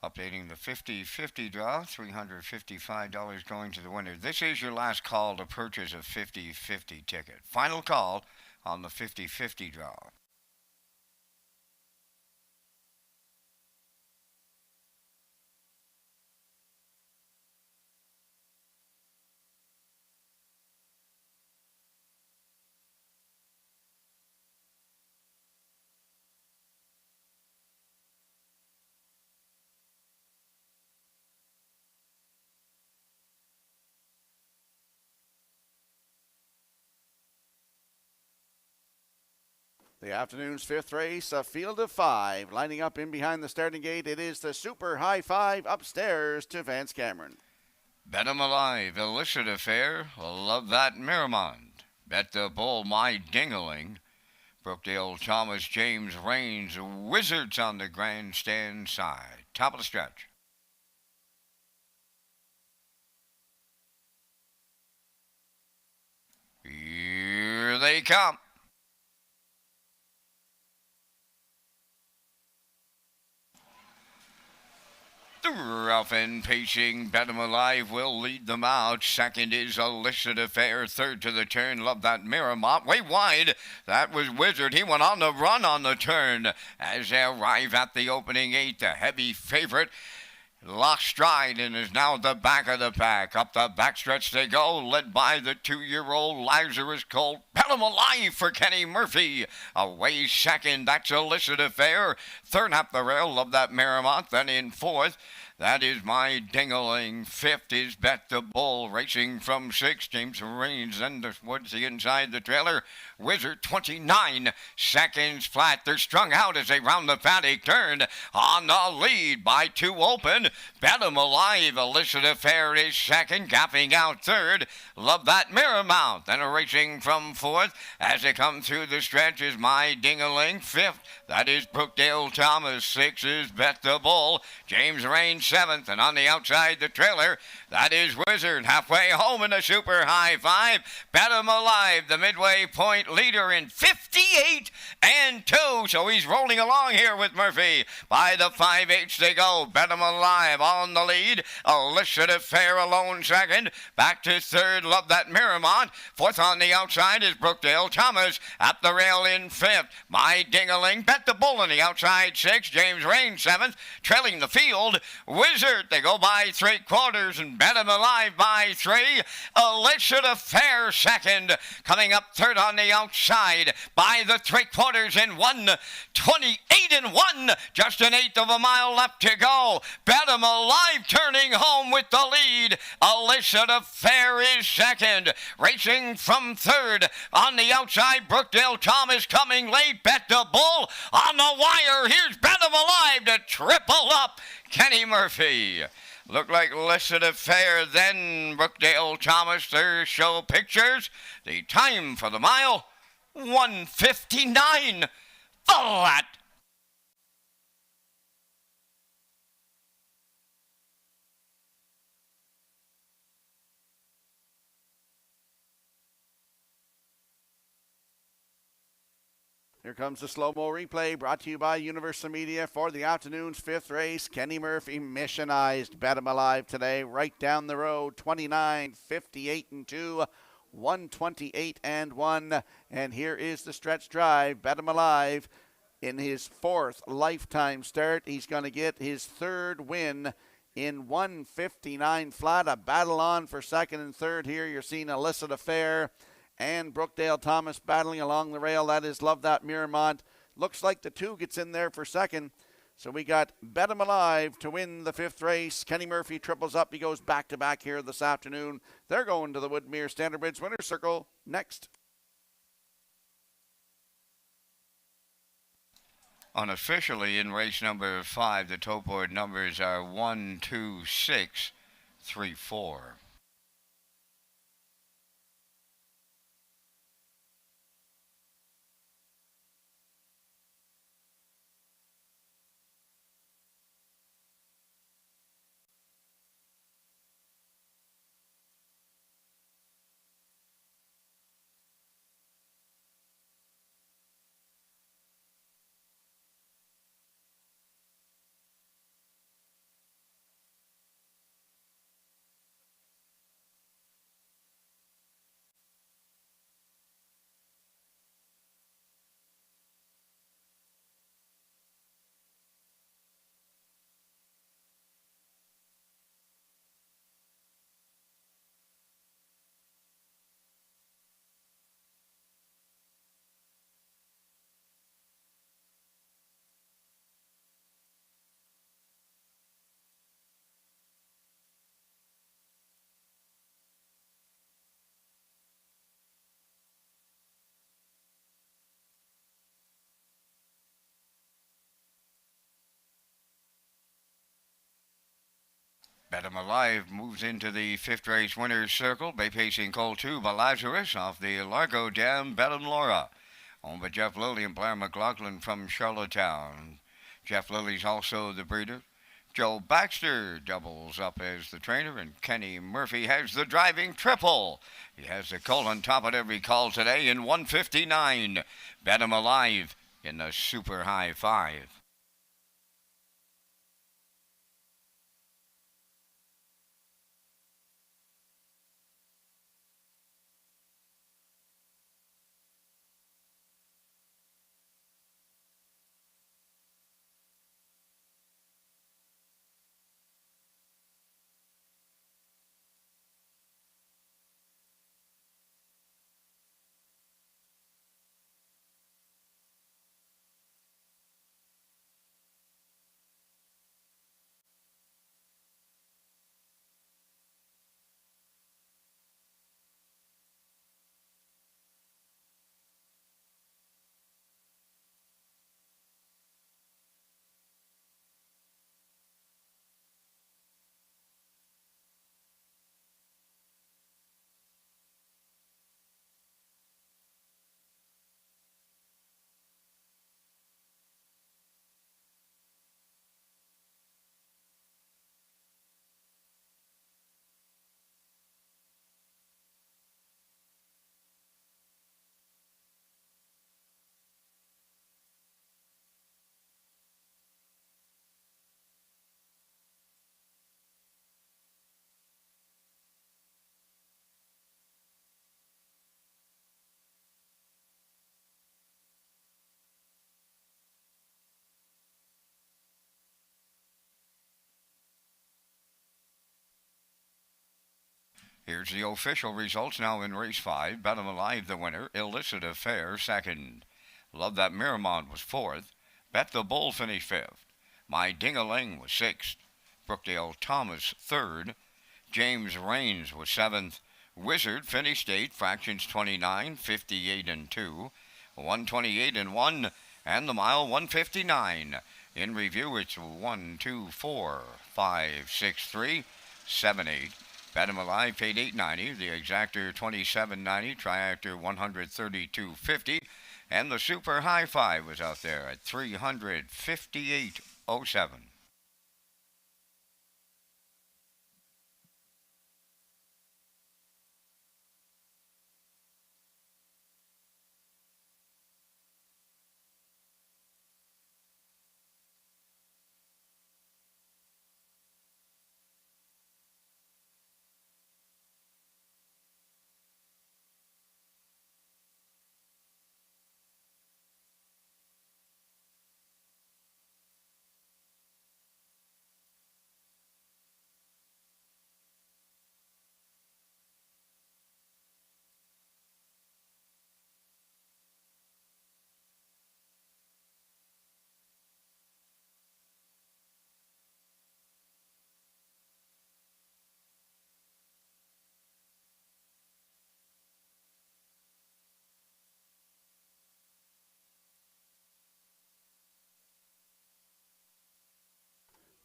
Updating the 50-50 draw, $355 going to the winner. This is your last call to purchase a 50-50 ticket. Final call on the 50-50 draw. The afternoon's fifth race, a field of five. Lining up in behind the starting gate, it is the Super High Five upstairs to Vance Cameron. Bet 'em alive, illicit affair, love that Miramond. Bet the bull, my dingling. Brookdale Thomas, James Raines, Wizards on the grandstand side. Top of the stretch. Here they come. Ralph and Pacing, Bet 'em Alive will lead them out. Second is Illicit Affair. Third to the turn, Love That Miramont. Way wide, that was Wizard. He went on the run on the turn. As they arrive at the opening eight, the heavy favorite lost stride and is now at the back of the pack. Up the backstretch they go, led by the 2-year-old Lazarus Colt. Bet 'em alive for Kenny Murphy. Away second, that's Illicit Affair. Third up the rail, Love That Miramont. Then in fourth, that is My Dingling. Fifth is Bet the Bull. Racing from six, James Raines. Then towards the inside the trailer, Wizard 29 seconds flat. They're strung out as they round the paddock turn. On the lead by two open. Bet 'em alive. Illicit Affair is second, gapping out third. Love That Miramount. Then a racing from fourth as they come through the stretch is My Dingling. Fifth, that is Brookdale Thomas. Six is Bet the Bull. James Raines seventh, and on the outside the trailer, that is Wizard. Halfway home in the Super High Five. Bet 'em alive. The midway point leader in 58-2. So he's rolling along here with Murphy. By the 5/8 they go. Bet 'em alive on the lead. Illicit Affair alone second. Back to third, Love That Miramont. Fourth on the outside is Brookdale Thomas. At the rail in fifth, My Dingling. Bet the Bull on the outside six. James Raines seventh. Trailing the field, Wizard. They go by 3/4 and Bet 'em alive by 3. Illicit Affair second. Coming up third on the outside by the 3/4 in 1:28-1. Just an eighth of a mile left to go. Bet 'em alive turning home with the lead. Illicit Affair is second. Racing from third on the outside, Brookdale Thomas coming late. Bet the Bull on the wire. Here's Bet 'em alive to triple up Kenny Murphy. Looked like Illicit Affair, then Brookdale Thomas. Their show pictures. The time for the mile, 1:59 flat. Here comes the slow-mo replay brought to you by Universal Media for the afternoon's fifth race. Kenny Murphy missionized Bet 'em alive today, right down the road, 29, 58-2, 128-1. And here is the stretch drive. Bet 'em alive in his fourth lifetime start. He's going to get his third win in 1:59 flat. A battle on for second and third here. You're seeing Illicit Affair and Brookdale Thomas battling along the rail. That is Love That Miramont. Looks like the two gets in there for second. So we got Bet 'em alive to win the fifth race. Kenny Murphy triples up. He goes back-to-back here this afternoon. They're going to the Woodmere Standard Bridge Winner's Circle next. Unofficially in race number 5, the tote board numbers are 1, 2, 6, 3, 4. Bet 'em Alive moves into the fifth race winner's circle by pacing Colt 2 by Lazarus off the Largo Dam Bet 'em Laura. Owned by Jeff Lilly and Blair McLaughlin from Charlottetown. Jeff Lilly's also the breeder. Joe Baxter doubles up as the trainer, and Kenny Murphy has the driving triple. He has the Colt on top at every call today in 159. Bet 'em Alive in the super high five. Here's the official results now in race 5. Bet 'em Alive the winner. Illicit Affair second. Love That Miramont was fourth. Bet the Bull finished fifth. My Ding-a-Ling was sixth. Brookdale Thomas third. James Raines was seventh. Wizard finished eighth. Fractions 29, 58 and 2. 128 and 1. And the mile 159. In review, it's 1, 2, 4, 5, 6, 3, 7, 8. Bet 'em Alive paid $8.90, the Exactor $27.90, Triactor $132.50, and the Super High Five was out there at $358.07.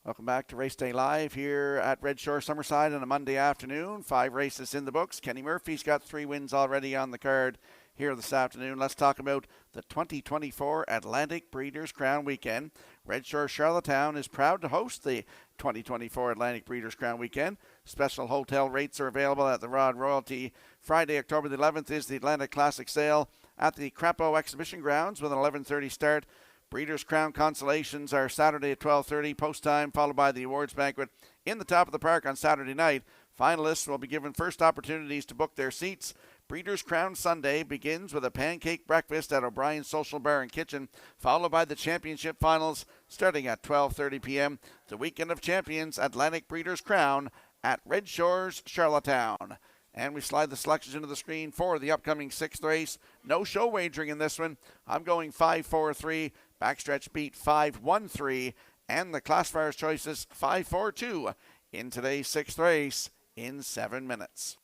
Welcome back to Race Day Live here at Red Shore Summerside on a Monday afternoon. 5 races in the books. Kenny Murphy's got 3 wins already on the card here this afternoon. Let's talk about the 2024 Atlantic Breeders' Crown Weekend. Red Shore Charlottetown is proud to host the 2024 Atlantic Breeders' Crown Weekend. Special hotel rates are available at the Rod Royalty. Friday, October the 11th is the Atlantic Classic Sale at the Crapo Exhibition Grounds with an 11:30 start. Breeders' Crown Consolations are Saturday at 12:30, post time, followed by the awards banquet in the top of the park on Saturday night. Finalists will be given first opportunities to book their seats. Breeders' Crown Sunday begins with a pancake breakfast at O'Brien's Social Bar and Kitchen, followed by the championship finals starting at 12:30 p.m. The Weekend of Champions Atlantic Breeders' Crown at Red Shores, Charlottetown. And we slide the selections into the screen for the upcoming 6th race. No show wagering in this one. I'm going 5-4-3. Backstretch beat 5-1-3. And the classifier's choices 5-4-2 in today's 6th race in 7 minutes.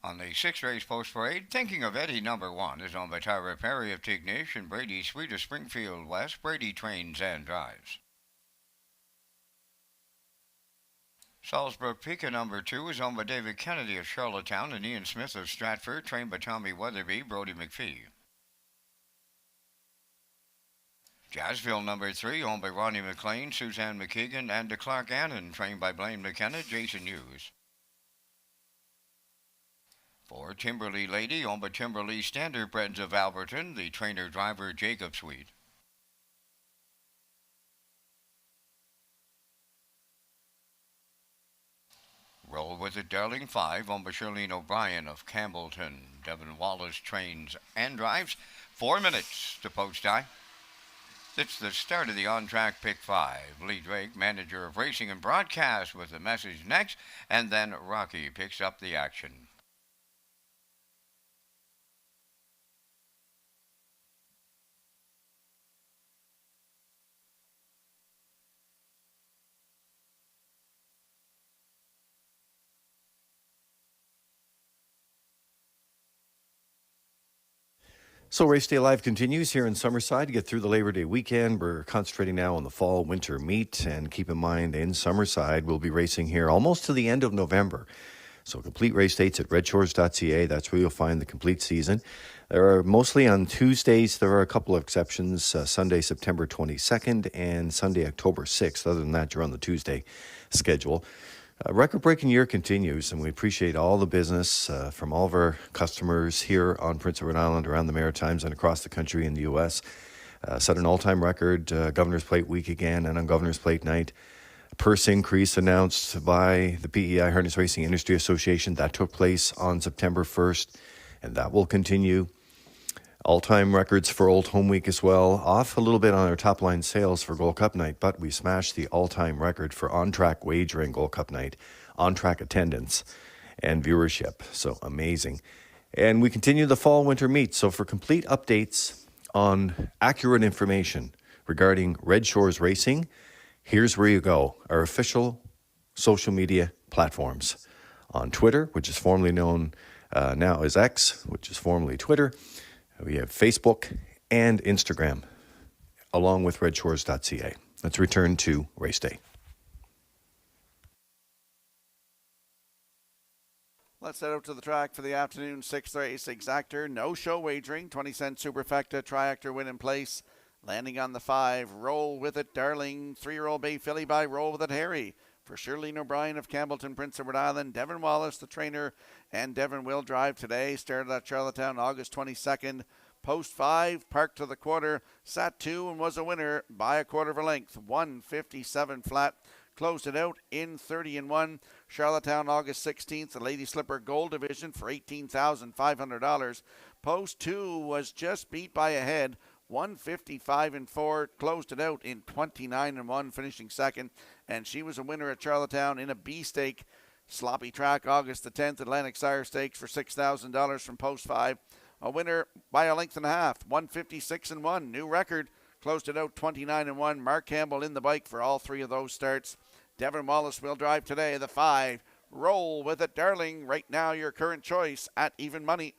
On the sixth race post parade, Thinking of Eddie number 1 is owned by Tyra Perry of Tignish and Brady Sweet of Springfield West. Brady trains and drives. Salisbury Pika number 2 is owned by David Kennedy of Charlottetown and Ian Smith of Stratford, trained by Tommy Weatherby, Brody McPhee. Jazzville number 3, owned by Ronnie McLean, Suzanne McKeegan, and DeClark Annan, trained by Blaine McKenna, Jason Hughes. For Timberley Lady, owned by Timberley Standardbreds of Alberton, the trainer-driver Jacob Sweet. Roll with it, Darling 5, owned by Shirlene O'Brien of Campbellton. Devin Wallace trains and drives. 4 minutes to post time. It's the start of the on-track pick 5. Lee Drake, manager of racing and broadcast, with the message next, and then Rocky picks up the action. So Race Day Live continues here in Summerside to get through the Labor Day weekend. We're concentrating now on the fall-winter meet, and keep in mind in Summerside we'll be racing here almost to the end of November. So complete race dates at Redshores.ca. That's where you'll find the complete season. There are mostly on Tuesdays. There are a couple of exceptions, Sunday, September 22nd and Sunday, October 6th. Other than that, you're on the Tuesday schedule. Record-breaking year continues, and we appreciate all the business from all of our customers here on Prince Edward Island, around the Maritimes, and across the country in the U.S. Set an all-time record, Governor's Plate week again, and on Governor's Plate night. A purse increase announced by the PEI Harness Racing Industry Association. That took place on September 1st, and that will continue. All-time records for Old Home Week as well. Off a little bit on our top-line sales for Gold Cup night, but we smashed the all-time record for on-track wagering Gold Cup night, on-track attendance, and viewership. So amazing. And we continue the fall-winter meet. So for complete updates on accurate information regarding Red Shores Racing, here's where you go. Our official social media platforms. On Twitter, which is formerly known now as X, which is formerly Twitter. We have Facebook and Instagram, along with Redshores.ca. Let's return to race day. Let's head out to the track for the afternoon sixth race. Exactor, no show wagering. 20-cent superfecta, triactor win in place. Landing on the 5, Roll With It, Darling. 3-year-old Bay Filly by Roll With It, Harry. For Shirlene O'Brien of Campbellton, Prince Edward Island, Devin Wallace, the trainer, and Devin will drive today. Started at Charlottetown August 22nd. Post 5, parked to the quarter, sat 2 and was a winner by a quarter of a length. 157 flat. Closed it out in 30-1. Charlottetown August 16th, the Lady Slipper Gold Division for $18,500. Post 2 was just beat by a head. 155-4, closed it out in 29-1, finishing second, and she was a winner at Charlottetown in a B stake. Sloppy track August the 10th, Atlantic Sire Stakes for $6,000 from post 5. A winner by a length and a half, 156-1, new record, closed it out 29-1. Mark Campbell in the bike for all 3 of those starts. Devin Wallace will drive today, the 5. Roll With It, Darling, right now your current choice at even money.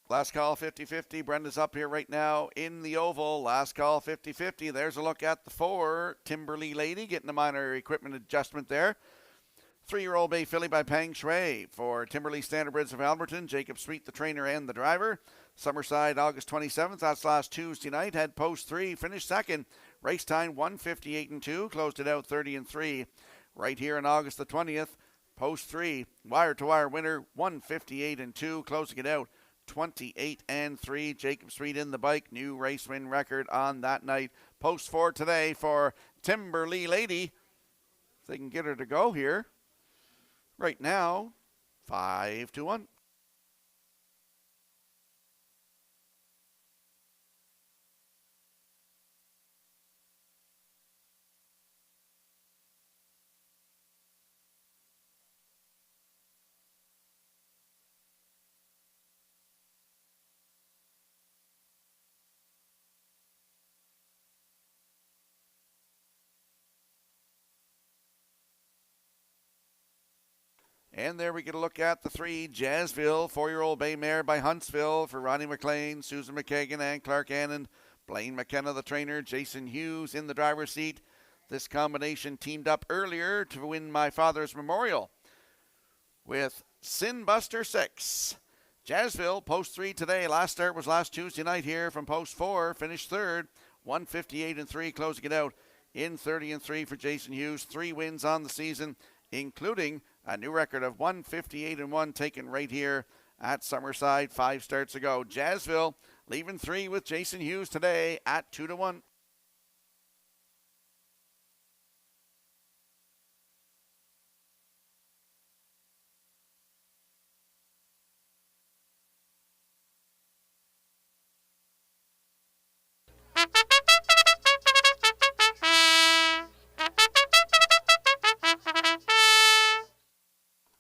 Last call 50-50. Brenda's up here right now in the oval. Last call 50-50. There's a look at the 4. Timberley Lady getting a minor equipment adjustment there. 3-year-old Bay Filly by Pang Shui. For Timberley Standardbreds of Alberton, Jacob Sweet, the trainer and the driver. Summerside, August 27th. That's last Tuesday night. Had post 3. Finished second. Race time 158-2. Closed it out 30-3. Right here on August the 20th. Post 3. Wire-to-wire winner 158-2. Closing it out 28-3. Jacob Street in the bike. New race win record on that night. Post 4 today for Timberley Lady. If they can get her to go here. Right now, 5-1. And there we get a look at the 3, Jazzville, 4-year-old bay mare by Huntsville for Ronnie McLean, Susan McKagan, and Clark Annan. Blaine McKenna, the trainer, Jason Hughes in the driver's seat. This combination teamed up earlier to win my father's memorial with Sinbuster 6. Jazzville, post 3 today. Last start was last Tuesday night here from post 4. Finished third, 158-3, closing it out in 30-3 for Jason Hughes. 3 wins on the season, including a new record of 158-1 taken right here at Summerside 5 starts ago. Jazzville leaving 3 with Jason Hughes today at 2-1.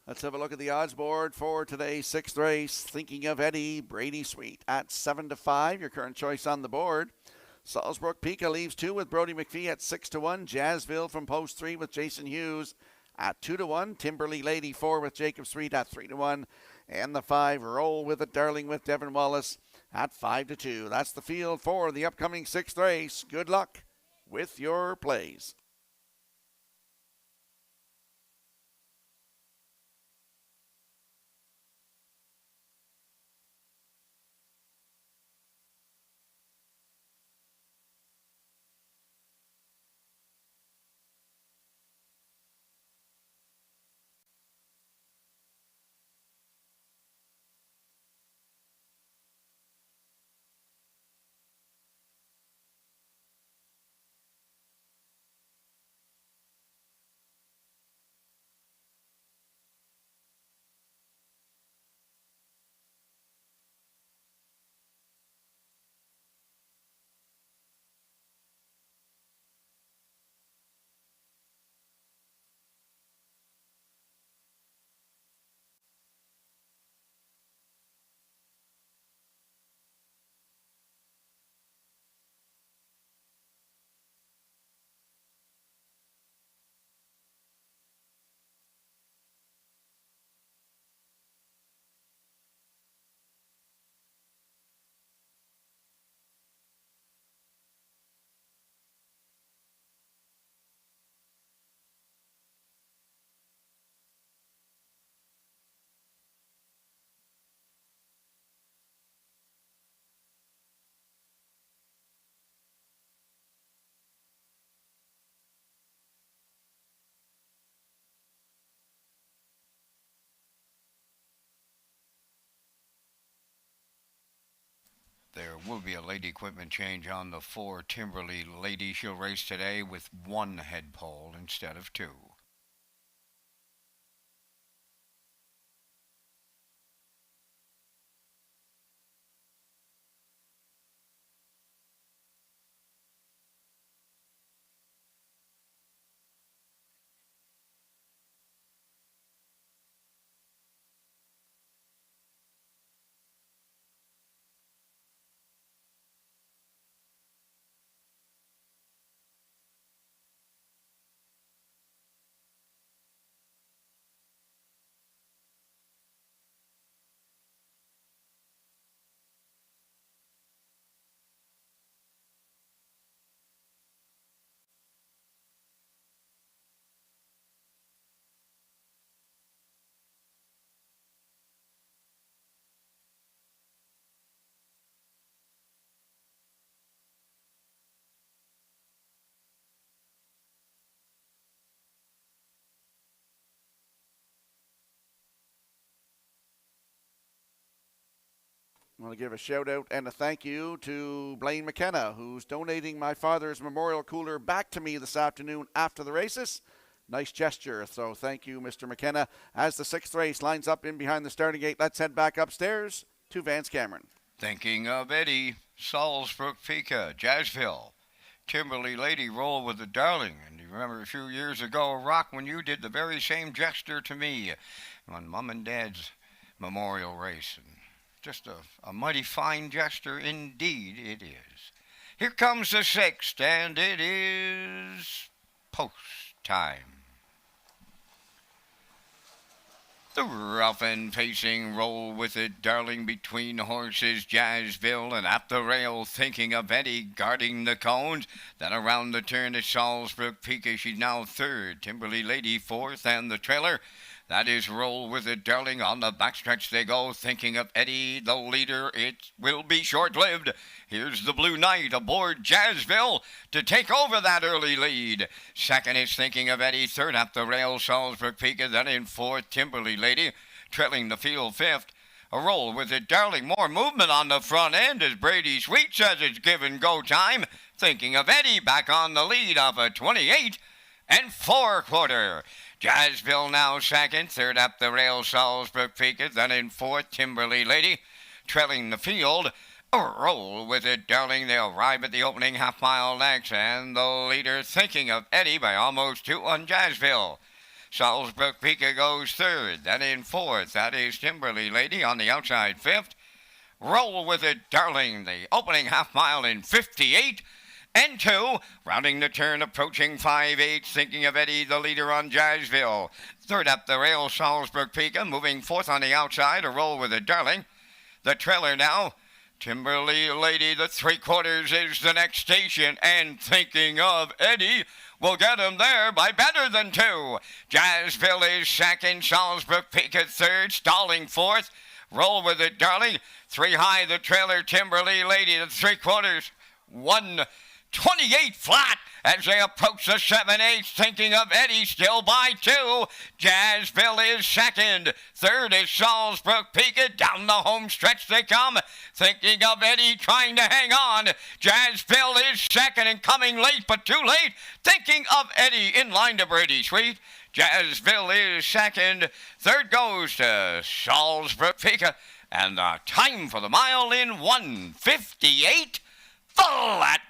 Let's have a look at the odds board for today's 6th race. Thinking of Eddie, Brady Sweet at 7-5. Your current choice on the board. Salzburg Pika leaves 2 with Brody McPhee at 6-1. Jazzville from post 3 with Jason Hughes at 2-1. Timberley Lady 4 with Jacob Street at 3-1. And the 5, Roll With It Darling with Devin Wallace at 5-2. That's the field for the upcoming 6th race. Good luck with your plays. There will be a late equipment change on the 4 Timberley Lady. She'll race today with 1 head pole instead of 2. I want to give a shout out and a thank you to Blaine McKenna, who's donating my father's memorial cooler back to me this afternoon after the races. Nice gesture. So thank you, Mr. McKenna. As the 6th race lines up in behind the starting gate, let's head back upstairs to Vance Cameron. Thinking of Eddie, Salisbury Pika, Jazzville. Kimberly Lady roll with the darling. And you remember a few years ago, Rock, when you did the very same gesture to me on Mom and Dad's memorial race. And just a mighty fine gesture indeed it is. Here comes the 6th, and it is post time. The rough and pacing roll with it, darling, between horses, Jazzville, and at the rail, thinking of Eddie, guarding the cones. Then around the turn at Salisbury Pika, she's now 3rd, Timberly Lady 4th, and the trailer. That is roll with it, darling. On the backstretch they go, thinking of Eddie, the leader. It will be short-lived. Here's the Blue Knight aboard Jazzville to take over that early lead. 2nd is thinking of Eddie. 3rd at the rail, Salisbury Pika. Then in 4th, Timberly Lady, trailing the field 5th. A roll with it, darling. More movement on the front end as Brady Sweet says it's given go time. Thinking of Eddie back on the lead of a 28 and 4/4. Jazzville now 2nd, 3rd up the rail, Salisbury Pika, then in 4th, Timberly Lady, trailing the field. A roll with it, darling. They'll arrive at the opening half-mile next, and the leader thinking of Eddie by almost 2 on Jazzville. Salisbury Pika goes 3rd, then in 4th, that is Timberly Lady on the outside 5th. Roll with it, darling. The opening half-mile in 58. And 2, rounding the turn, approaching 5/8, thinking of Eddie, the leader on Jazzville. 3rd up the rail, Salisbury Pika, moving 4th on the outside, a roll with it, darling. The trailer now, Timberly Lady, the 3/4 is the next station, and thinking of Eddie will get him there by better than 2. Jazzville is 2nd, Salisbury Pika 3rd, stalling 4th. Roll with it, darling. 3 high, the trailer, Timberly Lady, the 3/4, 1:28 flat as they approach the 7/8, thinking of Eddie still by 2. Jazzville is 2nd. 3rd is Salisbury Pika. Down the home stretch they come, thinking of Eddie trying to hang on. Jazzville is 2nd and coming late, but too late. Thinking of Eddie in line to Brady Sweet. Jazzville is 2nd. 3rd goes to Salisbury Pika. And the time for the mile in 1:58 flat.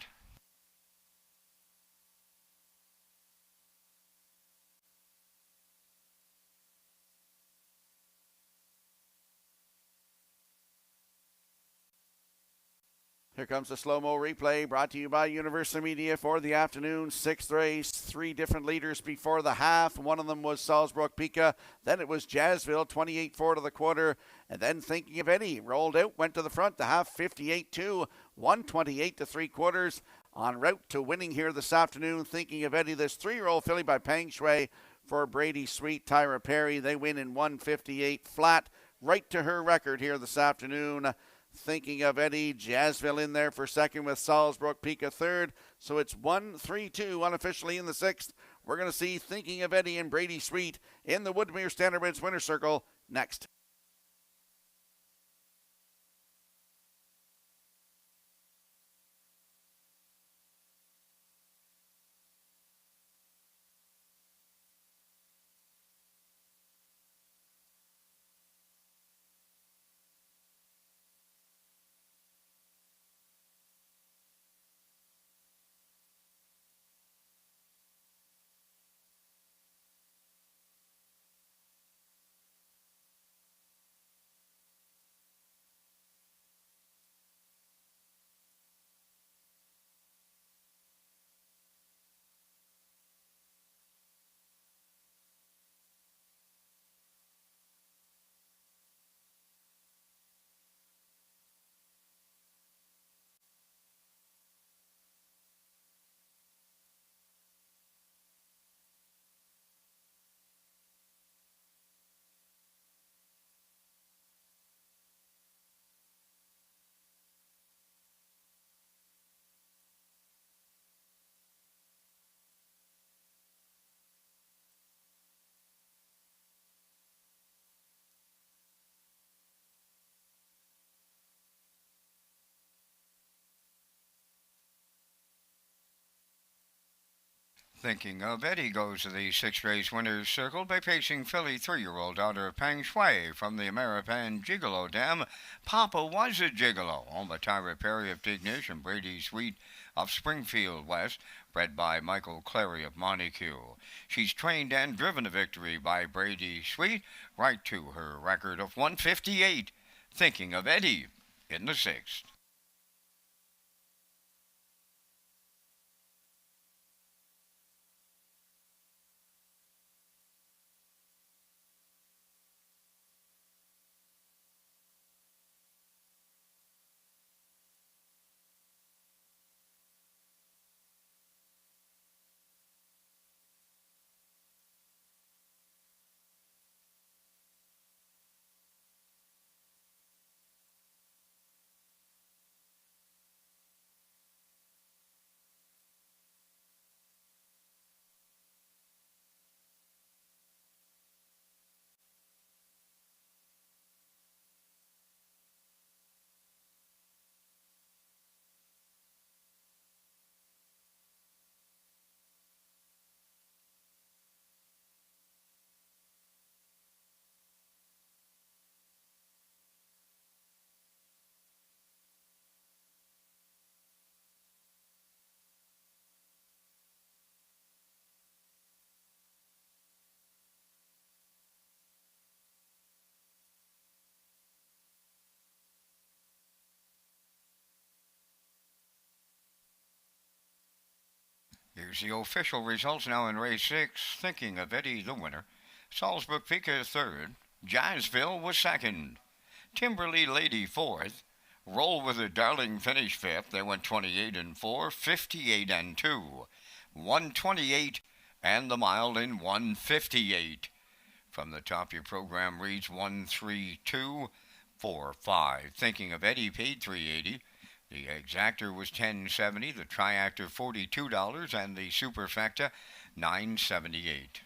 Here comes the slow-mo replay brought to you by Universal Media for the afternoon. 6th race, 3 different leaders before the half. One of them was Salisbury Pika. Then it was Jazzville, 28-4 to the quarter. And then thinking of Eddie, rolled out, went to the front. The half, 58-2, 128 to 3/4. En route to winning here this afternoon. Thinking of Eddie, this 3-year-old filly by Peng Shui for Brady Sweet, Tyra Perry. They win in 1:58 flat, right to her record here this afternoon. Thinking of Eddie, Jazzville in there for 2nd with Salisbury Pika 3rd. So it's 1-3-2 unofficially in the 6th. We're going to see Thinking of Eddie and Brady Sweet in the Woodmere Standardbridge Winner's Circle next. Thinking of Eddie goes to the sixth race winner's circle by pacing filly 3-year-old daughter Peng Shui from the Ameripan Gigolo Dam. Papa was a gigolo. Almatara Perry of Tignish and Brady Sweet of Springfield West, bred by Michael Clary of Montague. She's trained and driven to victory by Brady Sweet, right to her record of 158. Thinking of Eddie in the sixth. Here's the official results now in race 6. Thinking of Eddie, the winner. Salzburg Pika third. Jazzville was second. Timberley Lady fourth. Roll with a Darling finished fifth. They went 28 and 4, 58 and 2, 128, and the mile in 158. From the top, your program reads 13245. Thinking of Eddie paid 380. The exactor was 1070, the triactor $42, and the superfecta $978.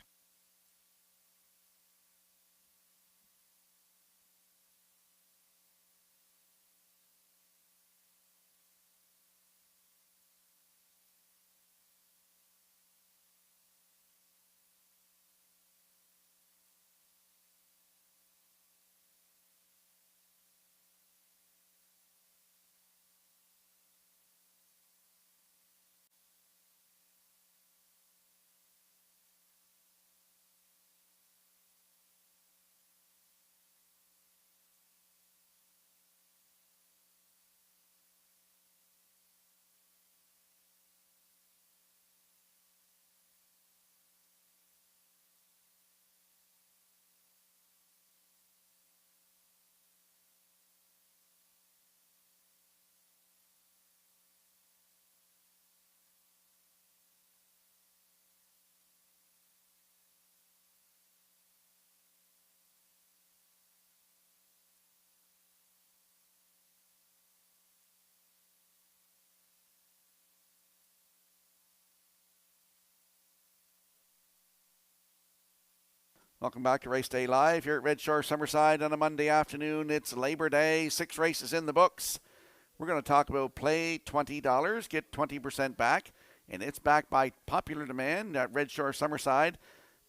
Welcome back to Race Day Live here at Red Shore Summerside on a Monday afternoon. It's Labor Day, 6 races in the books. We're going to talk about play $20, get 20% back, and it's backed by popular demand at Red Shore Summerside.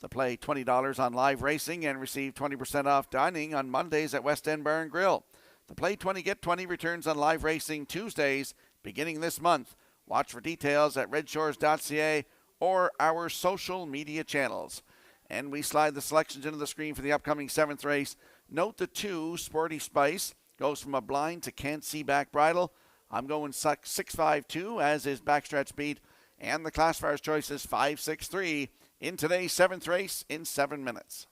To play $20 on live racing and receive 20% off dining on Mondays at West End Bar and Grill. The Play 20 Get 20 returns on live racing Tuesdays beginning this month. Watch for details at Redshores.ca or our social media channels. And we slide the selections into the screen for the upcoming 7th race. Note the 2, Sporty Spice, goes from a blind to can't see back bridle. I'm going 652, as is Backstretch Beat. And the classifier's choice is 563 in today's 7th race in 7 minutes.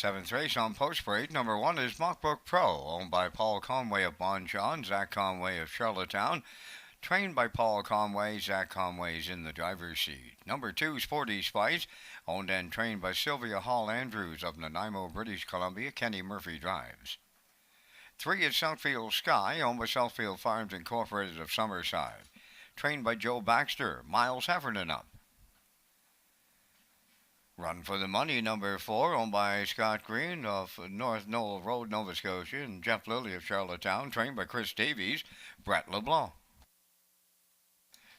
Seventh race on post parade. Number 1 is Mockbrook Pro, owned by Paul Conway of Bonchon, Zach Conway of Charlottetown. Trained by Paul Conway, Zach Conway's in the driver's seat. Number 2, Sporty Spice, owned and trained by Sylvia Hall Andrews of Nanaimo, British Columbia. Kenny Murphy drives. 3 is Southfield Sky, owned by Southfield Farms Incorporated of Summerside. Trained by Joe Baxter, Miles Heffernan up. Run for the Money, number 4, owned by Scott Green of North Knoll Road, Nova Scotia, and Jeff Lilly of Charlottetown. Trained by Chris Davies, Brett LeBlanc.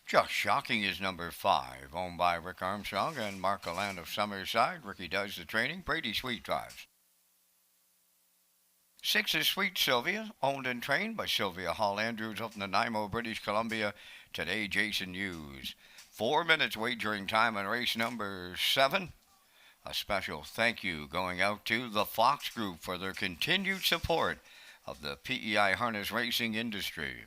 Just Shocking is number 5, owned by Rick Armstrong and Mark Galland of Summerside. Ricky does the training. Brady Sweet drives. 6 is Sweet Sylvia, owned and trained by Sylvia Hall Andrews of Nanaimo, British Columbia. Today, Jason Hughes. 4 minutes wagering time on race number 7. A special thank you going out to the Fox Group for their continued support of the PEI harness racing industry.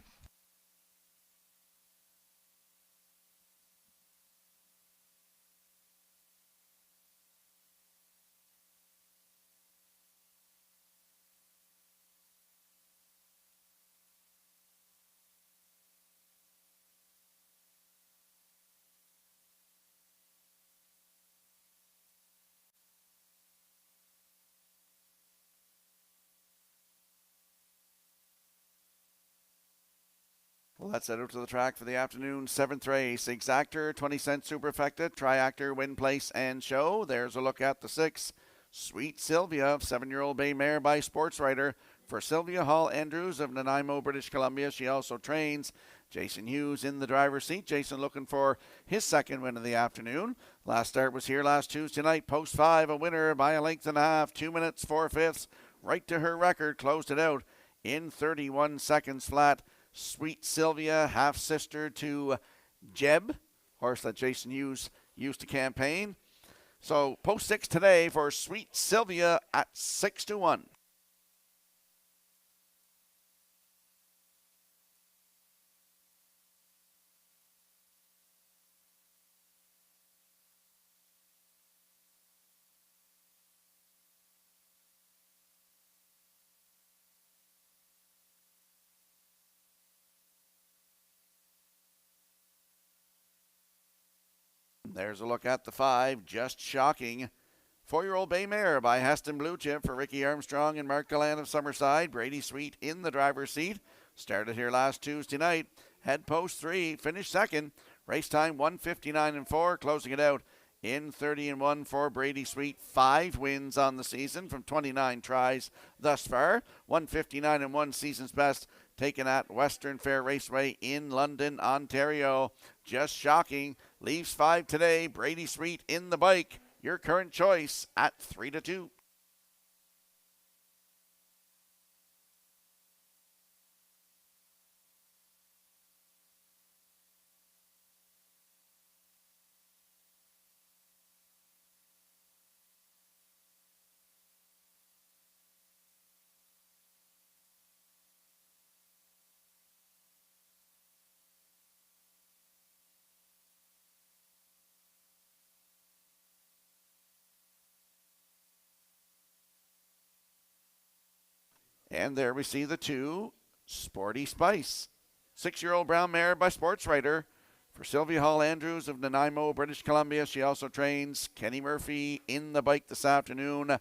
Well, let's head out to the track for the afternoon 7th race. Exactor, 20-cent Superfecta, Triactor, Win Place, and Show. There's a look at the 6. Sweet Sylvia, 7-year-old bay mare by Sports Writer for Sylvia Hall Andrews of Nanaimo, British Columbia. She also trains. Jason Hughes in the driver's seat. Jason looking for his second win of the afternoon. Last start was here last Tuesday night. Post 5, a winner by a length and a half. 2 minutes, 4/5. Right to her record. Closed it out in 31 seconds flat. Sweet Sylvia, half-sister to Jeb, horse that Jason Hughes used to campaign. So post 6 today for Sweet Sylvia at 6-1. There's a look at the 5, Just Shocking. 4-year-old bay mare by Heston Blue Chip for Ricky Armstrong and Mark Galland of Summerside. Brady Sweet in the driver's seat. Started here last Tuesday night. Head post 3, finished second. Race time 1:59.4, closing it out in 30-1 for Brady Sweet. 5 wins on the season from 29 tries thus far. 1:59.1 season's best taken at Western Fair Raceway in London, Ontario. Just Shocking leaves 5 today. Brady Sweet in the bike. Your current choice at 3-2. And there we see the 2, Sporty Spice. 6-year-old brown mare by Sports Writer for Sylvia Hall Andrews of Nanaimo, British Columbia. She also trains. Kenny Murphy in the bike this afternoon.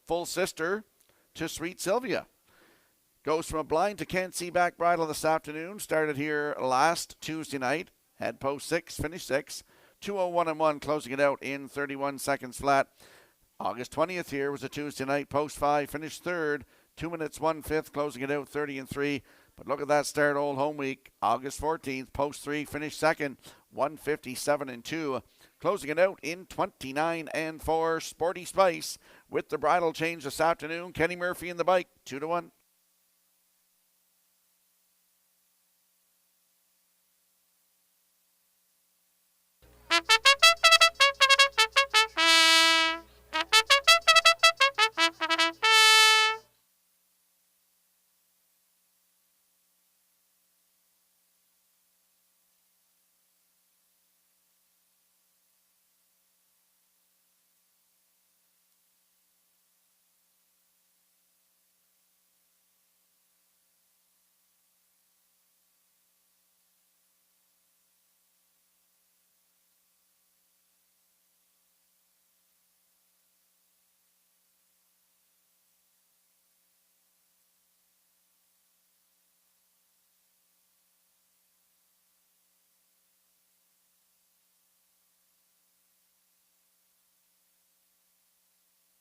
Full sister to Sweet Sylvia. Goes from a blind to can't see back bridle this afternoon. Started here last Tuesday night. Had post 6, finished 6. 2:01.1, closing it out in 31 seconds flat. August 20th here was a Tuesday night. Post 5, finished 3rd. 2 minutes, 1/5, closing it out 30-3. But look at that start, Old Home Week. August 14th, post 3, finished 2nd. 1:57.2. Closing it out in 29-4. Sporty Spice with the bridle change this afternoon. Kenny Murphy in the bike, 2-1.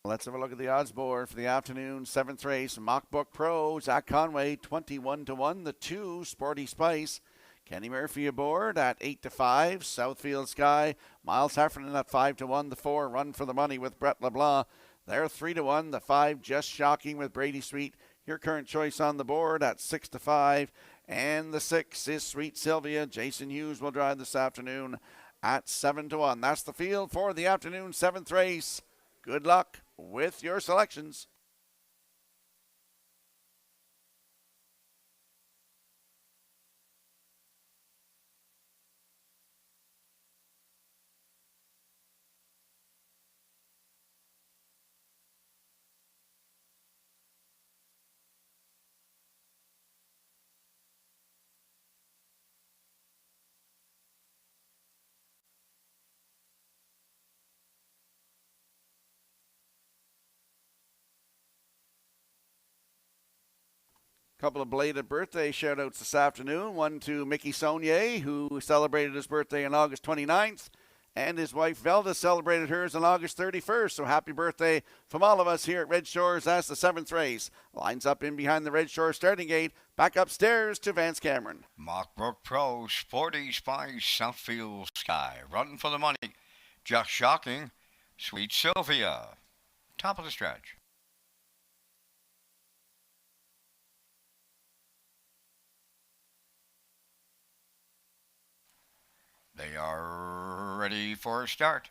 Let's have a look at the odds board for the afternoon 7th race. Mockbook Pro, Zach Conway, 21-1. The 2, Sporty Spice. Kenny Murphy aboard at 8-5. Southfield Sky. Miles Heffernan at 5-1. The 4, Run for the Money with Brett LeBlanc. They're 3-1. The 5, Just Shocking with Brady Sweet. Your current choice on the board at 6-5. And the 6 is Sweet Sylvia. Jason Hughes will drive this afternoon at 7-1. That's the field for the afternoon 7th race. Good luck with your selections. Couple of belated birthday shout-outs this afternoon. One to Mickey Saunier, who celebrated his birthday on August 29th, and his wife Velda celebrated hers on August 31st. So happy birthday from all of us here at Red Shores. That's the 7th race. Lines up in behind the Red Shores starting gate. Back upstairs to Vance Cameron. Mockbrook Pro, Sporty Spice, Southfield Sky. Run for the Money. Just Shocking. Sweet Sylvia. Top of the stretch. They are ready for a start.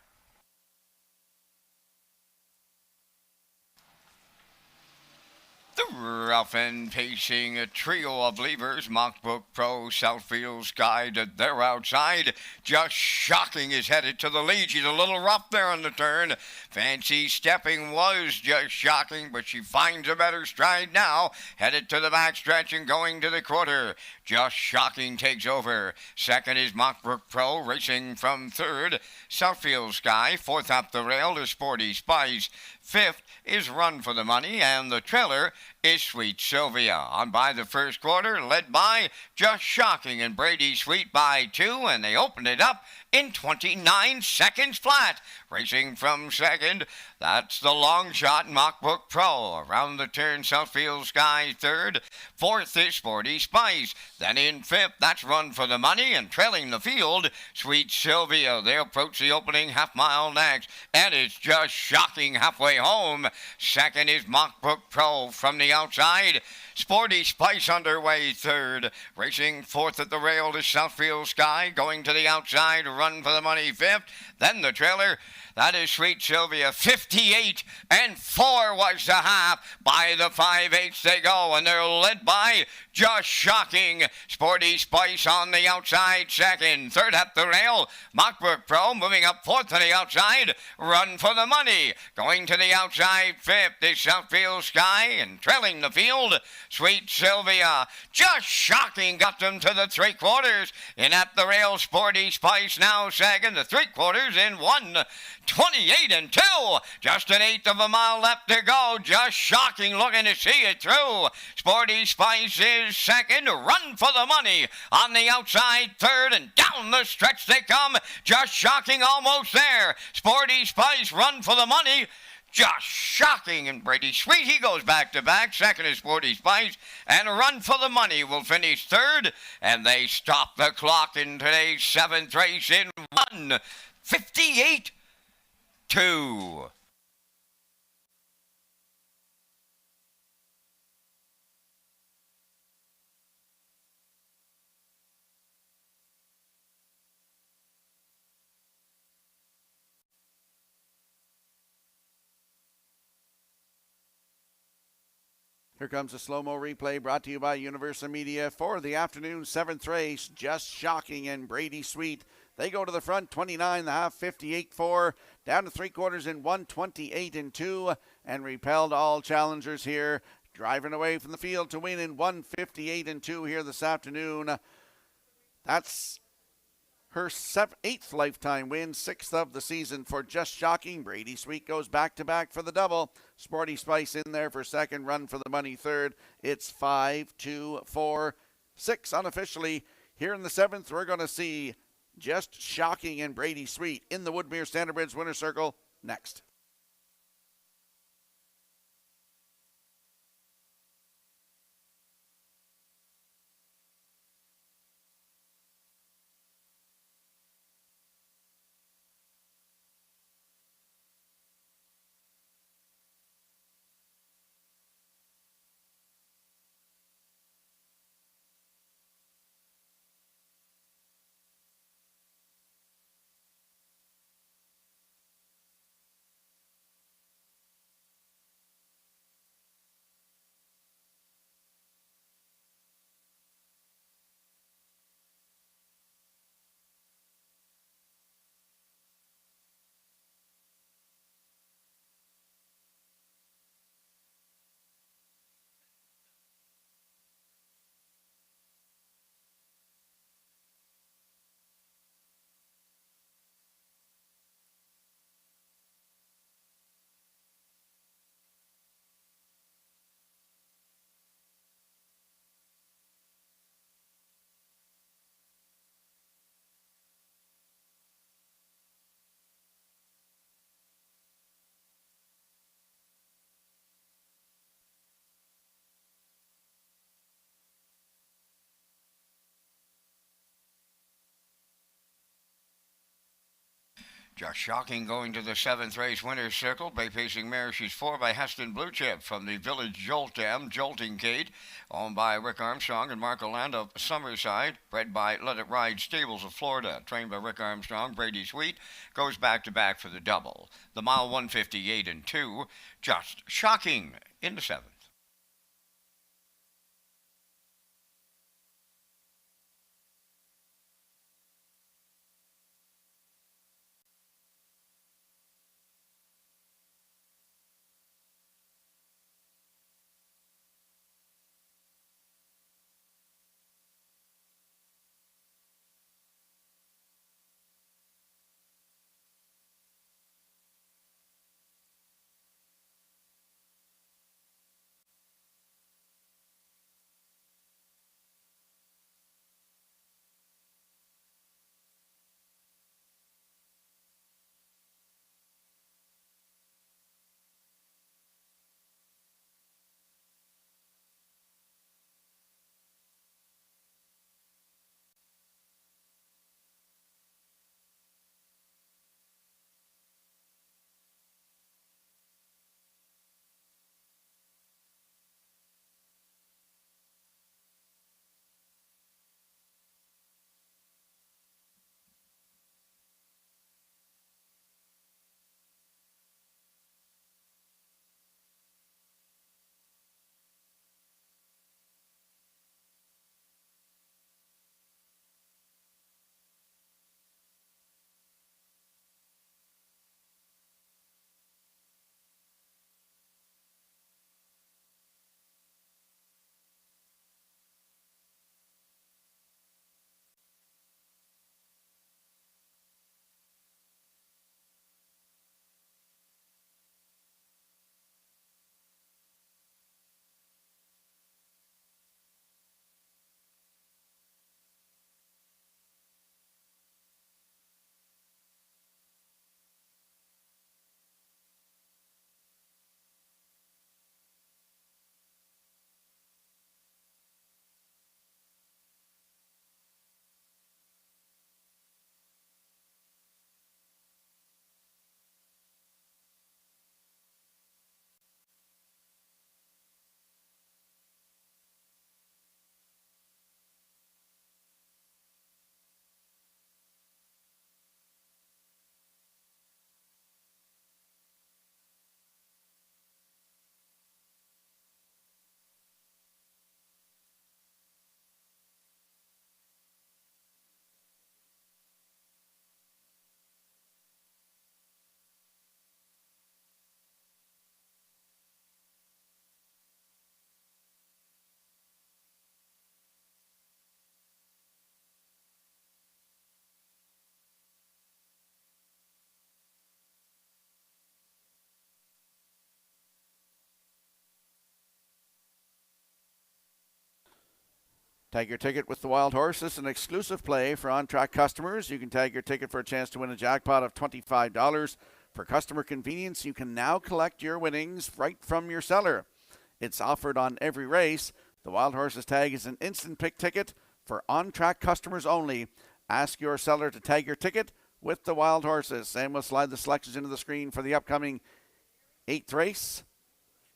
The rough and pacing a trio of levers, Mockbook Pro, Southfield Sky to their outside. Just Shocking is headed to the lead. She's a little rough there on the turn. Fancy Stepping was Just Shocking, but she finds a better stride now. Headed to the backstretch and going to the quarter. Just Shocking takes over. Second is Mockbrook Pro, racing from third. Southfield Sky, fourth up the rail to Sporty Spice. Fifth is Run for the Money, and the trailer is Sweet Sylvia. On by the first quarter, led by Just Shocking and Brady Sweet by 2, and they opened it up in 29 seconds flat. Racing from second, that's the long shot, Mockbook Pro. Around the turn, Southfield Sky third. Fourth is Sporty Spice. Then in fifth, that's Run for the Money, and trailing the field, Sweet Sylvia. They approach the opening half mile next, and it's Just Shocking halfway home. Second is Mockbook Pro from the outside. Sporty Spice underway third. Racing fourth at the rail to Southfield Sky. Going to the outside, Run for the Money fifth. Then the trailer, that is Sweet Sylvia. 58 and 4 was the half. By the 5/8 they go, and they're led by Just Shocking. Sporty Spice on the outside second. Third at the rail, Mockbrook Pro moving up fourth to the outside. Run for the Money. Going to the outside fifth is Southfield Sky, and trailing the field, Sweet Sylvia. Just Shocking got them to the 3/4. And at the rail, Sporty Spice now second. The 3/4 in 1:28 and 2. Just an eighth of a mile left to go. Just Shocking looking to see it through. Sporty Spice is second. Run for the Money on the outside third, and down the stretch they come. Just Shocking almost there. Sporty Spice, Run for the Money. Just Shocking and Brady Sweet, he goes back to back. Second is Sporty Spice, and Run for the Money will finish third, and they stop the clock in today's 7th race in 1:58.2. Here comes a slow-mo replay brought to you by Universal Media for the afternoon 7th race. Just Shocking and Brady Sweet. They go to the front, 29.5, 58.4, down to 3/4 in 1:28 and 2, and repelled all challengers here. Driving away from the field to win in 1:58 and 2 here this afternoon. That's her 8th lifetime win, 6th of the season for Just Shocking. Brady Sweet goes back-to-back for the double. Sporty Spice in there for second. Run for the Money third. It's 5, 2, 4, 6 unofficially. Here in the 7th, we're going to see Just Shocking and Brady Sweet in the Woodmere Standardbridge Winner's Circle next. Just shocking going to the seventh race winner's circle. Bay Pacing mare, she's 4 by Heston Blue Chip from the Village Jolt Dam, Jolting Gate, owned by Rick Armstrong and Mark Orlando of Summerside, bred by Let It Ride Stables of Florida, trained by Rick Armstrong. Brady Sweet goes back to back for the double. The mile 158 and 2, just shocking in the seventh. Tag your ticket with the Wild Horse. This is an exclusive play for on-track customers. You can tag your ticket for a chance to win a jackpot of $25. For customer convenience, you can now collect your winnings right from your seller. It's offered on every race. The Wild Horses tag is an instant pick ticket for on-track customers only. Ask your seller to tag your ticket with the Wild Horses. And we'll slide the selections into the screen for the upcoming 8th race.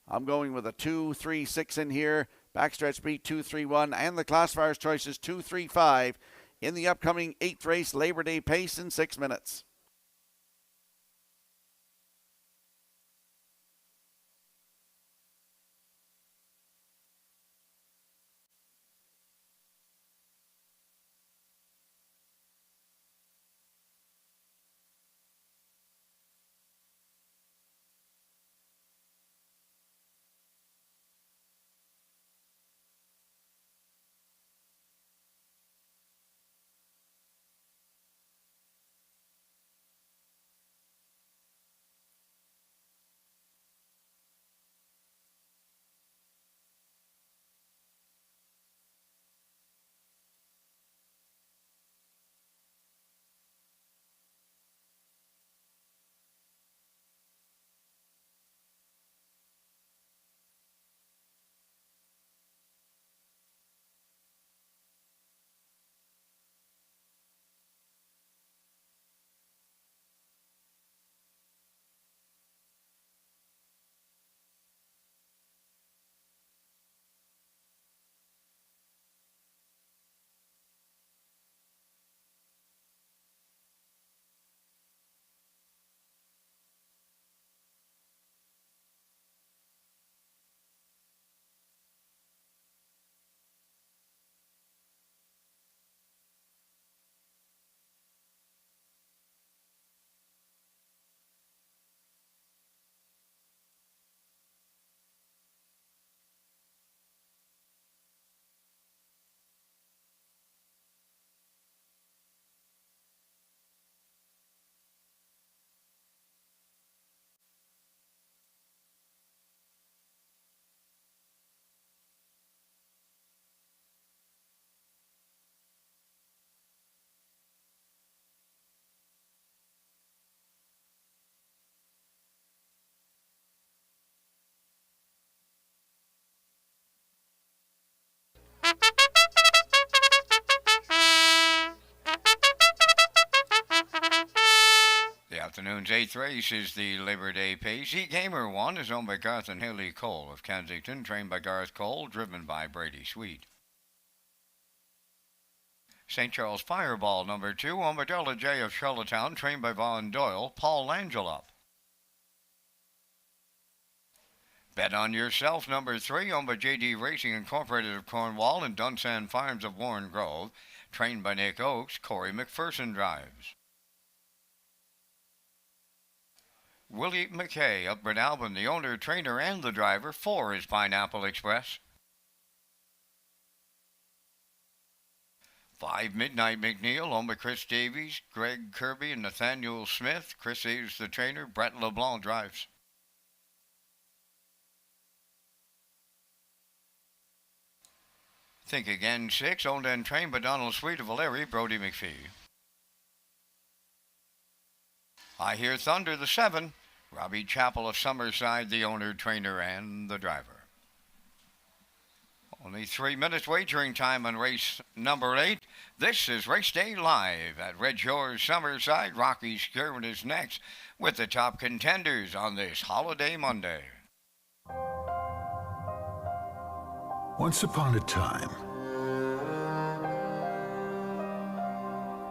I'm going with a 2-3-6 in here. Backstretch beat 2-3-1, and the classifier's choice is 2-3-5 in the upcoming 8th race, Labor Day pace in 6 minutes. afternoon's 8th race is the Labor Day Pace. E-Gamer 1 is owned by Garth and Haley Cole of Kensington, trained by Garth Cole, driven by Brady Sweet. St. Charles Fireball number 2, owned by Delta J of Charlottetown, trained by Vaughn Doyle, Paul Langelup. Bet on Yourself number 3, owned by JD Racing Incorporated of Cornwall and Dunsan Farms of Warren Grove, trained by Nick Oakes, Corey McPherson drives. Willie McKay of Brynalbin, the owner, trainer, and the driver, 4 is Pineapple Express. 5 Midnight McNeil, owned by Chris Davies, Greg Kirby, and Nathaniel Smith. Chris is the trainer, Brett LeBlanc drives. Think Again 6, owned and trained by Donald Sweet of Valeri, Brody McPhee. I Hear Thunder, the 7, Robbie Chappell of Summerside, the owner, trainer, and the driver. Only 3 minutes wagering time on race number 8. This is Race Day Live at Red Shores, Summerside. Rocky Skirvin is next with the top contenders on this holiday Monday. Once upon a time,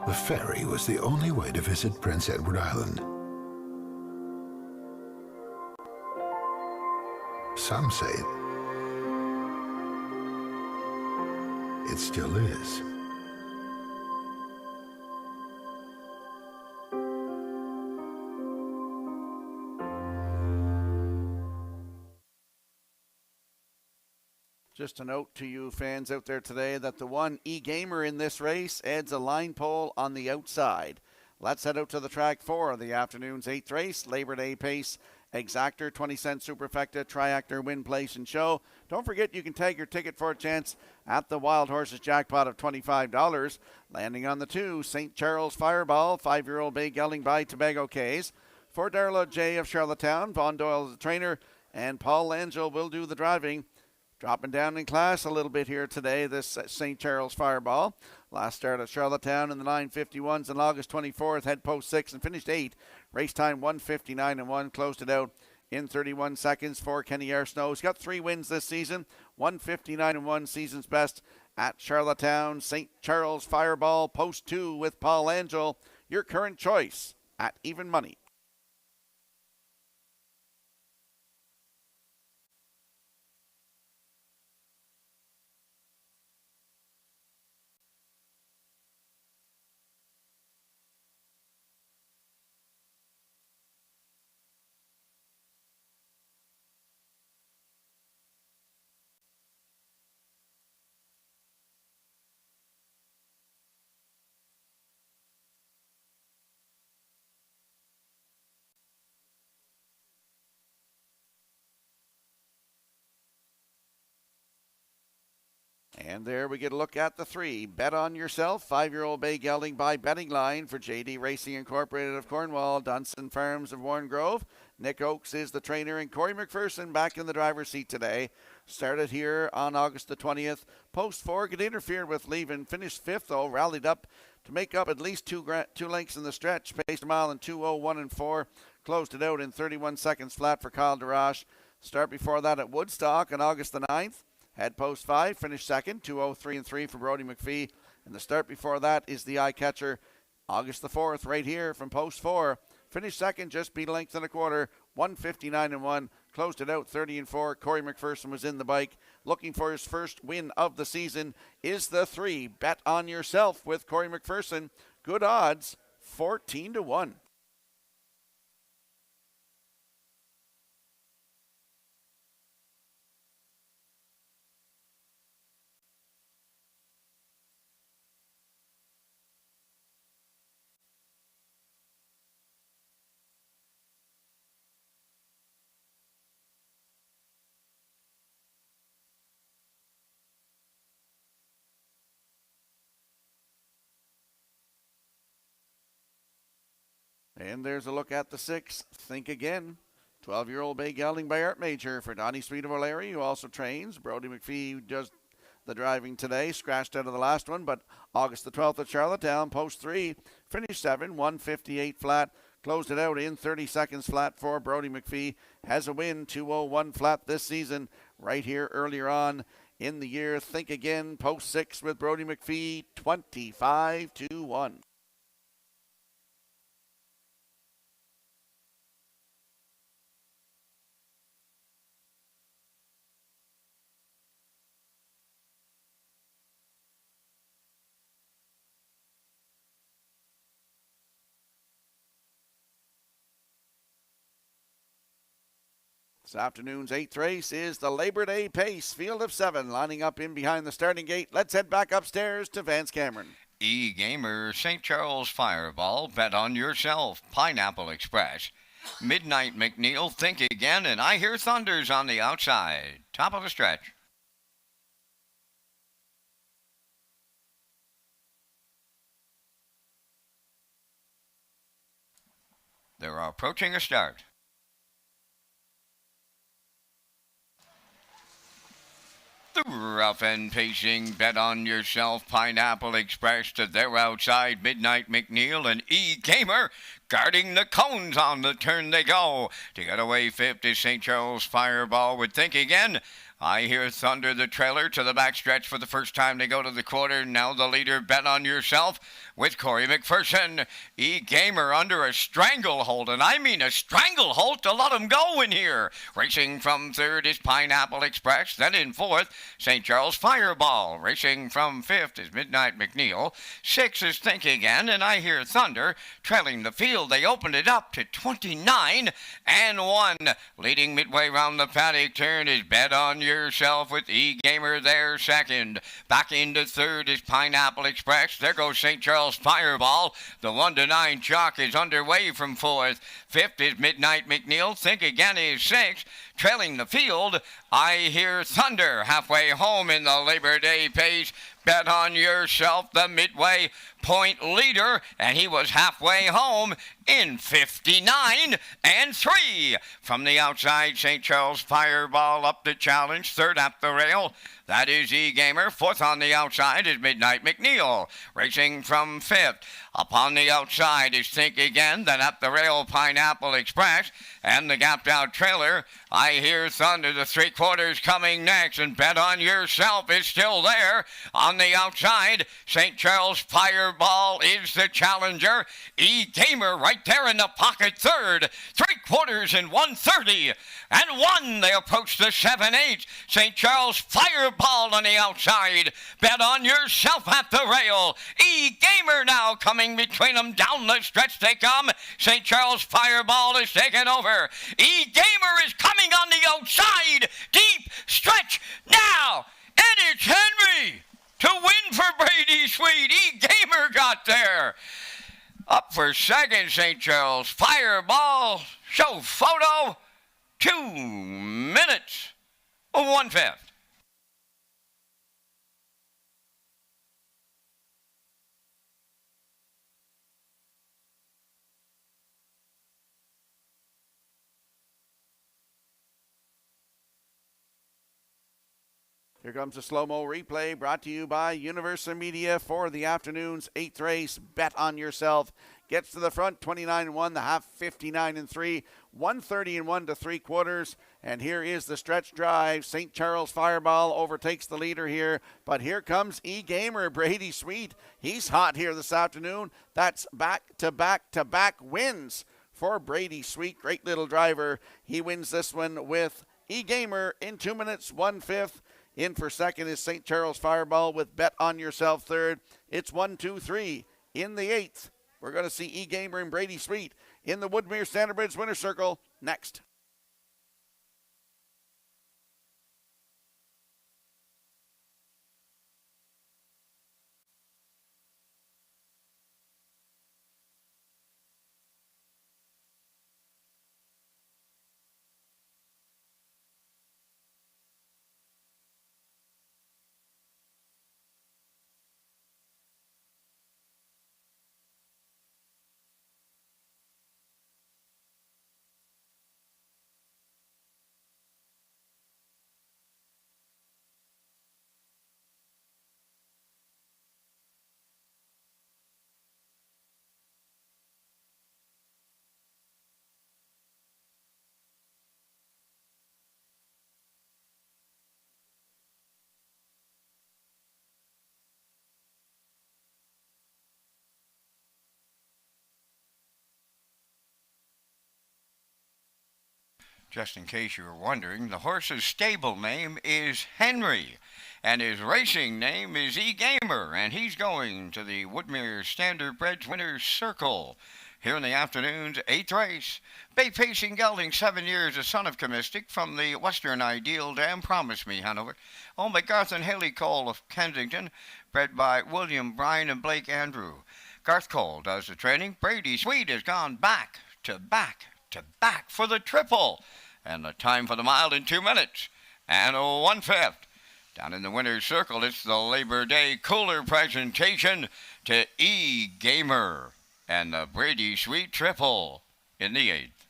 the ferry was the only way to visit Prince Edward Island. Some say it still is. Just a note to you fans out there today that the one E-Gamer in this race adds a line pole on the outside. Let's head out to the track for the afternoon's 8th race, Labor Day Pace. Exactor, 20-cent superfecta, triactor, win, place, and show. Don't forget you can tag your ticket for a chance at the Wild Horses jackpot of $25. Landing on the 2, St. Charles Fireball, 5-year-old bay gelding by Tobago Cays. For Darla J of Charlottetown, Vaughn Doyle is the trainer, and Paul Langell will do the driving. Dropping down in class a little bit here today, this St. Charles Fireball. Last start at Charlottetown in the 951s on August 24th, head post 6 and finished 8. Race time 1:59.1, closed it out in 31 seconds for Kenny Arsenault. He's got 3 wins this season, 1:59.1 season's best at Charlottetown. St. Charles Fireball, post 2 with Paul Angel, your current choice at even money. And there we get a look at the 3. Bet on Yourself, 5-year-old bay gelding by Betting Line for JD Racing Incorporated of Cornwall, Dunsan Farms of Warren Grove. Nick Oakes is the trainer, and Corey McPherson back in the driver's seat today. Started here on August the 20th. Post 4 get interfered with leaving. Finished 5th though, rallied up to make up at least two lengths in the stretch. Paced a mile in 2:01 and 4. Closed it out in 31 seconds flat for Kyle DeRoche. Start before that at Woodstock on August the 9th. Head post 5, finished second, 2:03 and 3 for Brody McPhee. And the start before that is the eye catcher, August the 4th, right here from post 4. Finished second, just beat a length and a quarter, 1:59 and 1. Closed it out 30 and 4. Corey McPherson was in the bike. Looking for his first win of the season is the 3. Bet on Yourself with Corey McPherson. Good odds, 14-1. And there's a look at the 6. Think Again. 12-year-old bay gelding by Art Major for Donnie Sweet of O'Leary, who also trains. Brody McPhee does the driving today. Scratched out of the last one, but August the 12th at Charlottetown, post 3. Finished 7, 1:58 flat. Closed it out in 30 seconds flat for Brody McPhee. Has a win, 2:01 flat this season. Right here earlier on in the year. Think Again, post 6 with Brody McPhee, 25-1. This afternoon's 8th race is the Labor Day Pace. Field of 7 lining up in behind the starting gate. Let's head back upstairs to Vance Cameron. E-Gamer, St. Charles Fireball, Bet on Yourself, Pineapple Express, Midnight McNeil, Think Again, and I Hear Thunders on the outside. Top of the stretch. They're approaching a start. The rough and pacing, Bet on Yourself, Pineapple Express to their outside, Midnight McNeil and E-Gamer guarding the cones on the turn they go. To get away fifth is St. Charles Fireball with Think Again. I Hear Thunder, the trailer to the backstretch for the first time. They go to the quarter. Now the leader, Bet on Yourself, with Corey McPherson. E-Gamer under a stranglehold, and I mean a stranglehold to let him go in here. Racing from third is Pineapple Express. Then in fourth, St. Charles Fireball. Racing from fifth is Midnight McNeil. Sixth is Think Again, and I Hear Thunder. Trailing the field, they opened it up to 29-1. Leading midway round the paddock turn is Bet on Yourself with E-Gamer there second. Back into third is Pineapple Express. There goes St. Charles Fireball. The 1-9 chalk is underway from fourth. Fifth is Midnight McNeil. Think Again is sixth. Trailing the field, I Hear Thunder. Halfway home in the Labor Day Pace. Bet on Yourself, the midway point leader, and he was halfway home in 59-3. From the outside, St. Charles Fireball up the challenge, third at the rail. That is E-Gamer. Fourth on the outside is Midnight McNeil. Racing from fifth. Upon the outside is Think Again. Then at the rail, Pineapple Express. And the gapped out trailer, I Hear Thunder. The three quarters coming next. And Bet on Yourself is still there. On the outside, St. Charles Fireball is the challenger. E-Gamer right there in the pocket third. 3/4 in 1:30. And 1, they approach the 7-8. St. Charles Fireball on the outside. Bet on Yourself at the rail. E-Gamer now coming between them. Down the stretch they come. St. Charles Fireball is taken over. E-Gamer is coming on the outside. Deep stretch now. And it's Henry to win for Brady Sweet. E-Gamer got there. Up for second, St. Charles Fireball. Show photo. 2 minutes, 1/5. Here comes a slow-mo replay brought to you by Universal Media for the afternoon's 8th race. Bet on Yourself. Gets to the front, 29-1, the half 59-3, 130-1 to 3/4. And here is the stretch drive. St. Charles Fireball overtakes the leader here. But here comes E-Gamer, Brady Sweet. He's hot here this afternoon. That's back-to-back-to-back wins for Brady Sweet. Great little driver. He wins this one with E-Gamer in 2 minutes, 1/5. In for second is St. Charles Fireball with Bet on Yourself third. It's 1, 2, 3 in the 8th. We're going to see E-Gamer and Brady Sweet in the Woodmere Standard Bridge Winner's Circle next. Just in case you were wondering, the horse's stable name is Henry, and his racing name is E-Gamer, and he's going to the Woodmere Standardbred Winners Circle. Here in the afternoon's eighth race, Bay Pacing Gelding, 7 years, a son of Comistic from the Western Ideal Dam, Promise Me, Hanover. Owned by Garth and Haley Cole of Kensington, bred by William Bryan and Blake Andrew. Garth Cole does the training. Brady Sweet has gone back to back to back for the triple. And the time for the mile in 2 minutes and 1/5. Down in the winner's circle, it's the Labor Day cooler presentation to E-Gamer and the Brady Sweet triple in the eighth.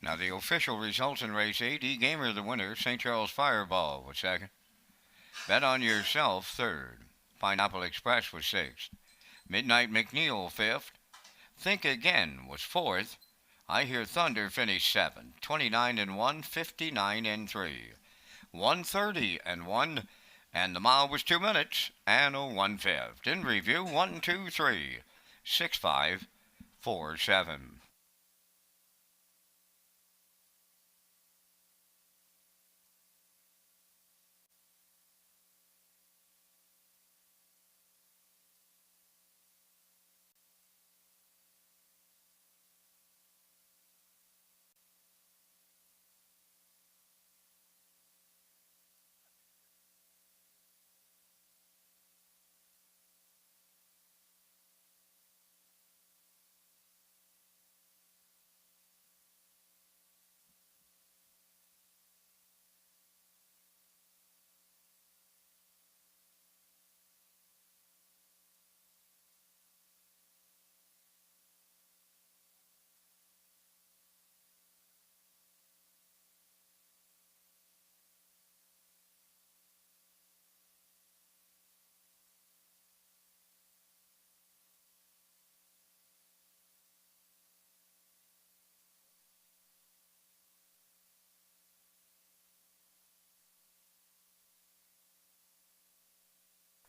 Now the official results in race 8, E-Gamer the winner, St. Charles Fireball was second. Bet on Yourself third. Pineapple Express was sixth. Midnight McNeil fifth. Think Again was fourth. I Hear Thunder finished seventh. 29 and 1, 59 and 3. 130 and 1, and the mile was 2 minutes and 1/5. In review, 1, 2, 3, 6, 5, 4, 7.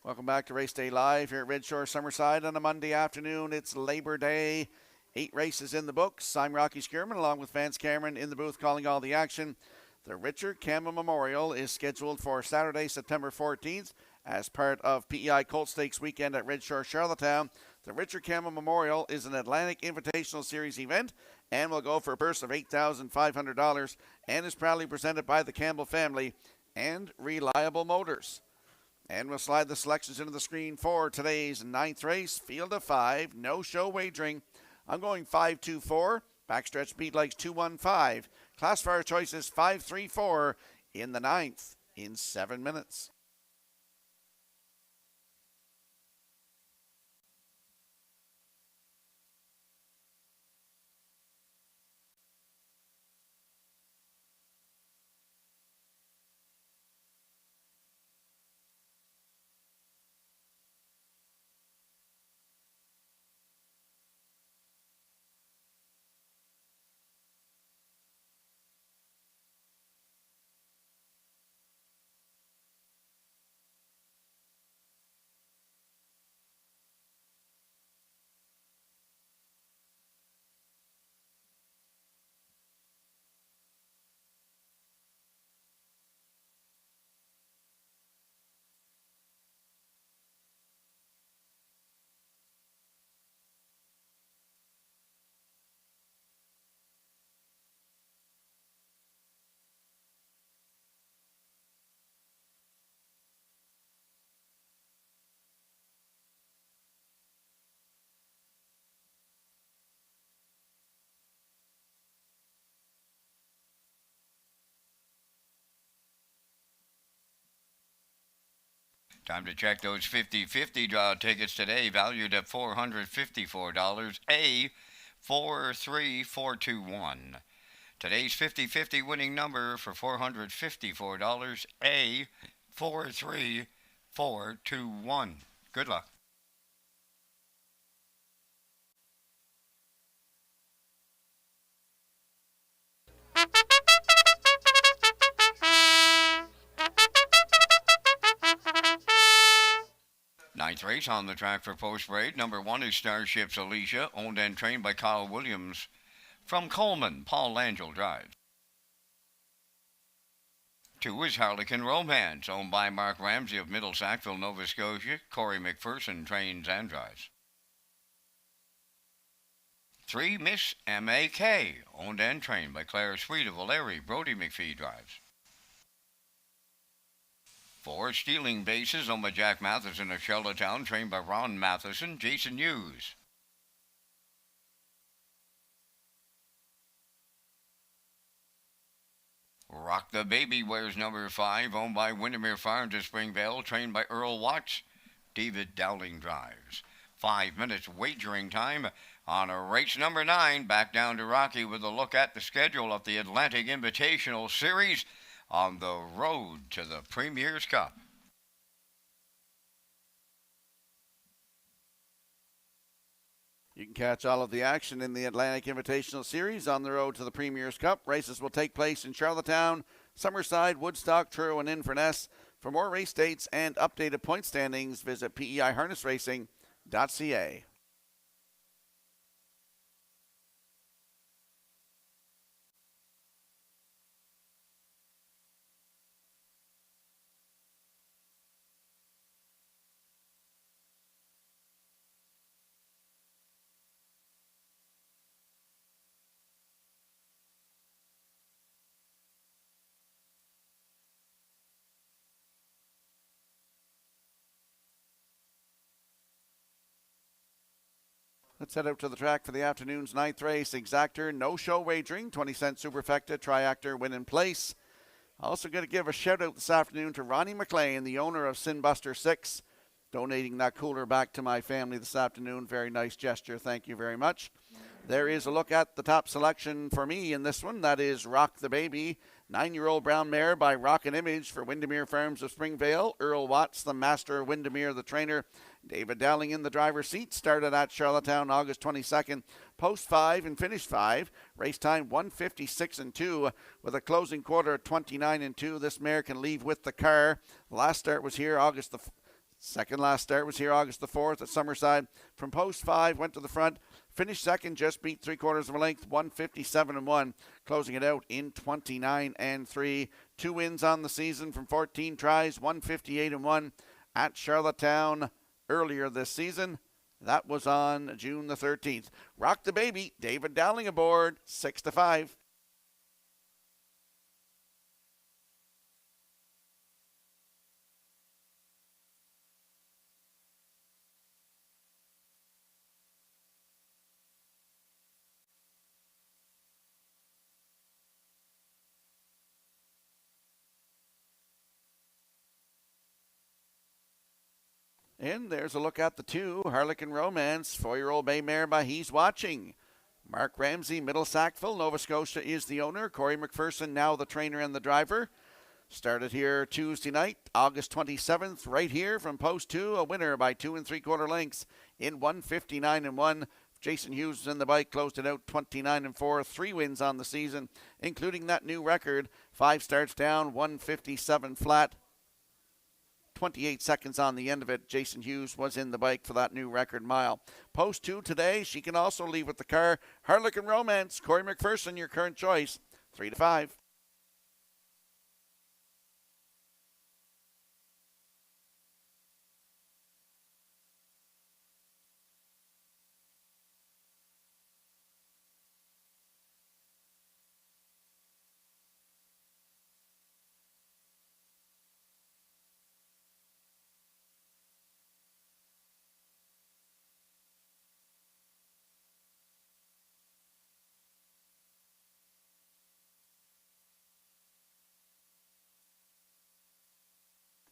Welcome back to Race Day Live here at Red Shore Summerside on a Monday afternoon. It's Labor Day. 8 races in the books. I'm Rocky Skierman along with Vance Cameron in the booth calling all the action. The Richard Campbell Memorial is scheduled for Saturday, September 14th as part of PEI Colt Stakes weekend at Red Shore, Charlottetown. The Richard Campbell Memorial is an Atlantic Invitational Series event and will go for a purse of $8,500 and is proudly presented by the Campbell family and Reliable Motors. And we'll slide the selections into the screen for today's 9th race. Field of 5, no show wagering. I'm going 5-2-4. Backstretch beat likes 2-1-5. Classifier choices 5-3-4 in the 9th in 7 minutes. Time to check those 50-50 draw tickets today, valued at $454. A43421. Today's 50-50 winning number for $454. A43421. Good luck. Ninth race on the track for post parade. Number 1 is Starships Alicia, owned and trained by Kyle Williams. From Coleman, Paul Langell drives. 2 is Harlequin Romance, owned by Mark Ramsey of Middle Sackville, Nova Scotia. Corey McPherson trains and drives. 3, Miss M.A.K., owned and trained by Claire Sweet of O'Leary. Brody McPhee drives. 4, Stealing Bases, owned by Jack Matheson of Charlottetown, trained by Ron Matheson. Jason Hughes. 'Rock the Baby' wears number 5, owned by Windermere Farms of Springvale, trained by Earl Watts. David Dowling drives. 5 minutes wagering time on a race number 9. Back down to Rocky with a look at the schedule of the Atlantic Invitational Series on the road to the Premier's Cup. You can catch all of the action in the Atlantic Invitational Series on the road to the Premier's Cup. Races will take place in Charlottetown, Summerside, Woodstock, Truro, and Inverness. For more race dates and updated point standings, visit peiharnessracing.ca. Let's head out to the track for the afternoon's 9th race. Exactor, no show wagering, 20-cent superfecta, triactor, win in place. Also going to give a shout out this afternoon to Ronnie McLean, the owner of Sinbuster 6, donating that cooler back to my family this afternoon. Very nice gesture. Thank you very much. There is a look at the top selection for me in this one. That is Rock the Baby, 9-year-old brown mare by Rockin' Image for Windermere Farms of Springvale. Earl Watts, the master, Windermere, the trainer. David Dowling in the driver's seat. Started at Charlottetown August 22nd. Post 5 and finish 5. Race time 1:56 and 2 with a closing quarter at 29 and 2. This mare can leave with the car. Last start was here August the second last start was here August the 4th at Summerside. From post 5, went to the front. Finished second, just beat 3/4 of a length, 1:57 and 1. Closing it out in 29 and 3. 2 wins on the season from 14 tries, 1:58 and 1 at Charlottetown earlier this season. That was on June the 13th. Rock the Baby, David Dowling aboard, 6-5. And there's a look at the 2, Harlequin Romance, 4-year-old bay mare by He's Watching. Mark Ramsey, Middle Sackville, Nova Scotia is the owner. Corey McPherson, now the trainer and the driver. Started here Tuesday night, August 27th, right here from post 2, a winner by 2 3/4 lengths in 1:59 and 1. Jason Hughes was in the bike, closed it out 29 and 4, 3 wins on the season, including that new record. 5 starts down, 1:57 flat. 28 seconds on the end of it. Jason Hughes was in the bike for that new record mile. Post 2 today. She can also leave with the car. Harlequin Romance, Corey McPherson, your current choice, 3-5.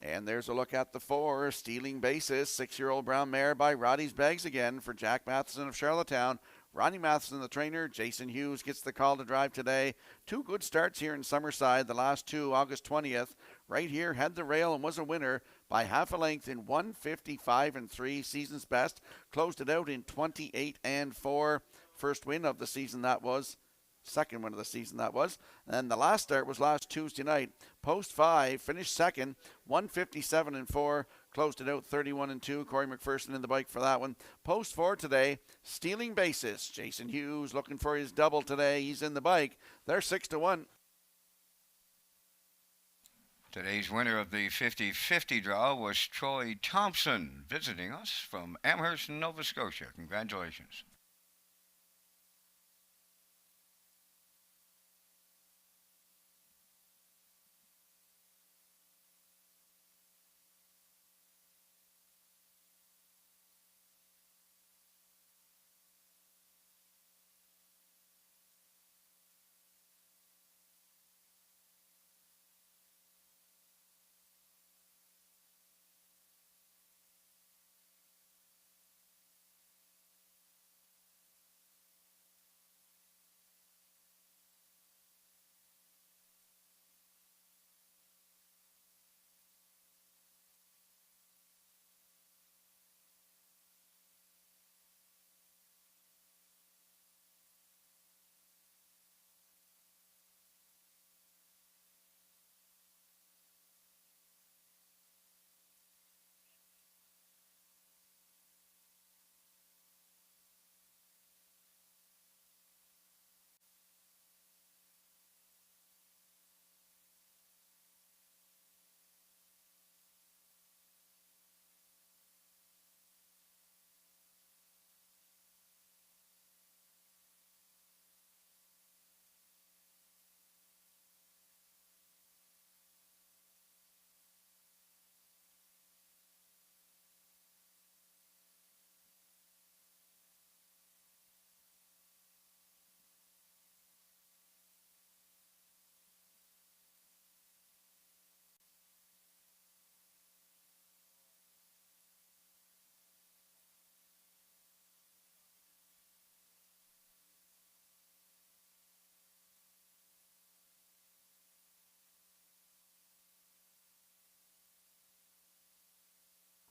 And there's a look at the 4, Stealing Basis, 6-year-old brown mare by Roddy's Bags again for Jack Matheson of Charlottetown. Ronnie Matheson, the trainer. Jason Hughes gets the call to drive today. 2 good starts here in Summerside. The last 2, August 20th. Right here, had the rail and was a winner by half a length in 1:55.3, season's best. Closed it out in 28.4. First win of the season that was. Second win of the season that was. And the last start was last Tuesday night. Post 5, finished second, 1:57.4. Closed it out 31-2. Corey McPherson in the bike for that one. Post 4 today, Stealing Basis. Jason Hughes looking for his double today. He's in the bike. They're 6-1. Today's winner of the 50-50 draw was Troy Thompson, visiting us from Amherst, Nova Scotia. Congratulations.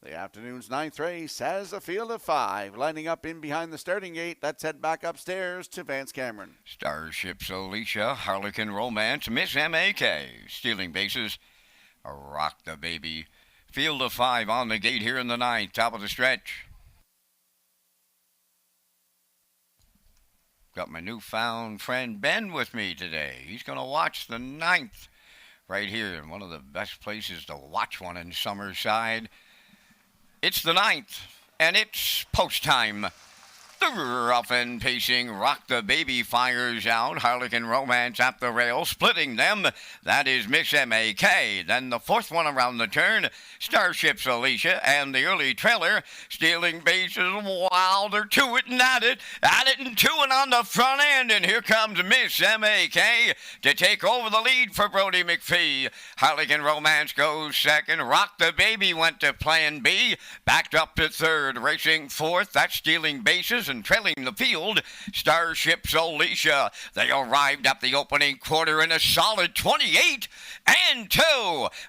The afternoon's 9th race has a field of 5. Lining up in behind the starting gate. Let's head back upstairs to Vance Cameron. Starships Alicia, Harlequin Romance, Miss M.A.K. Stealing Bases, Rock the Baby. Field of 5 on the gate here in the 9th, top of the stretch. Got my newfound friend Ben with me today. He's going to watch the 9th right here in one of the best places to watch one in Summerside. It's the 9th, and it's post time. The rough and pacing Rock the Baby fires out. Harlequin Romance at the rail, splitting them. That is Miss M.A.K. Then the 4th one around the turn, Starships Alicia, and the early trailer, Stealing Bases. Wow, they're to it and at it and to it on the front end. And here comes Miss M.A.K. to take over the lead for Brody McPhee. Harlequin Romance goes second. Rock the Baby went to plan B, backed up to third. Racing 4th, that's Stealing Bases. And trailing the field, Starships Alicia. They arrived at the opening quarter in a solid 28-2.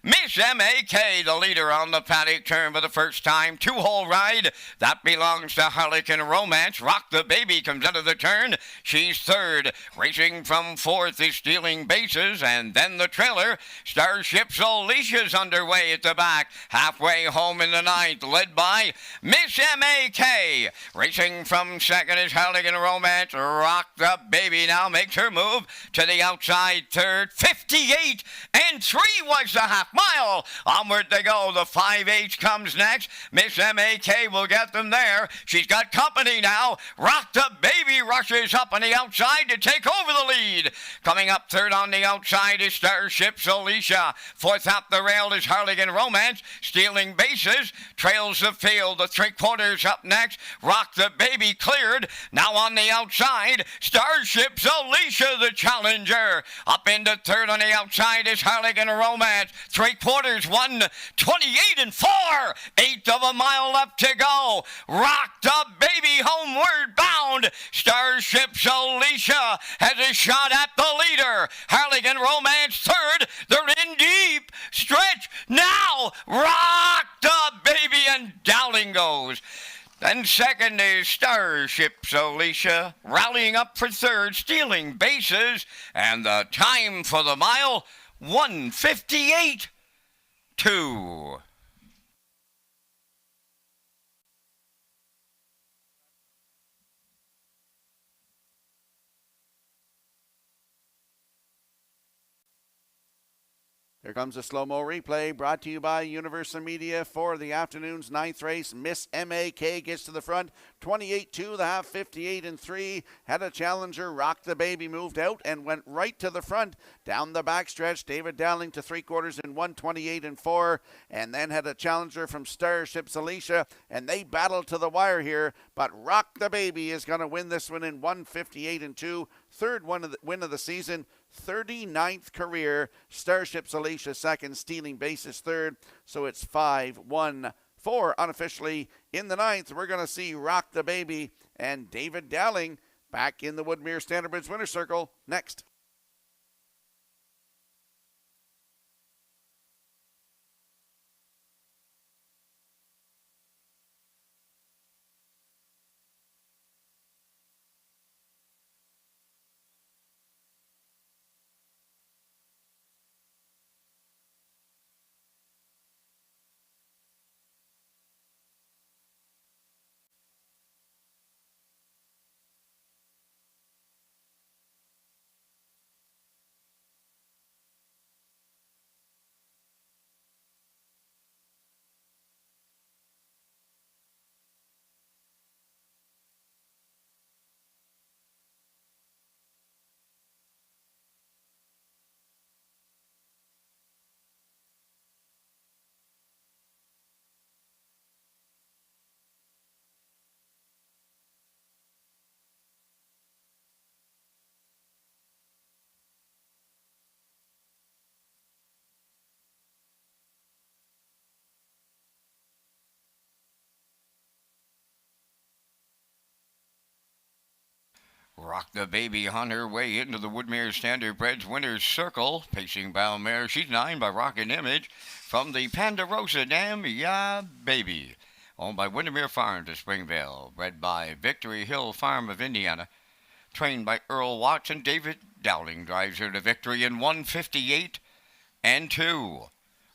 Miss M.A.K., the leader on the paddock turn for the first time. 2-hole ride. That belongs to Harlequin Romance. Rock the Baby comes out of the turn. She's third. Racing from 4th is Stealing Bases. And then the trailer, Starships Alicia's underway at the back. Halfway home in the 9th, led by Miss M.A.K. Racing from 2nd is Harlequin Romance. Rock the Baby now makes her move to the outside 3rd. 58-3 was the half mile. Onward they go. The 5H comes next. Miss M.A.K. will get them there. She's got company now. Rock the Baby rushes up on the outside to take over the lead. Coming up 3rd on the outside is Starships Alicia. 4th up the rail is Harlequin Romance. Stealing Bases trails the field. The 3/4 up next. Rock the Baby cleared. Now on the outside, Starship's Alicia, the challenger. Up into third on the outside is Harligan Romance. 3/4, 1:28 and 4. Eighth of a mile left to go. Rock the Baby homeward bound. Starship's Alicia has a shot at the leader. Harligan Romance third. They're in deep. Stretch now. Rock the Baby, and Dowling goes. Then second is Starship's Alicia, rallying up for third, stealing bases, and the time for the mile, 1:58.2. Here comes a slow-mo replay brought to you by Universal Media for the afternoon's ninth race. Miss M.A.K. gets to the front, 28-2, the half 58-3. Had a challenger, Rock the Baby, moved out and went right to the front. Down the backstretch, David Dowling to 3/4 in 1:28-4. And then had a challenger from Starship's Alicia, and they battled to the wire here. But Rock the Baby is going to win this one in 1:58-2. Third win of the season. 39th career. Starship's Alicia second, stealing bases third. So it's 5-1-4 unofficially in the ninth. We're going to see Rock the Baby and David Dowling back in the Woodmere Standard Bridge winner's circle next. Rock the Baby on her way into the Woodmere Standard Bred's winner's circle. Pacing bound mare, she's 9 by Rockin' Image. From the Ponderosa Dam, Yeah Baby. Owned by Windermere Farms of Springvale. Bred by Victory Hill Farm of Indiana. Trained by Earl Watts, and David Dowling drives her to victory in 1:58-2.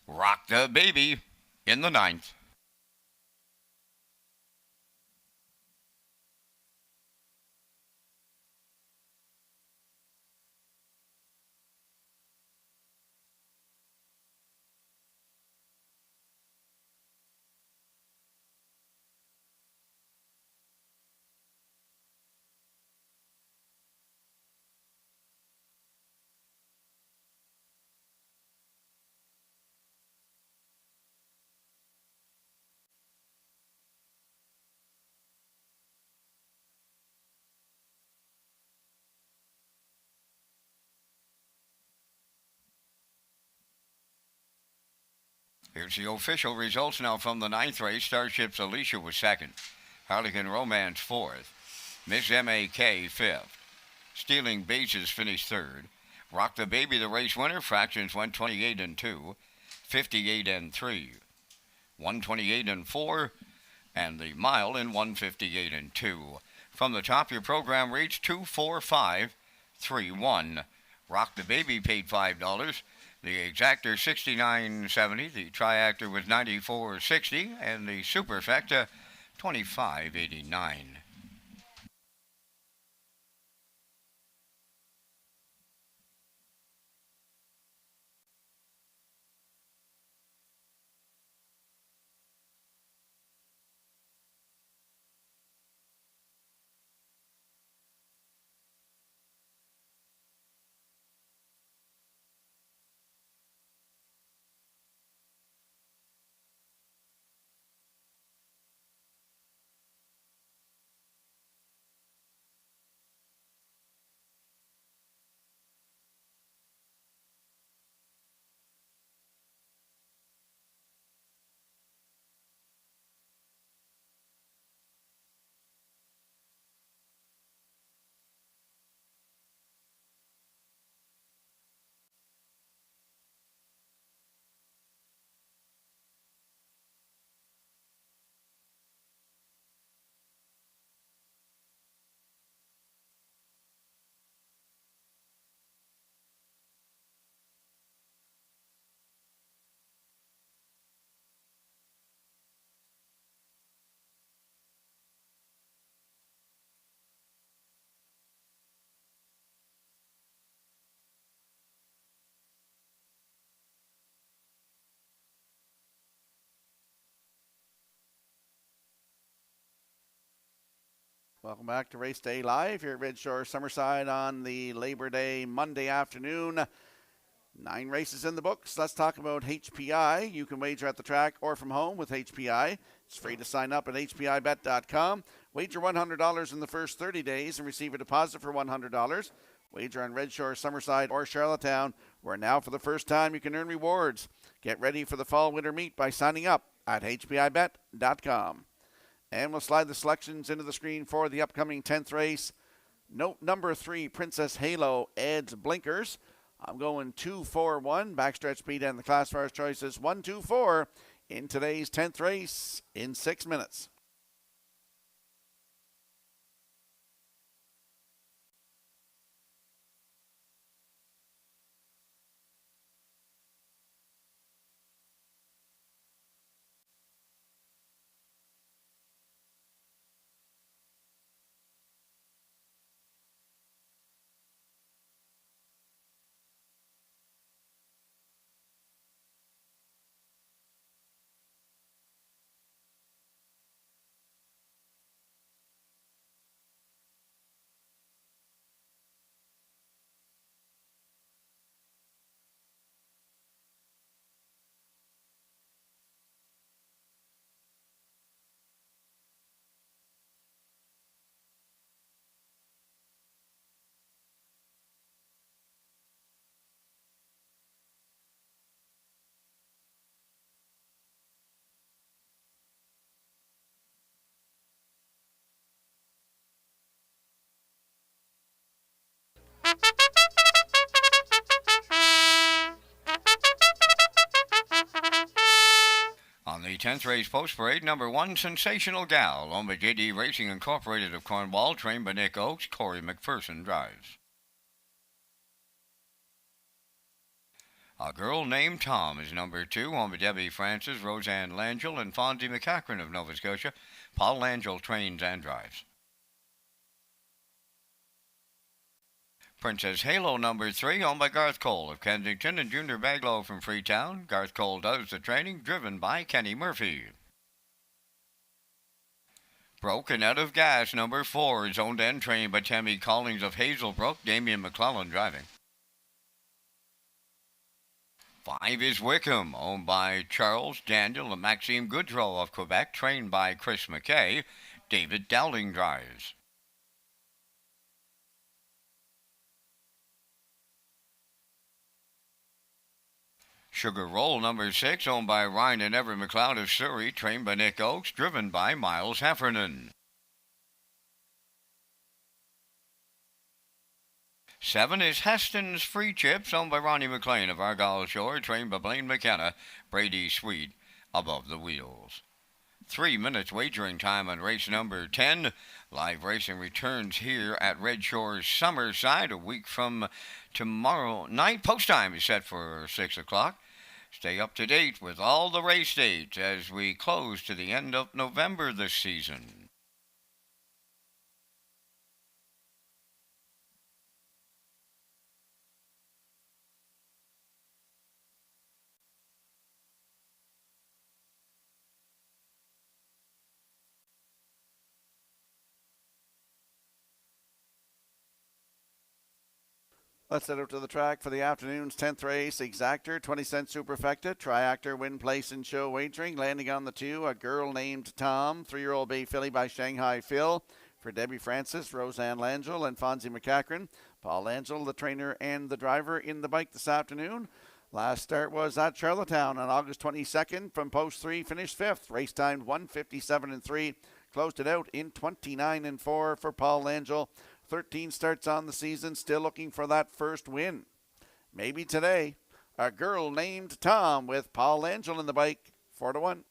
Rock the Baby in the ninth. Here's the official results now from the ninth race. Starship's Alicia was second. Harlequin Romance fourth. Miss M.A.K. fifth. Stealing Bases finished third. Rock the Baby, the race winner. Fractions 128-2. 58-3. 128-4. And the mile in 158-2. From the top, your program reached 24531. Rock the Baby paid $5. The exactor $69.70, the triactor was $94.60, and the superfecta $25.89. Welcome back to Race Day Live here at Red Shore Summerside on the Labor Day Monday afternoon. 9 races in the books. Let's talk about HPI. You can wager at the track or from home with HPI. It's free to sign up at hpibet.com. Wager $100 in the first 30 days and receive a deposit for $100. Wager on Red Shore, Summerside, or Charlottetown, where now for the first time you can earn rewards. Get ready for the fall-winter meet by signing up at hpibet.com. And we'll slide the selections into the screen for the upcoming 10th race. Note number 3, Princess Halo adds blinkers. I'm going 2-4-1. Backstretch speed and the classifiers choices 1-2-4 in today's 10th race in 6 minutes. On the 10th race post parade, number 1, Sensational Gal, owned by JD Racing Incorporated of Cornwall, trained by Nick Oakes. Corey McPherson drives. A Girl Named Tom is number 2, owned by Debbie Francis, Roseanne Langell, and Fonzie McCachran of Nova Scotia. Paul Langell trains and drives. Princess Halo number 3, owned by Garth Cole of Kensington and Junior Baglow from Freetown. Garth Cole does the training, driven by Kenny Murphy. Broken Out of Gas number 4 is owned and trained by Tammy Collins of Hazelbrook, Damian McClellan driving. 5 is Wickham, owned by Charles Daniel and Maxime Goudreau of Quebec, trained by Chris McKay. David Dowling drives. Sugar Roll number 6, owned by Ryan and Everett McLeod of Surrey, trained by Nick Oakes, driven by Miles Heffernan. 7 is Heston's Free Chips, owned by Ronnie McLean of Argyle Shore, trained by Blaine McKenna, Brady Sweet, above the wheels. 3 minutes wagering time on race number 10. Live racing returns here at Red Shores Summerside a week from tomorrow night. Post time is set for 6 o'clock. Stay up to date with all the race dates as we close to the end of November this season. Let's head out to the track for the afternoon's 10th race. Exactor, 20-cent superfecta. Triactor, win, place, and show wagering. Landing on the 2, A Girl Named Tom. 3-year-old Bay Filly by Shanghai Phil. For Debbie Francis, Roseanne Langell, and Fonzie McCachran. Paul Langell, the trainer and the driver in the bike this afternoon. Last start was at Charlottetown on August 22nd. From post 3, finished 5th. Race timed 1:57.3. Closed it out in 29.4 for Paul Langell. 13 starts on the season, still looking for that first win. Maybe today. A Girl Named Tom with Paul Langell in the bike, 4-1.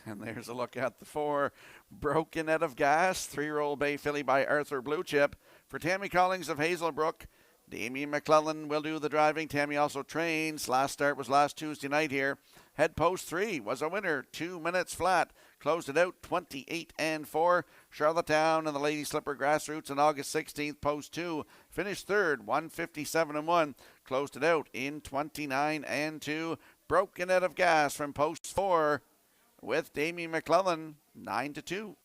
And there's a look at the 4, Broken Out of Gas, 3-year-old bay filly by Arthur Blue Chip. For Tammy Collings of Hazelbrook, Damien McClellan will do the driving. Tammy also trains. Last start was last Tuesday night here. Head post 3 was a winner, 2 minutes flat. Closed it out 28-4. Charlottetown and the Lady Slipper Grassroots on August 16th, post 2. Finished third, 157-1. Closed it out in 29-2. Broken Out of Gas from post 4 with Damien McClellan, 9-2.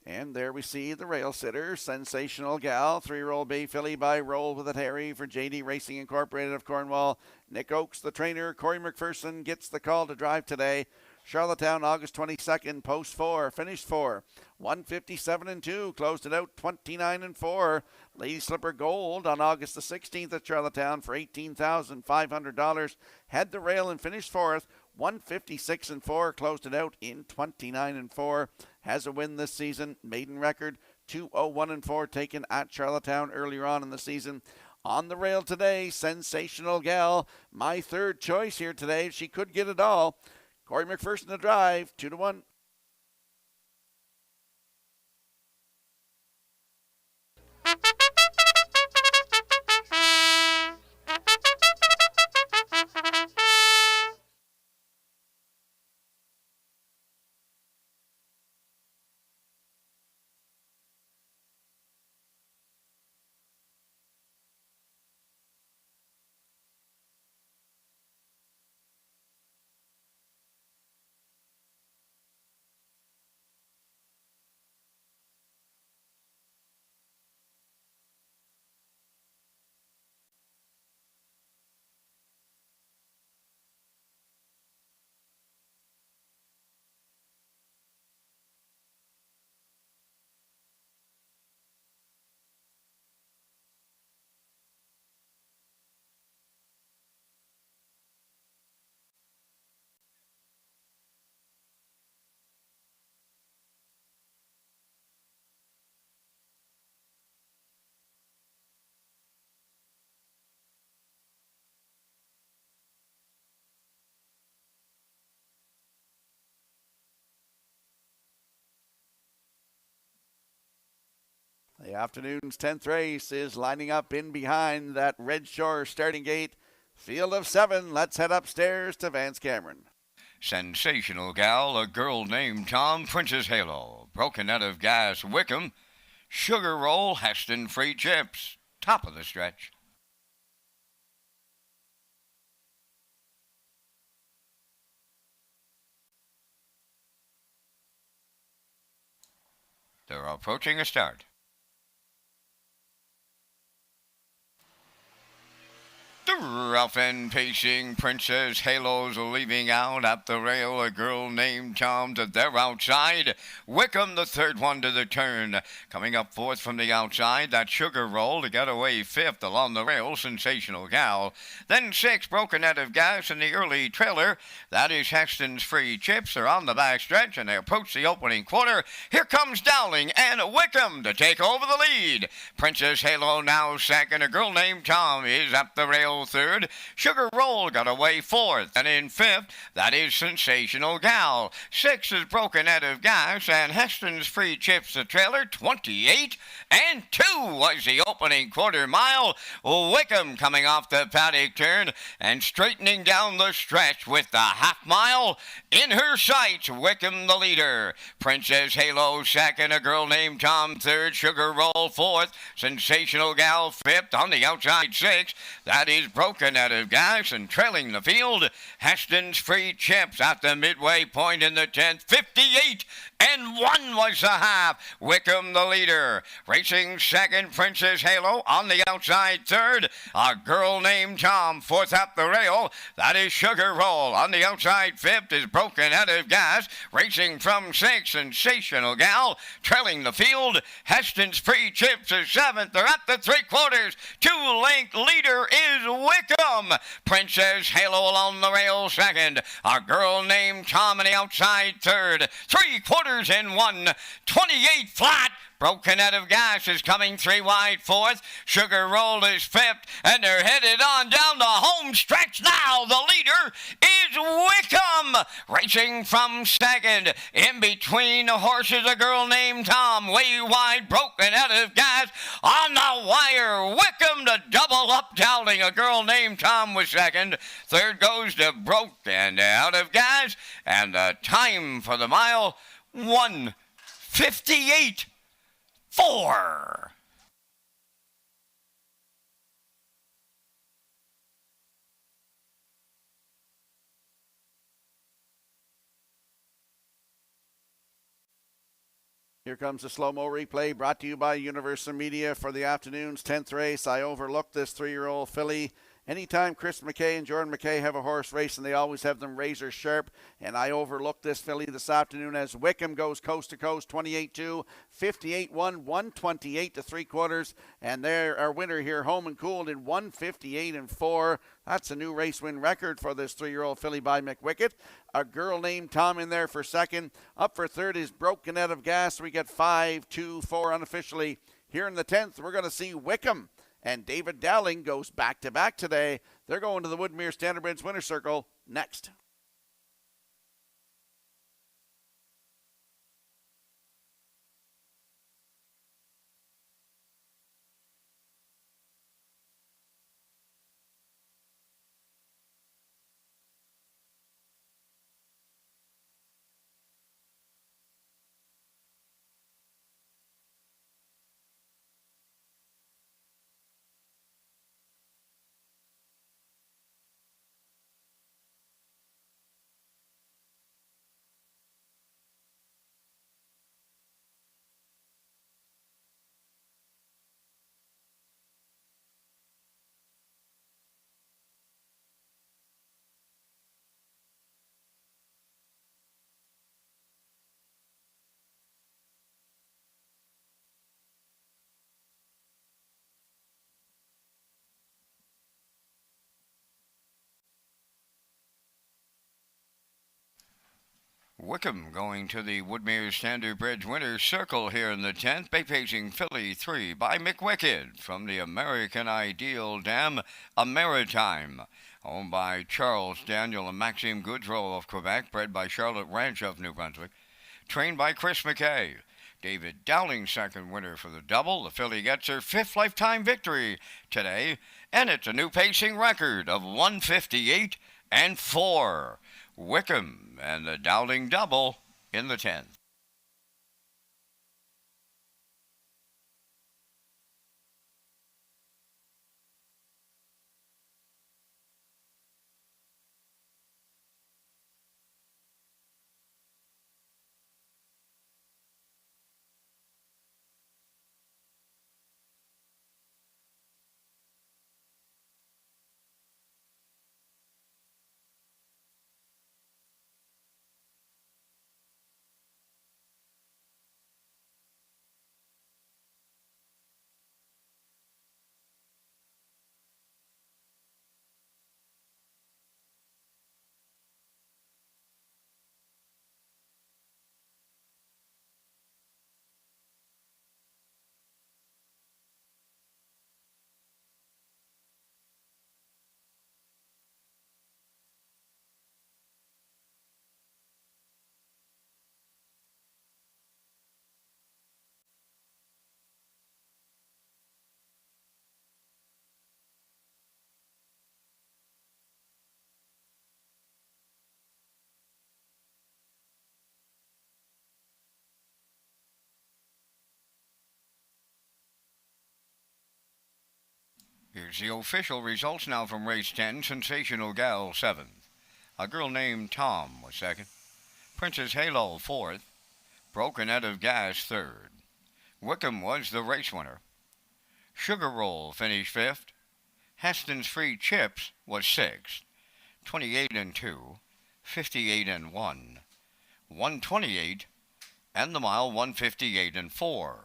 And there we see the rail sitter, Sensational Gal, 3-year-old bay filly by Roll With It Harry for JD Racing Incorporated of Cornwall. Nick Oakes, the trainer. Corey McPherson gets the call to drive today. Charlottetown, August 22nd, post 4, finished 4, 157-2, closed it out 29-4. Lady Slipper Gold on August the 16th at Charlottetown for $18,500. Had the rail and finished 4th, 156-4, closed it out in 29-4. Has a win this season, maiden record 201-4 taken at Charlottetown earlier on in the season. On the rail today, Sensational Gal, my third choice here today. She could get it all. Corey McPherson to drive, 2-1. The afternoon's 10th race is lining up in behind that Red Shore starting gate. Field of 7. Let's head upstairs to Vance Cameron. Sensational Gal, a girl named Tom, Princess Halo, Broken Out of Gas, Wickham, Sugar Roll, Heston Free Chips, top of the stretch. They're approaching a start. Rough and pacing Princess Halo's leaving out at the rail. A girl named Tom to their outside. Wickham, the third one to the turn. Coming up fourth from the outside, that Sugar Roll to get away fifth along the rail. Sensational Gal. Then sixth, Broken Out of Gas in the early trailer. That is Heston's Free Chips. They're on the back stretch and they approach the opening quarter. Here comes Dowling and Wickham to take over the lead. Princess Halo now second. A girl named Tom is up the rail third. Sugar Roll got away fourth. And in fifth, that is Sensational Gal. Sixth is Broken Out of Gas. And Heston's Free Chips the trailer. 28-2 was the opening quarter mile. Wickham coming off the paddock turn and straightening down the stretch with the half mile in her sights. Wickham the leader. Princess Halo second. A girl named Tom third. Sugar Roll fourth. Sensational Gal fifth. On the outside sixth, that is Broken Out of Gas, and trailing the field, Heston's Free Chips at the midway point in the 10th, and 1 was the half. Wickham the leader. Racing second, Princess Halo on the outside third. A girl named Tom fourth up the rail. That is Sugar Roll. On the outside fifth is Broken Out of Gas. Racing from sixth, Sensational Gal. Trailing the field, Heston's Free Chips is seventh. They're at the 3/4. 2-length leader is Wickham. Princess Halo along the rail second. A girl named Tom on the outside third. 3/4 and 1. 28 flat. Broken Out of Gas is coming 3 wide fourth. Sugar Roll is fifth, and they're headed on down the home stretch now. The leader is Wickham. Racing from second. In between the horses, a girl named Tom. Way wide, Broken Out of Gas. On the wire, Wickham to double up Dowling. A girl named Tom was second. Third goes to Broken Out of Gas. And the time for the mile, 1:58.4. Here comes the slow-mo replay brought to you by Universal Media for the afternoon's 10th race. I overlooked this 3-year-old filly. Anytime Chris McKay and Jordan McKay have a horse racing, they always have them razor sharp. And I overlooked this filly this afternoon as Wickham goes coast to coast, 28-2, 58-1, 128 to 3/4. And there, our winner here, home and cooled in 158-4. That's a new race win record for this 3-year-old filly by McWickett. A girl named Tom in there for second. Up for third is Broken Out of Gas. We get 5, 2, 4 unofficially. Here in the 10th, we're going to see Wickham and David Dowling goes back-to-back today. They're going to the Woodmere Standardbridge Winner's Circle next. Wickham going to the Woodmere Standardbridge Winner's Circle here in the 10th. Bay-pacing filly 3 by McWicked from the American Ideal Dam, a Maritime. Owned by Charles Daniel and Maxime Goudreau of Quebec, bred by Charlotte Ranch of New Brunswick. Trained by Chris McKay. David Dowling, second winner for the double. The filly gets her 5th lifetime victory today, and it's a new pacing record of 158-4. Wickham and the Dowling double in the 10th. Here's the official results now from race 10. Sensational Gal 7th. A girl named Tom was second. Princess Halo 4th. Broken Out of Gas third. Wickham was the race winner. Sugar Roll finished fifth. Heston's Free Chips was sixth. 28 and 2, 58 and 1, 128, and the mile 158 and 4.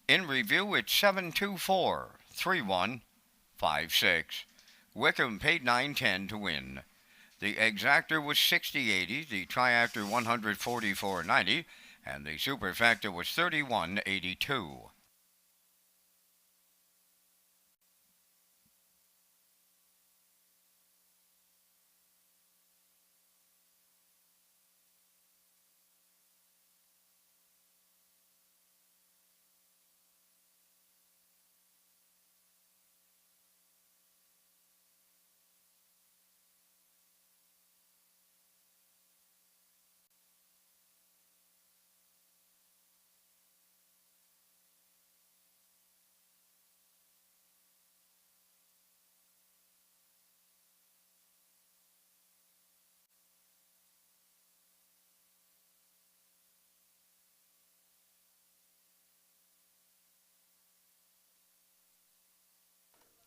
In review, it's 724, 31, 56. Wickham paid 910 to win. The exactor was 6080, the triactor 144.90, and the superfactor was 31.82.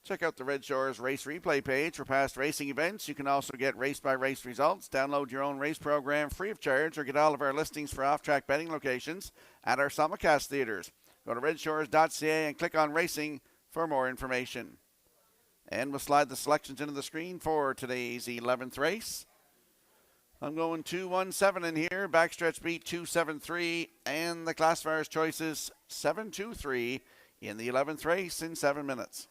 Check out the Red Shores Race Replay page for past racing events. You can also get race-by-race results, download your own race program free of charge, or get all of our listings for off-track betting locations at our simulcast theaters. Go to Redshores.ca and click on Racing for more information. And we'll slide the selections into the screen for today's 11th race. I'm going 217 in here, backstretch beat 273, and the classifier's choices 723 in the 11th race in 7 minutes.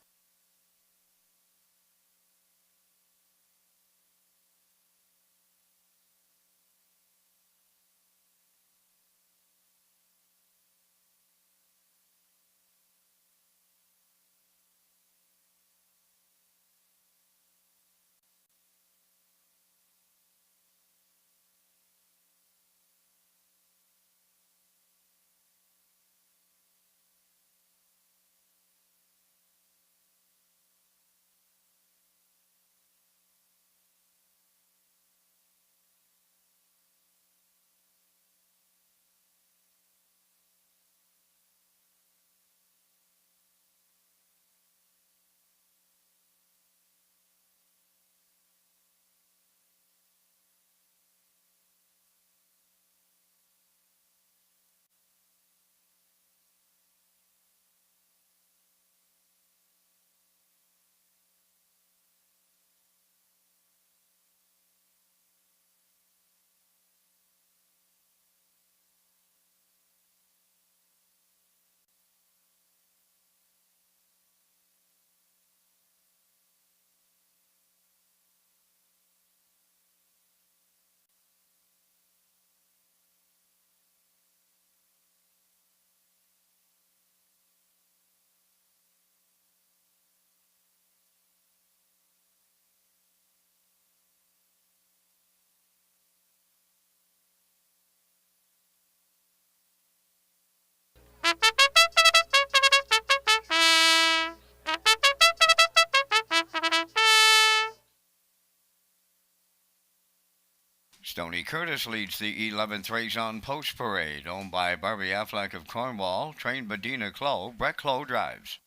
Stoney Curtis leads the 11th race on Post Parade, owned by Barbie Affleck of Cornwall, trained by Dina Clough. Brett Clough drives.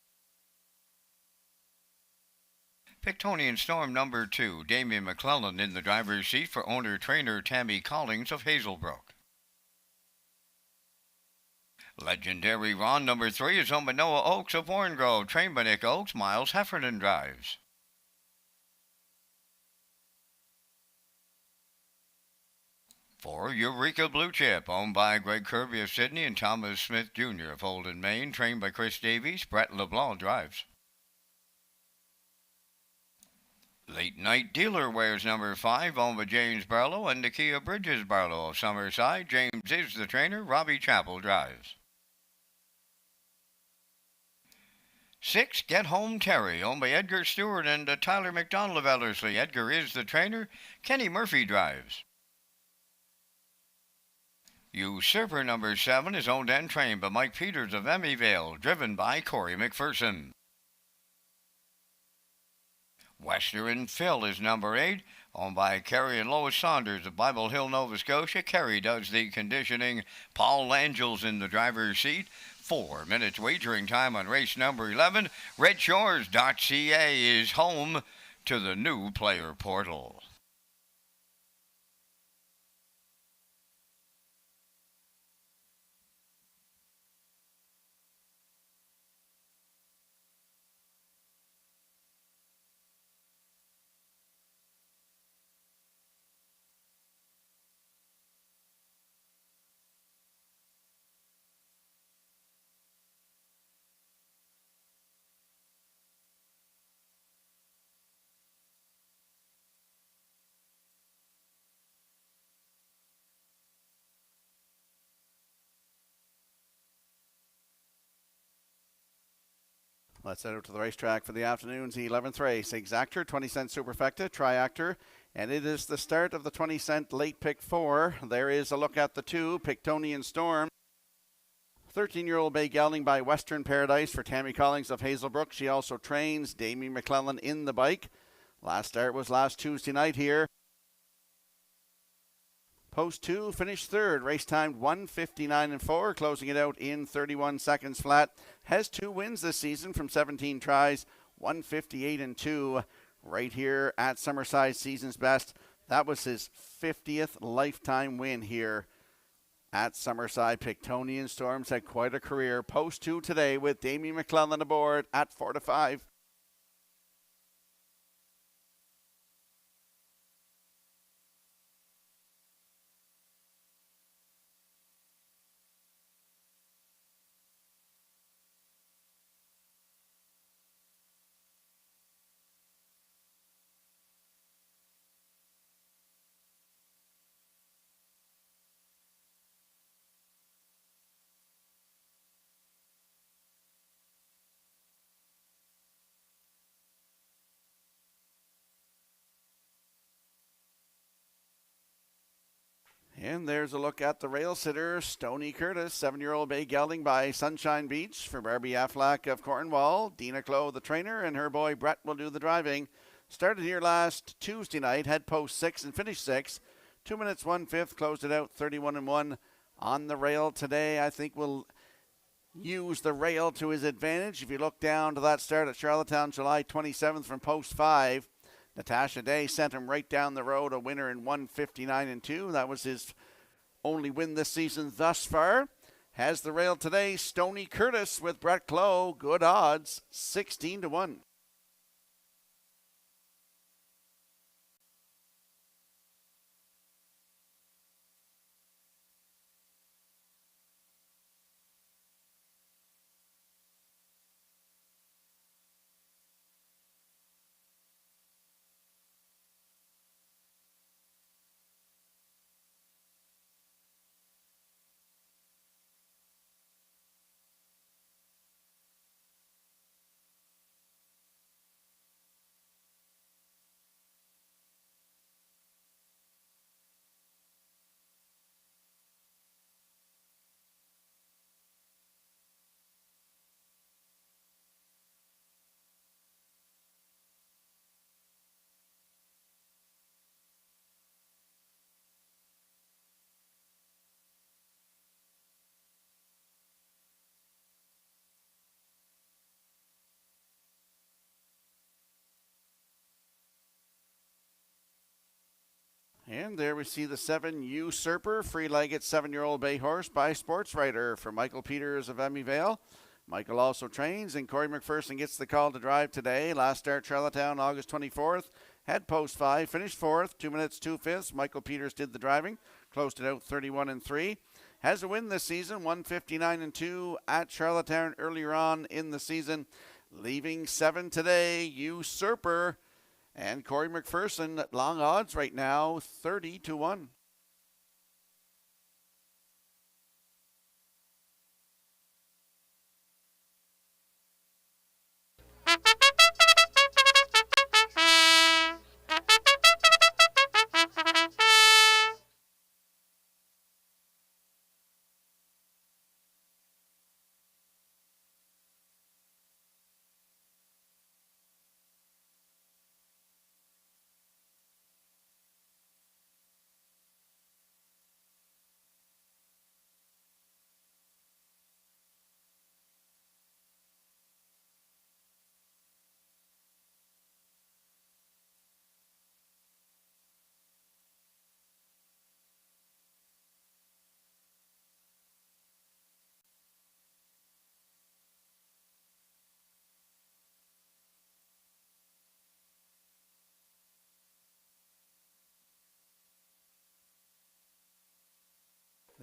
Pictonian Storm number 2, Damian McClellan in the driver's seat for owner-trainer Tammy Collings of Hazelbrook. Legendary Ron number 3 is owned by Noah Oakes of Warrengrove, trained by Nick Oakes. Miles Heffernan drives. For Eureka Blue Chip, owned by Greg Kirby of Sydney and Thomas Smith Jr. of Holden, Maine, trained by Chris Davies. Brett LeBlanc drives. Late Night Dealer wears number 5, owned by James Barlow and Nakia Bridges Barlow of Summerside. James is the trainer. Robbie Chappell drives. 6, Get Home Terry, owned by Edgar Stewart and Tyler McDonald of Ellerslie. Edgar is the trainer. Kenny Murphy drives. Usurper number 7 is owned and trained by Mike Peters of Emmyvale, driven by Corey McPherson. Western Phil is number 8, Owned by Kerry and Lois Saunders of Bible Hill, Nova Scotia. Kerry does the conditioning. Paul Langel's in the driver's seat. 4 minutes wagering time on race number 11. Redshores.ca is home to the new player portal. Let's head out to the racetrack for the afternoon's 11th race. Exactor, 20-cent Superfecta, Triactor, and it is the start of the 20-cent late pick 4. There is a look at the 2, Pictonian Storm. 13-year-old bay gelding by Western Paradise for Tammy Collins of Hazelbrook. She also trains Damien McClellan in the bike. Last start was last Tuesday night here. Post 2 finished third. Race timed 1:59.4, closing it out in 31 seconds flat. Has 2 wins this season from 17 tries, 1:58.2. Right here at Summerside, season's best. That was his 50th lifetime win here at Summerside. Pictonian Storms had quite a career. Post 2 today with Damien McClellan aboard at 4-5. And there's a look at the rail sitter, Stony Curtis, 7-year-old bay gelding by Sunshine Beach for Barbie Affleck of Cornwall. Dina Clow, the trainer, and her boy Brett will do the driving. Started here last Tuesday night, had post 6 and finished 6. 2 minutes 1/5, closed it out 31-1 on the rail today. I think we'll use the rail to his advantage. If you look down to that start at Charlottetown, July 27th from post 5, Natasha Day sent him right down the road, a winner in 1:59.2. That was his only win this season thus far. Has the rail today, Stony Curtis with Brett Clow. Good odds, 16-1. And there we see the 7 Usurper, free-legged 7-year-old bay horse by Sports Writer for Michael Peters of Emmy Vale. Michael also trains, and Corey McPherson gets the call to drive today. Last start Charlottetown, August 24th. Had post 5, finished 4th, 2 minutes 2/5. Michael Peters did the driving, closed it out 31-3. Has a win this season, 1:59.2 at Charlottetown earlier on in the season. Leaving 7 today, Usurper. And Corey McPherson at long odds right now, 30-1.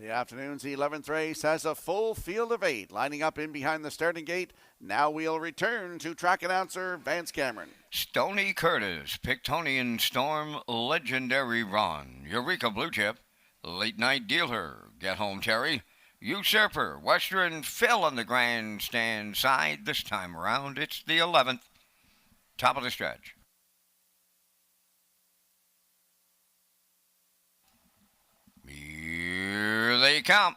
The afternoon's 11th race has a full field of 8 lining up in behind the starting gate. Now we'll return to track announcer Vance Cameron. Stony Curtis, Pictonian Storm, Legendary Ron, Eureka Blue Chip, Late Night Dealer, Get Home Terry, Usurper, Western Phil on the grandstand side. This time around, it's the 11th. Top of the stretch. Here they come.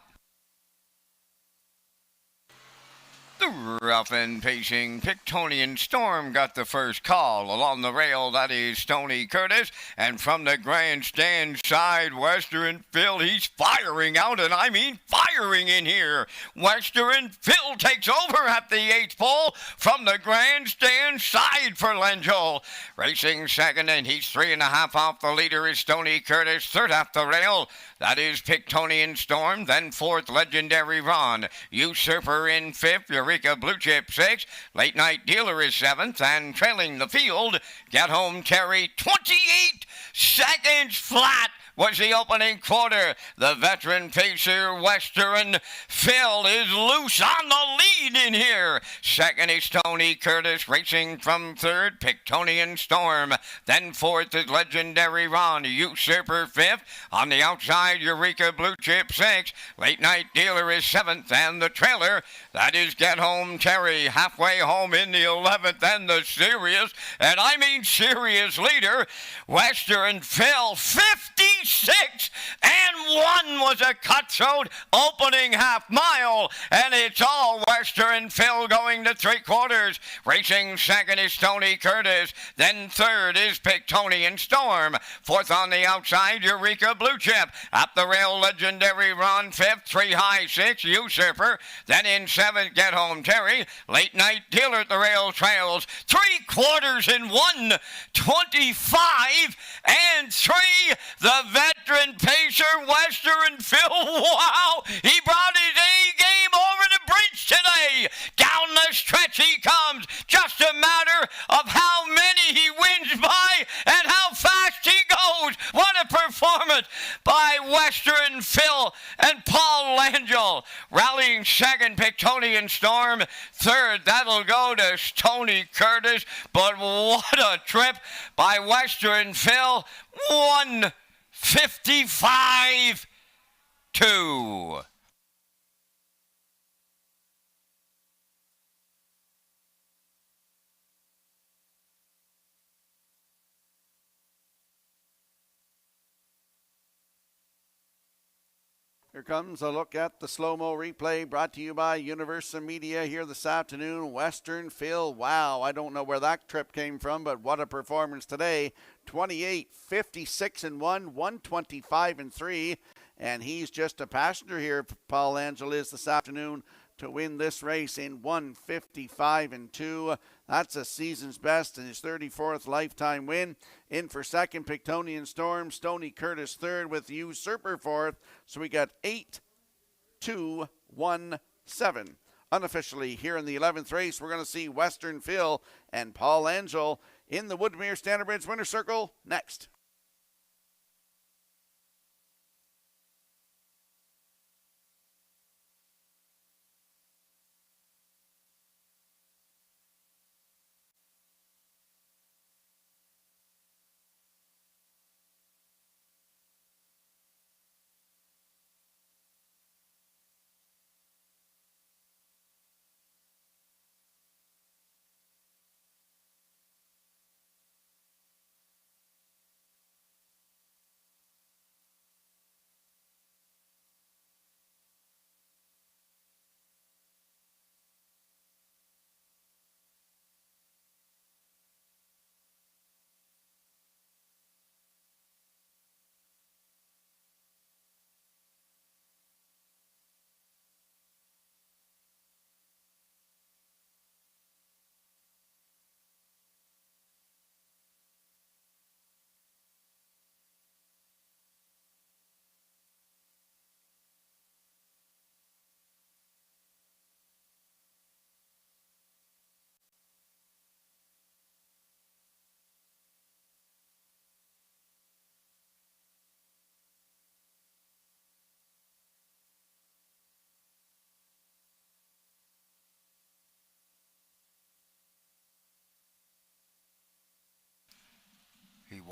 The rough and pacing Pictonian Storm got the first call. Along the rail, that is Stony Curtis. And from the grandstand side, Western Phil, he's firing out, and I mean firing in here. Western Phil takes over at the 8th pole from the grandstand side for Lenjol. Racing second, and he's 3.5 off the leader is Stony Curtis. Third off the rail, that is Pictonian Storm. Then fourth, Legendary Ron. Usurper in fifth, Eureka Blue Chip 6th. Late Night Dealer is 7th. And trailing the field, Get Home Terry, 28 seconds flat was the opening quarter. The veteran pacer Western Phil is loose on the lead in here. Second is Stony Curtis, racing from third, Pictonian Storm. Then fourth is Legendary Ron, Usurper fifth. On the outside, Eureka Blue Chip 6th. Late Night Dealer is 7th, and the trailer, that is Get Home Terry, halfway home in the 11th, and the serious, and I mean serious leader, Western Phil, 56 and 1 was a cutthroat opening half mile, and it's all Western Phil going to 3/4. Racing second is Stony Curtis, then third is Pictonian Storm. Fourth on the outside, Eureka Blue Chip. Up the rail, Legendary Ron fifth, 3 high 6, Usurper. Then in seventh, Get Home Terry. Late Night Dealer at the rail trails 3/4 in 1, 25 and 3. The veteran pacer Western Phil, wow, he brought his A game over the bridge today. Down the stretch he comes. Just a matter of how many he wins by and how fast he goes. What a performance by Western Phil and Paul Langell. Rallying second, Pictonian Storm. Third, that'll go to Stony Curtis. But what a trip by Western Phil. 1:55.2. Here comes a look at the slow-mo replay brought to you by Universal Media here this afternoon. Western Phil, wow, I don't know where that trip came from, but what a performance today. 28, 56 and 1, 125 and 3, and he's just a passenger here. Paul Langell is this afternoon to win this race in 155 and 2. That's a season's best and his 34th lifetime win. In for second, Pictonian Storm. Stony Curtis third with Usurper fourth. So we got 8, 2, 1, 7. Unofficially here in the 11th race, we're going to see Western Phil and Paul Langell in the Woodmere Standardbridge Winner Circle next.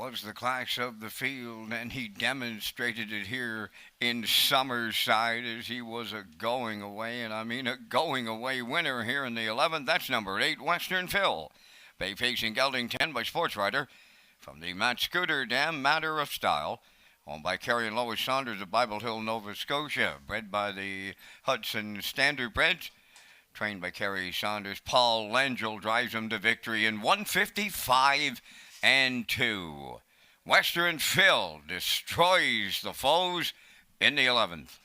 was the class of the field, and he demonstrated it here in Summerside as he was a going away, and I mean a going away winner here in the 11th. That's number 8, Western Phil. Bay facing Gelding 10 by Sports Rider. From the Matt Scooter Dam, Matter of Style. Owned by Kerry and Lois Saunders of Bible Hill, Nova Scotia. Bred by the Hudson Standard Breds. Trained by Kerry Saunders. Paul Langell drives him to victory in 155 and 2. Western Phil destroys the foes in the 11th.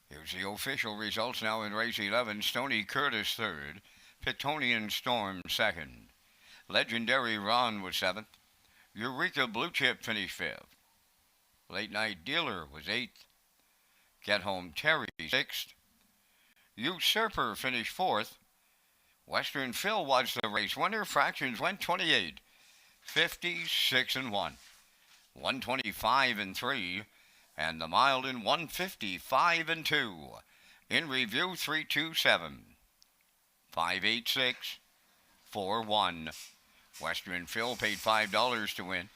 Here's the official results now in race 11. Stony Curtis third. Pitonian Storm second. Legendary Ron was seventh. Eureka Blue Chip finished fifth. Late Night Dealer was eighth. Get Home Terry sixth. Usurper finished fourth. Western Phil was the race winner. Fractions went 28, 56 and 1, 125 and 3. And the mild in 155 and 2. In review 327, 586, 41. Western Phil paid $5 to win.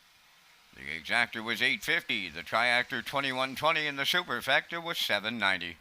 The exactor was $8.50, the triactor $21.20, and the superfecta was $7.90.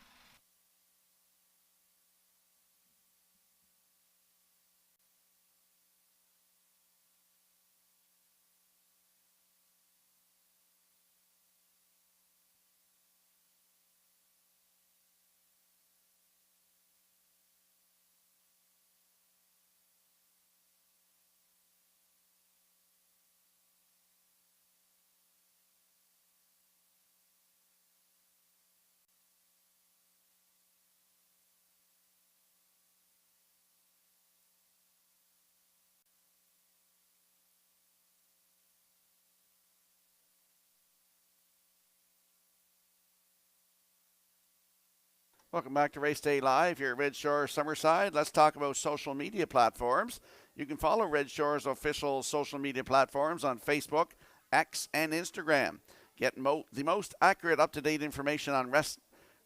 Welcome back to Race Day Live here at Red Shore Summerside. Let's talk about social media platforms. You can follow Red Shore's official social media platforms on Facebook, X, and Instagram. Get the most accurate, up-to-date information on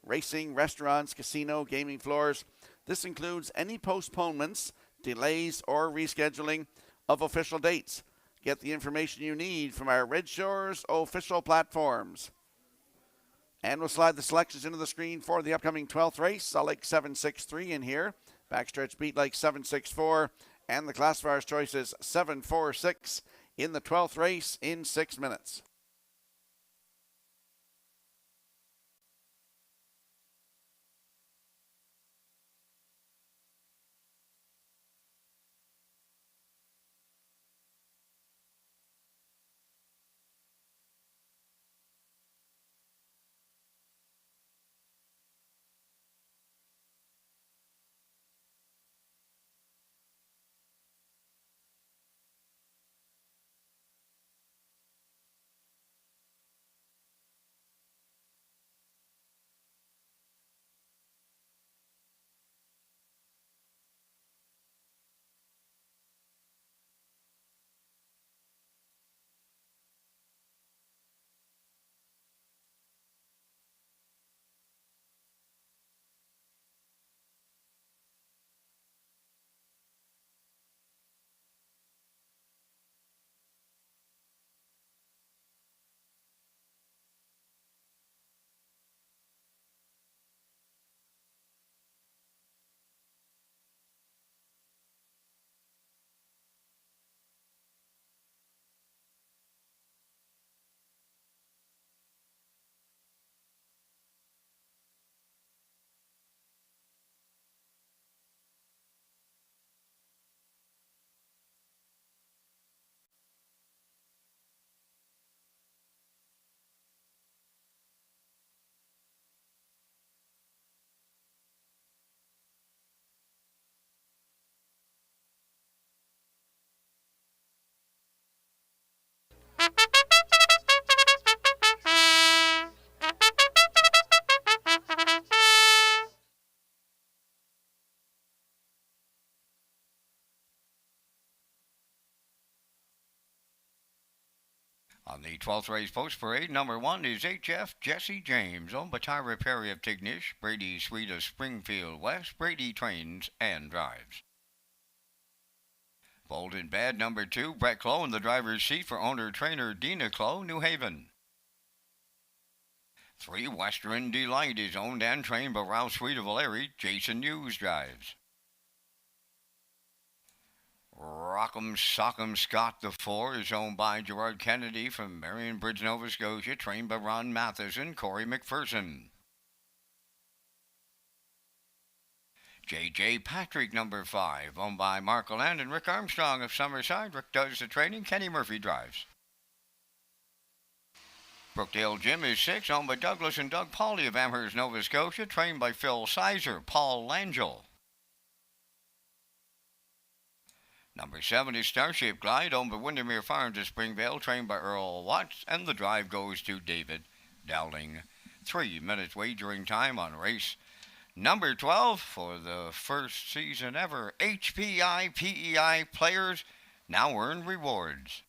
racing, restaurants, casino, gaming floors. This includes any postponements, delays, or rescheduling of official dates. Get the information you need from our Red Shore's official platforms. And we'll slide the selections into the screen for the upcoming 12th race. Salt Lake 763 in here. Backstretch Beat Lake 764. And the classifier's choice is 746 in the 12th race in 6 minutes. On the 12th race post parade, number 1 is HF Jesse James, owned by Tyra Perry of Tignish, Brady Sweet of Springfield West. Brady trains and drives. Bold and Bad, number 2, Brett Clow in the driver's seat for owner-trainer Dina Clow, New Haven. 3, Western Delight is owned and trained by Ralph Sweet of Valeri. Jason Hughes drives. Rock'em Sock'em Scott the 4 is owned by Gerard Kennedy from Marion Bridge, Nova Scotia, trained by Ron Matheson, Corey McPherson. J.J. Patrick, number 5, owned by Mark Land and Rick Armstrong of Summerside. Rick does the training, Kenny Murphy drives. Brookdale Jim is 6, owned by Douglas and Doug Pauley of Amherst, Nova Scotia, trained by Phil Sizer, Paul Langell. Number 7 is Starship Glide, owned by Windermere Farms of Springvale, trained by Earl Watts, and the drive goes to David Dowling. 3 minutes wagering time on race number 12 for the first season ever. HPI PEI players now earn rewards.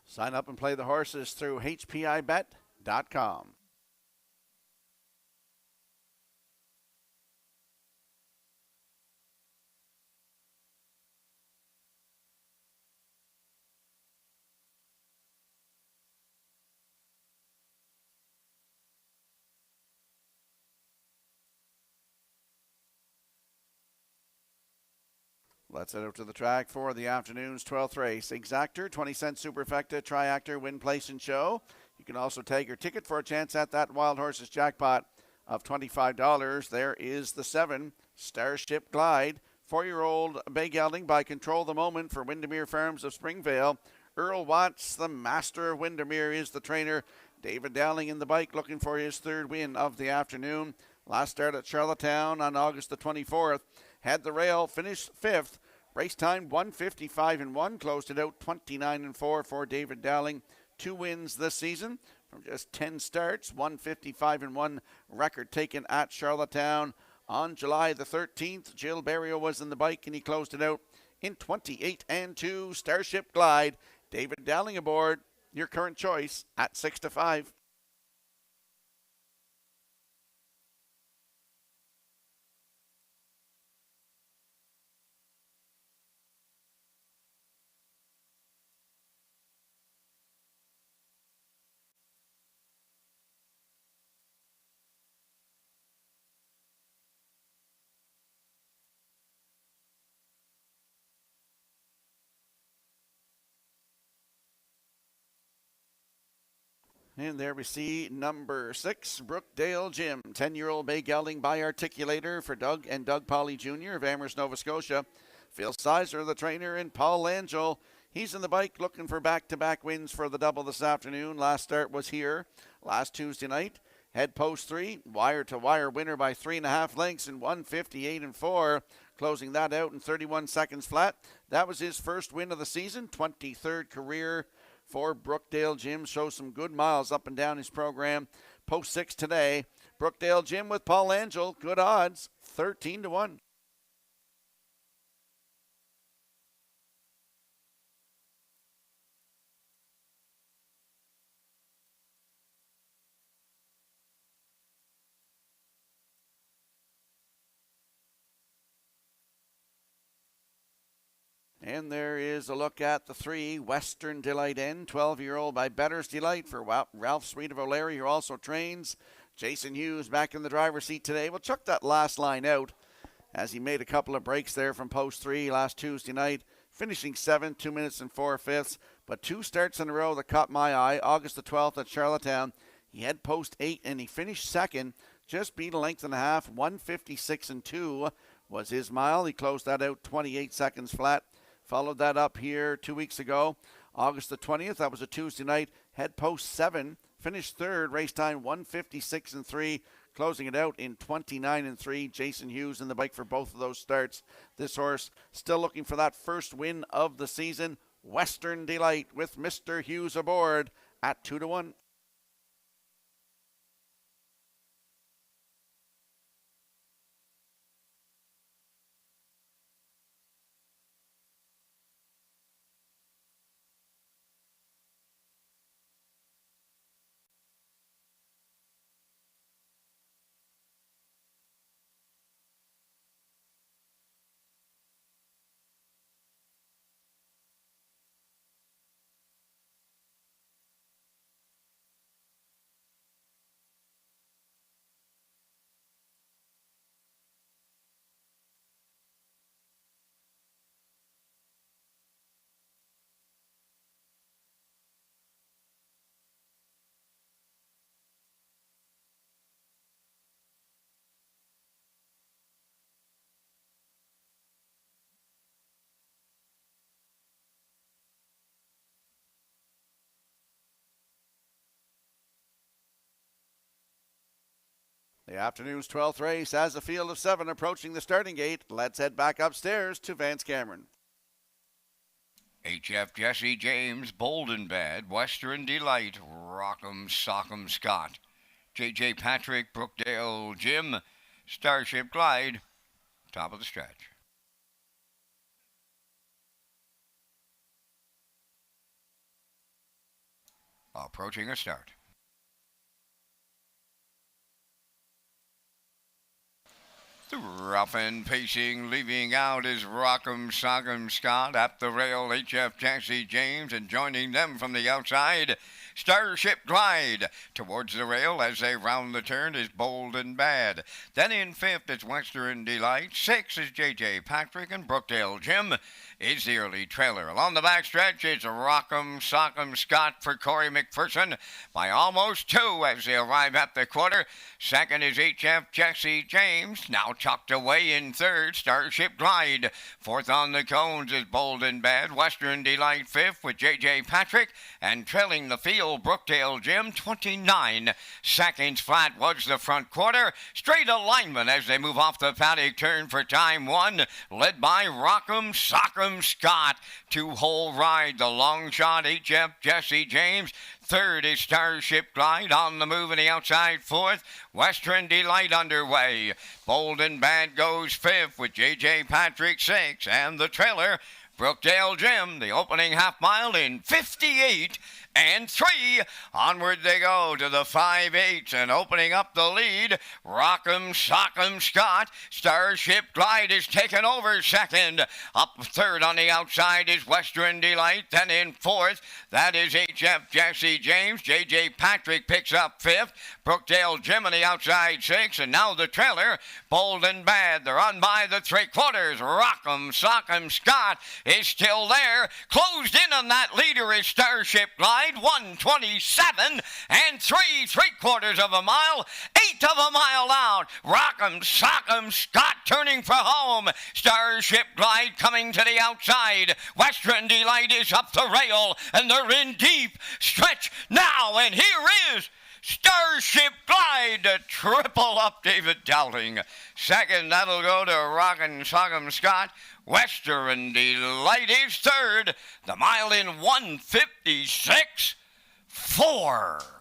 Sign up and play the horses through hpibet.com. Let's head out to the track for the afternoon's 12th race. Exactor, 20-cent superfecta, triactor, win, place, and show. You can also tag your ticket for a chance at that Wild Horses jackpot of $25. There is the 7, Starship Glide. 4-year-old bay gelding by Control the Moment for Windermere Farms of Springvale. Earl Watts, the master of Windermere, is the trainer. David Dowling in the bike, looking for his 3rd win of the afternoon. Last start at Charlottetown on August the 24th. Had the rail, finished 5th. Race time 1:55-1, closed it out 29-4 for David Dowling. 2 wins this season from just 10 starts. 1:55-1 record taken at Charlottetown on July the 13th. Jill Barrio was in the bike and he closed it out in 28-2. Starship Glide. David Dowling aboard. Your current choice at 6-5. And there we see number 6, Brookdale Jim, 10-year-old bay gelding by Articulator for Doug and Doug Polly Jr. of Amherst, Nova Scotia. Phil Sizer, the trainer, and Paul Langell. He's in the bike looking for back-to-back wins for the double this afternoon. Last start was here last Tuesday night. Head post 3, wire-to-wire winner by 3.5 lengths in 1:58-4. Closing that out in 31 seconds flat. That was his first win of the season, 23rd career for Brookdale Jim. Shows some good miles up and down his program. Post 6 today. Brookdale Jim with Paul Langell. Good odds, 13-1. And there is a look at the 3, Western Delight N, 12-year-old by Better's Delight for Ralph Sweet of O'Leary, who also trains. Jason Hughes back in the driver's seat today. We'll chuck that last line out as he made a couple of breaks there from post 3 last Tuesday night, finishing 7th, 2 minutes and 4/5. But 2 starts in a row that caught my eye. August the 12th at Charlottetown, he had post 8 and he finished 2nd, just beat a length and a half. 1:56-2 was his mile. He closed that out 28 seconds flat. Followed that up here 2 weeks ago, August the 20th. That was a Tuesday night. Head post 7, finished 3rd. Race time 1:56-3, closing it out in 29-3. Jason Hughes in the bike for both of those starts. This horse still looking for that first win of the season. Western Delight with Mr. Hughes aboard at 2-1. The afternoon's 12th race has a field of 7 approaching the starting gate. Let's head back upstairs to Vance Cameron. HF Jesse James, Bold and Bad, Western Delight, Rock'em Sock'em Scott, JJ Patrick, Brookdale Jim, Starship Glide, top of the stretch. Approaching a start. The rough and pacing, leaving out is Rock'em Sock'em Scott. At the rail, HF Jesse James, and joining them from the outside, Starship Glide. Towards the rail as they round the turn is Bold and Bad. Then in fifth is Western Delight. Sixth is JJ Patrick, and Brookdale Jim is the early trailer. Along the backstretch, it's Rock'em Sock'em Scott for Corey McPherson by almost 2 as they arrive at the quarter. Second is HF Jesse James, now tucked away in third, Starship Glide. Fourth on the cones is Bold and Bad. Western Delight fifth with JJ Patrick, and trailing the field, Brookdale Jim, 29 seconds flat was the front quarter. Straight alignment as they move off the paddock turn for time 1, led by Rock'em Sock'em Scott. 2-hole ride, the long shot, HF Jesse James. Third is Starship Glide on the move in the outside. Fourth, Western Delight underway. Bold and Bad goes fifth with JJ Patrick 6, and the trailer, Brookdale Jim, the opening half mile in 58 and 3. Onward they go to the 5/8, and opening up the lead, Rock'em Sock'em Scott. Starship Glide is taken over second. Up third on the outside is Western Delight. Then in fourth, that is HF Jesse James. JJ Patrick picks up fifth. Brookdale Jim on the outside 6, and now the trailer, Bold and Bad. They're on by the 3/4. Rock'em Sock'em Scott is still there. Closed in on that leader is Starship Glide. 1:27 and 3/3 of a mile, 1/8 of a mile out. Rock'em Sock'em Scott turning for home. Starship Glide coming to the outside. Western Delight is up the rail, and they're in deep stretch now, and here is Starship Glide to triple up David Dowling. Second, that'll go to Rock'em Sock'em Scott. Western Delight is third. The mile in 1:56.4.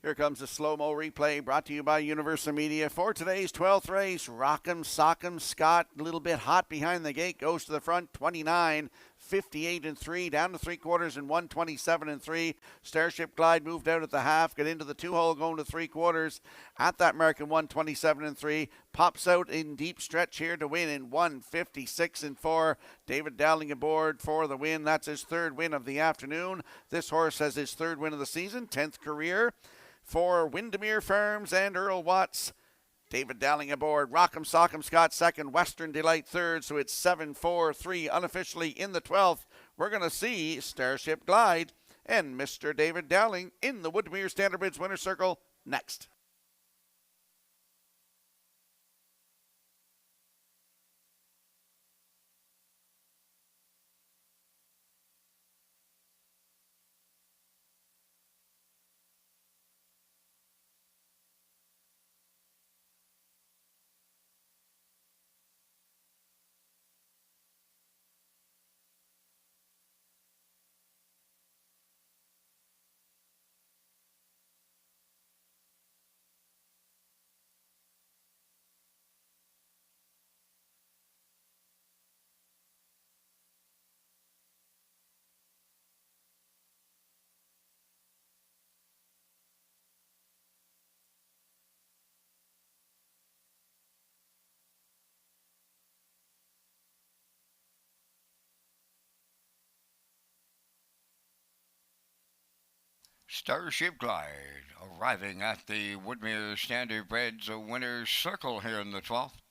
Here comes the slow-mo replay brought to you by Universal Media for today's 12th race. Rock'em Sock'em Scott, a little bit hot behind the gate, goes to the front, 29, 58 and 3, down to 3/4 and 1:27 and 3. Starship Glide moved out at the half, got into the 2-hole, going to 3/4 at that mark in 1:27 and 3. Pops out in deep stretch here to win in 1:56 and 4. David Dowling aboard for the win. That's his third win of the afternoon. This horse has his third win of the season, 10th career. For Windermere Farms and Earl Watts, David Dowling aboard. Rock'em Sock'em Scott second, Western Delight third. So it's 7-4-3 unofficially in the 12th. We're going to see Starship Glide and Mr. David Dowling in the Woodmere Standard Bridge Winner's Circle next. Starship Glide arriving at the Woodmere Standard Bred's Winner's Circle here in the 12th.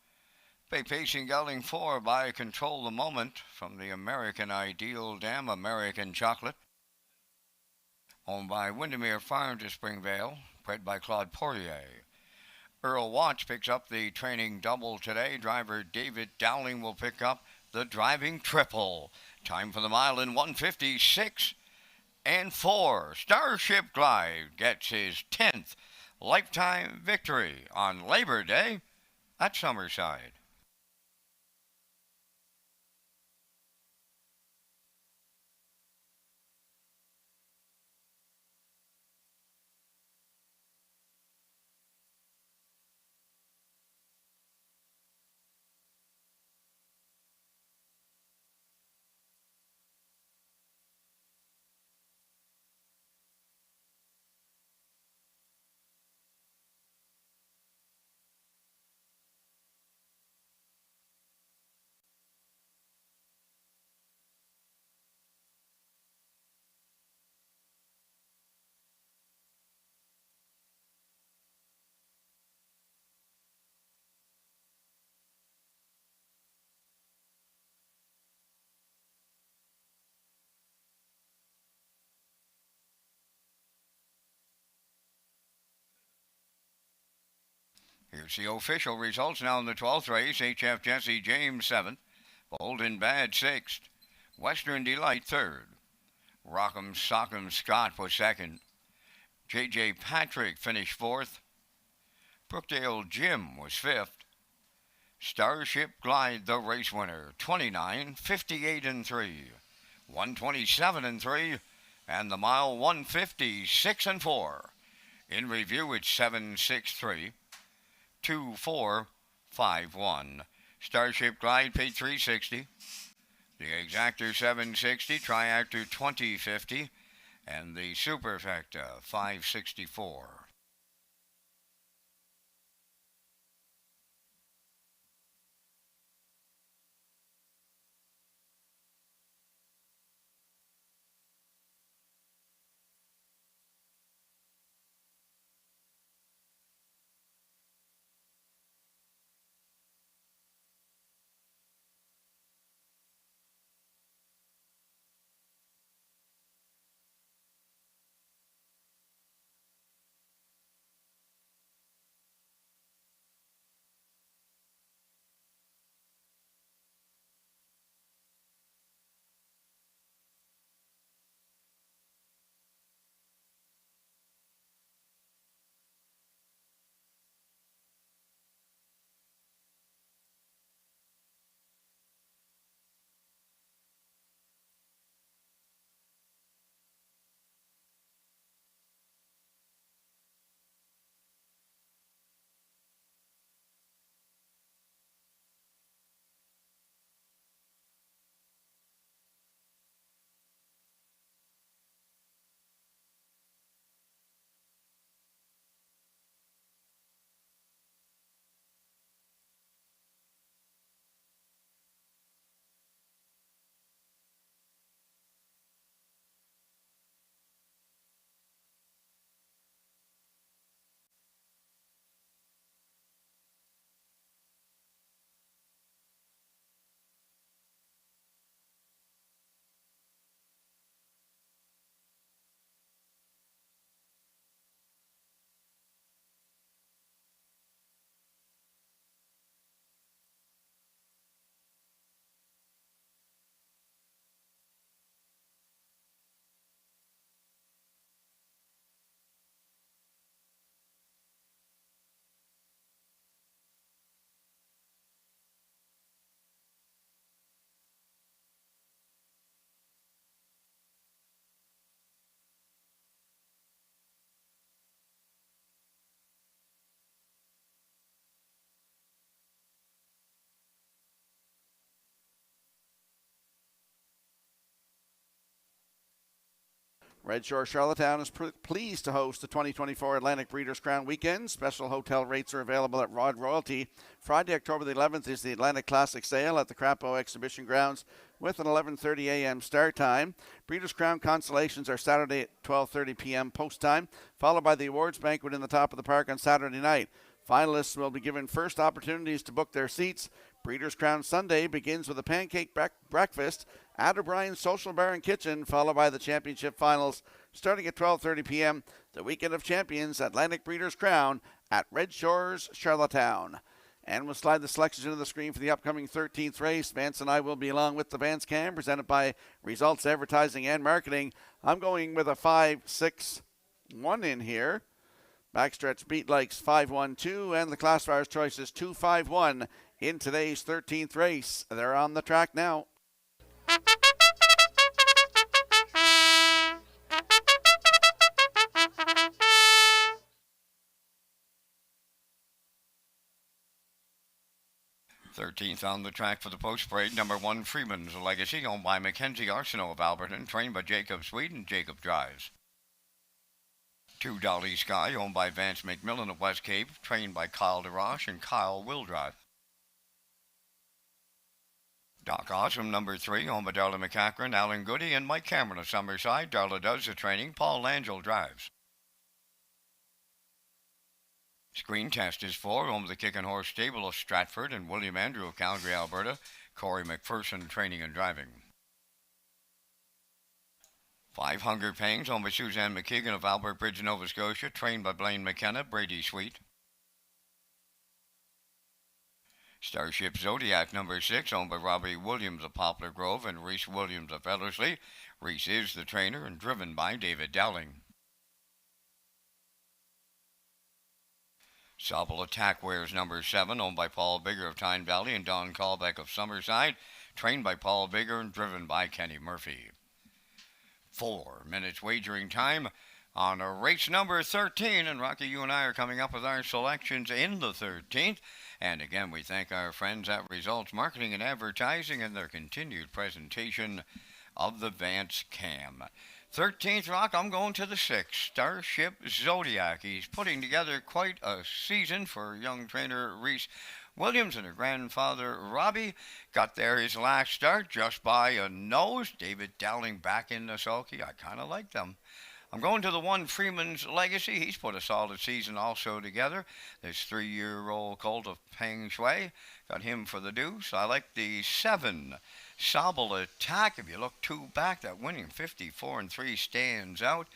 Pacing gelding 4 by Control the Moment from the American Ideal Dam American Chocolate. Owned by Windermere Farms of Springvale, bred by Claude Poirier. Earl Watts picks up the training double today. Driver David Dowling will pick up the driving triple. Time for the mile in 1:56 and 4. Starship Glide gets his 10th lifetime victory on Labor Day at Summerside. Here's the official results now in the 12th race. HF Jesse James 7th. Bold and Bad 6th. Western Delight 3rd. Rock'em Sock'em Scott was 2nd. J.J. Patrick finished 4th. Brookdale Jim was 5th. Starship Glide, the race winner, 29, 58 and 3, 127 and 3, and the mile 156 and 4. In review, it's 763, 2451. Starship Glide paid 360. The Exactor 760, Triactor 2050, and the Superfecta 564. Red Shore Charlottetown is pleased to host the 2024 Atlantic Breeders' Crown Weekend. Special hotel rates are available at Rod Royalty. Friday, October the 11th is the Atlantic Classic Sale at the Crapo Exhibition Grounds with an 11:30 a.m. start time. Breeders' Crown Consolations are Saturday at 12:30 p.m. post time, followed by the awards banquet in the top of the park on Saturday night. Finalists will be given first opportunities to book their seats. Breeders' Crown Sunday begins with a pancake breakfast at O'Brien's Social Bar and Kitchen, followed by the championship finals starting at 12:30 p.m. The Weekend of Champions Atlantic Breeders' Crown at Red Shores, Charlottetown. And we'll slide the selections into the screen for the upcoming 13th race. Vance and I will be along with the Vance Cam, presented by Results Advertising and Marketing. I'm going with a 5-6-1 in here. Backstretch beat likes 5-1-2, and the classifier's choice is 2-5-1 in today's 13th race. They're on the track now. 13th on the track for the post parade, number 1 Freeman's Legacy, owned by Mackenzie Arsenault of Alberton, trained by Jacob Sweden. Jacob drives. 2 Dolly Sky, owned by Vance McMillan of West Cape, trained by Kyle DeRoche, and Kyle will drive. Doc Awesome, number 3, owned by Darla McCachran, Alan Goody, and Mike Cameron of Summerside. Darla does the training. Paul Langell drives. Screen Test is 4, owned by the Kickin' Horse Stable of Stratford, and William Andrew of Calgary, Alberta. Corey McPherson training and driving. 5 Hunger Pangs, owned by Suzanne McKeegan of Albert Bridge, Nova Scotia, trained by Blaine McKenna. Brady Sweet. Starship Zodiac, number 6, owned by Robbie Williams of Poplar Grove and Reese Williams of Ellerslie. Reese is the trainer and driven by David Dowling. Sobble Attack Wares, number 7, owned by Paul Bigger of Tyne Valley and Don Callbeck of Summerside, trained by Paul Bigger and driven by Kenny Murphy. 4 minutes wagering time on race number 13, and Rocky, you and I are coming up with our selections in the 13th. And again, we thank our friends at Results Marketing and Advertising and their continued presentation of the Vance Cam. 13th, Rock, I'm going to the 6, Starship Zodiac. He's putting together quite a season for young trainer Reese Williams, and her grandfather Robbie got there his last start just by a nose. David Dowling back in the sulky. I kind of like them. I'm going to the 1 Freeman's Legacy. He's put a solid season also together. This 3-year-old colt of Peng Shui. Got him for the deuce. I like the 7 Sobble Attack. If you look 2 back, that winning 54-3 stands out.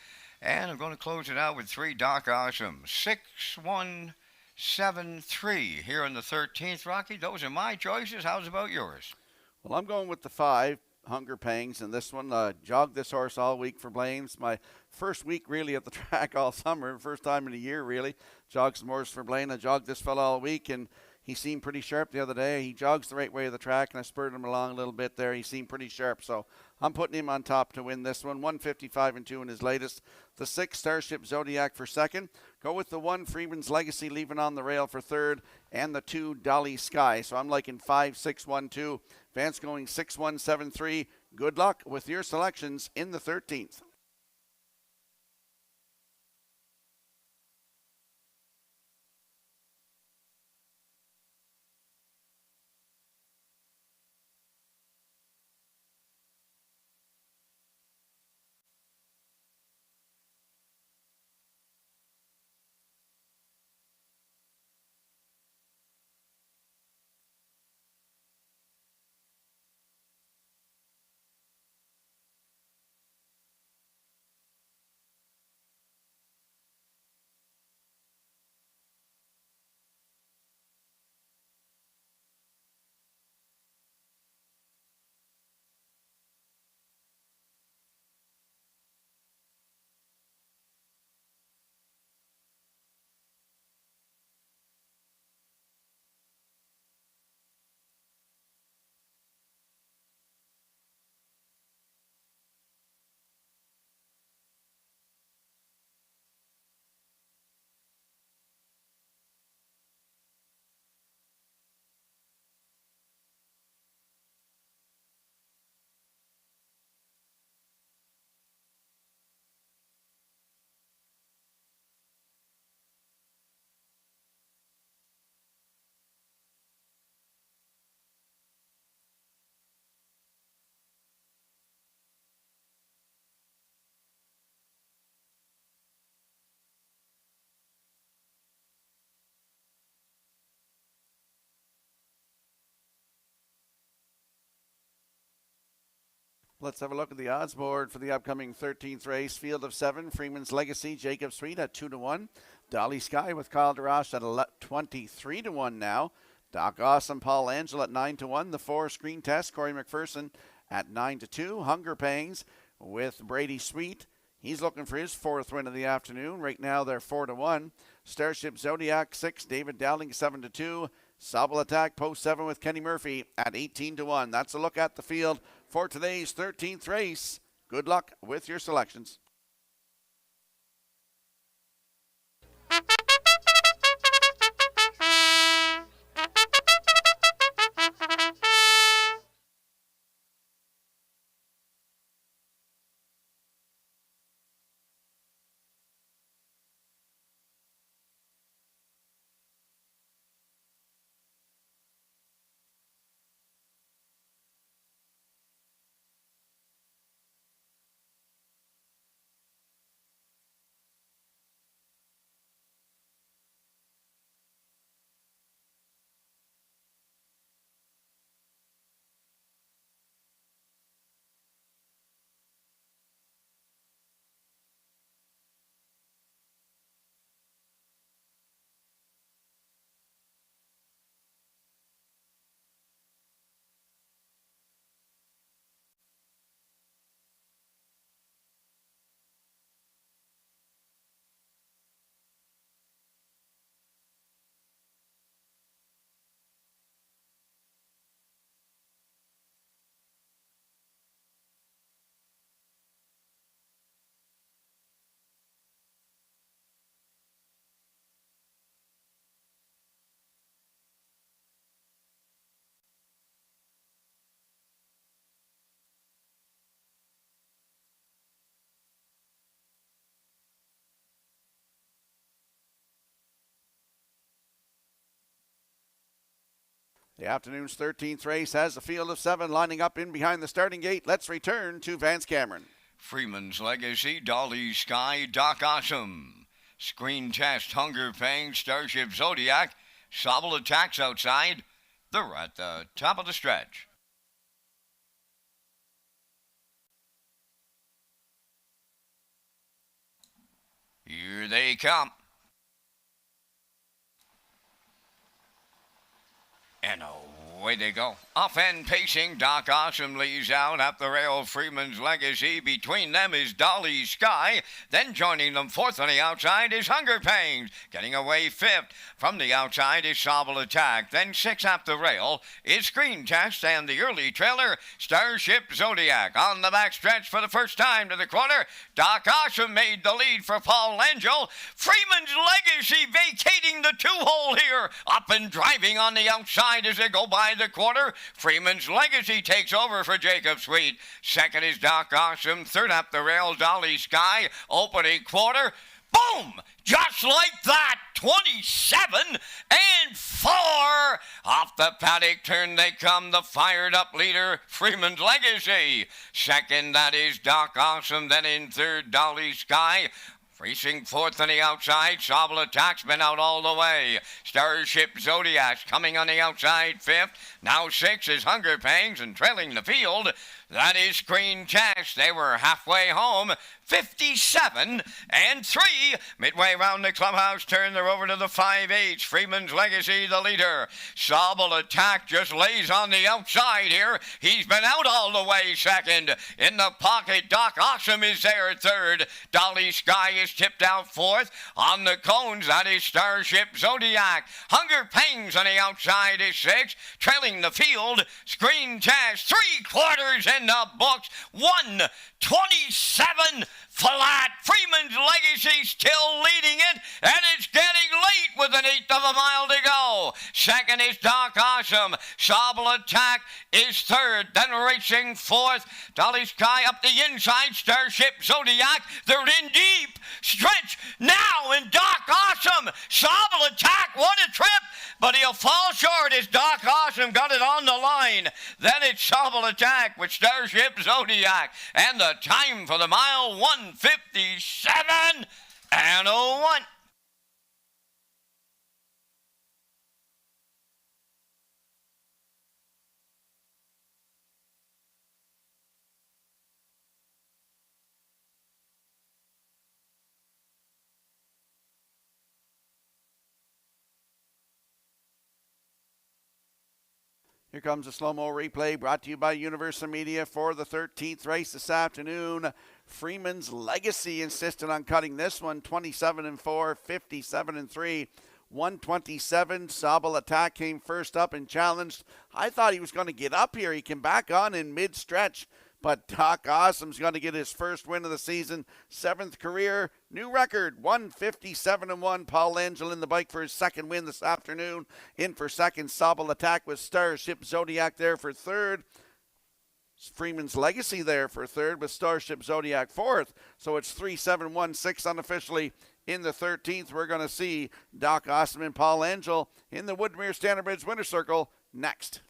And I'm going to close it out with 3 Doc Awesome. 6-1-7-3 here in the 13th, Rocky. Those are my choices. How's about yours? Well, I'm going with the 5 Hunger Pangs, and this one jogged this horse all week for Blaine's. My first week really at the track all summer, first time in a year really. Jogged some horse for Blaine. I jogged this fella all week, and he seemed pretty sharp the other day. He jogs the right way of the track, and I spurred him along a little bit there. He seemed pretty sharp, so I'm putting him on top to win this one. 155-2 in his latest. The 6 Starship Zodiac for second. Go with the 1 Freeman's Legacy leaving on the rail for third, and the 2 Dolly Sky. So I'm liking 5-6-1-2. Vance going 6-1-7-3. Good luck with your selections in the 13th. Let's have a look at the odds board for the upcoming 13th race. Field of 7, Freeman's Legacy, Jacob Sweet at 2-1. Dolly Sky with Kyle DeRoche at 23-1 now. Doc Awesome, Paul Angel at 9-1. The 4 Screen Test, Corey McPherson at 9-2. Hunger Pangs with Brady Sweet. He's looking for his 4th win of the afternoon. Right now they're 4-1. Starship Zodiac 6, David Dowling 7-2. Sobble Attack Post 7 with Kenny Murphy at 18-1. That's a look at the field for today's 13th race. Good luck with your selections. The afternoon's 13th race has a field of 7 lining up in behind the starting gate. Let's return to Vance Cameron. Freeman's Legacy, Dolly Sky, Doc Awesome. Screen Test, Hunger Pangs, Starship Zodiac. Sobble Attacks outside. They're at the top of the stretch. Here they come. And away they go. Off and pacing, Doc Awesome leads out up the rail. Freeman's Legacy. Between them is Dolly Sky. Then joining them 4th on the outside is Hunger Pangs. Getting away 5th. From the outside is Sobble Attack. Then 6 up the rail is Screen Test and the early trailer, Starship Zodiac. On the backstretch for the first time to the quarter, Doc Awesome made the lead for Paul Angel. Freeman's Legacy vacating the 2-hole here. Up and driving on the outside as they go by the quarter. Freeman's Legacy takes over for Jacob Sweet. 2nd is Doc Awesome. 3rd up the rail, Dolly Sky. Opening quarter. Boom! Just like that, 27 and 4. Off the paddock turn they come, the fired up leader, Freeman's Legacy. 2nd, that is Doc Awesome. Then in 3rd, Dolly Sky. Racing 4th on the outside, Sobble Attack's been out all the way. Starship Zodiac's coming on the outside 5th. Now 6 is Hunger Pangs, and trailing the field, that is Screen Test. They were halfway home, 57 and 3. Midway round the clubhouse turn, they're over to the 5-8. Freeman's Legacy, the leader. Sobble Attack just lays on the outside here. He's been out all the way 2nd. In the pocket, Doc Awesome is there 3rd. Dolly Sky is tipped out 4th. On the cones, that is Starship Zodiac. Hunger Pangs on the outside is 6th. Trailing the field, Screen Test, 3/4 in the books. 1:27 flat. Freeman's Legacy still leading it, and it's getting late with an 1/8 of a mile to go. 2nd is Doc Awesome. Sobble Attack is 3rd. Then racing 4th. Dolly Sky up the inside. Starship Zodiac. They're in deep. Stretch now, and Doc Awesome. Sobble Attack. What a trip. But he'll fall short as Doc Awesome got it on the line. Then it's Sobble Attack with Starship Zodiac. And the time for the mile, 1:57 and 01. Here comes a slow-mo replay brought to you by Universal Media for the 13th race this afternoon. Freeman's Legacy insisted on cutting this one, 27-4, 57-3. 127. Sabal Attack came first up and challenged. I thought he was going to get up here. He came back on in mid-stretch. But Doc Awesome's going to get his first win of the season, 7th career, new record, 157-1. Paul Angel in the bike for his second win this afternoon. In for second, Sabal Attack with Starship Zodiac there for third. Freeman's Legacy there for third with Starship Zodiac fourth. So it's 3-7-1-6 unofficially. In the 13th, we're going to see Doc Awesome and Paul Angel in the Woodmere Standard Bridge Winter Circle next.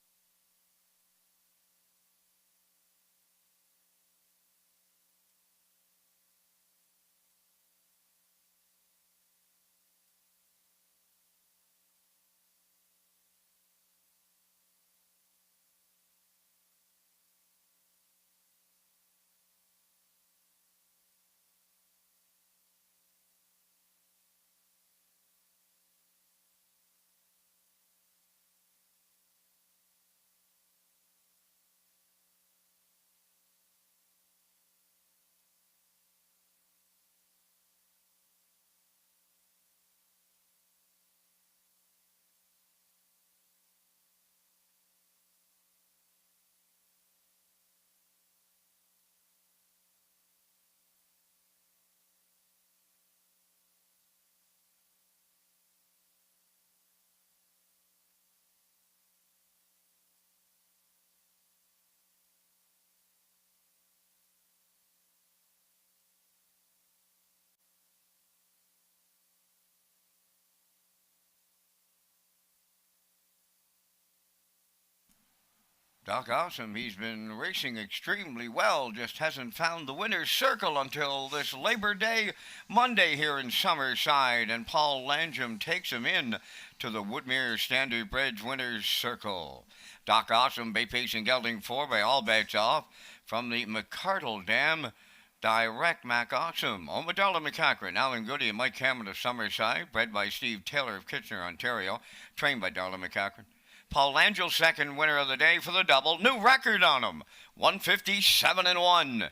Doc Awesome, he's been racing extremely well, just hasn't found the winner's circle until this Labor Day Monday here in Summerside, and Paul Langham takes him in to the Woodmere Standard Bridge winner's circle. Doc Awesome, bay pacing gelding 4 by all bets off from the McCardle Dam. Direct Mac Awesome. Omadella McCachran, Alan Goody, and Mike Cameron of Summerside, bred by Steve Taylor of Kitchener, Ontario, trained by Darla McCachran. Paul Angel, second winner of the day for the double. New record on him, 157-1.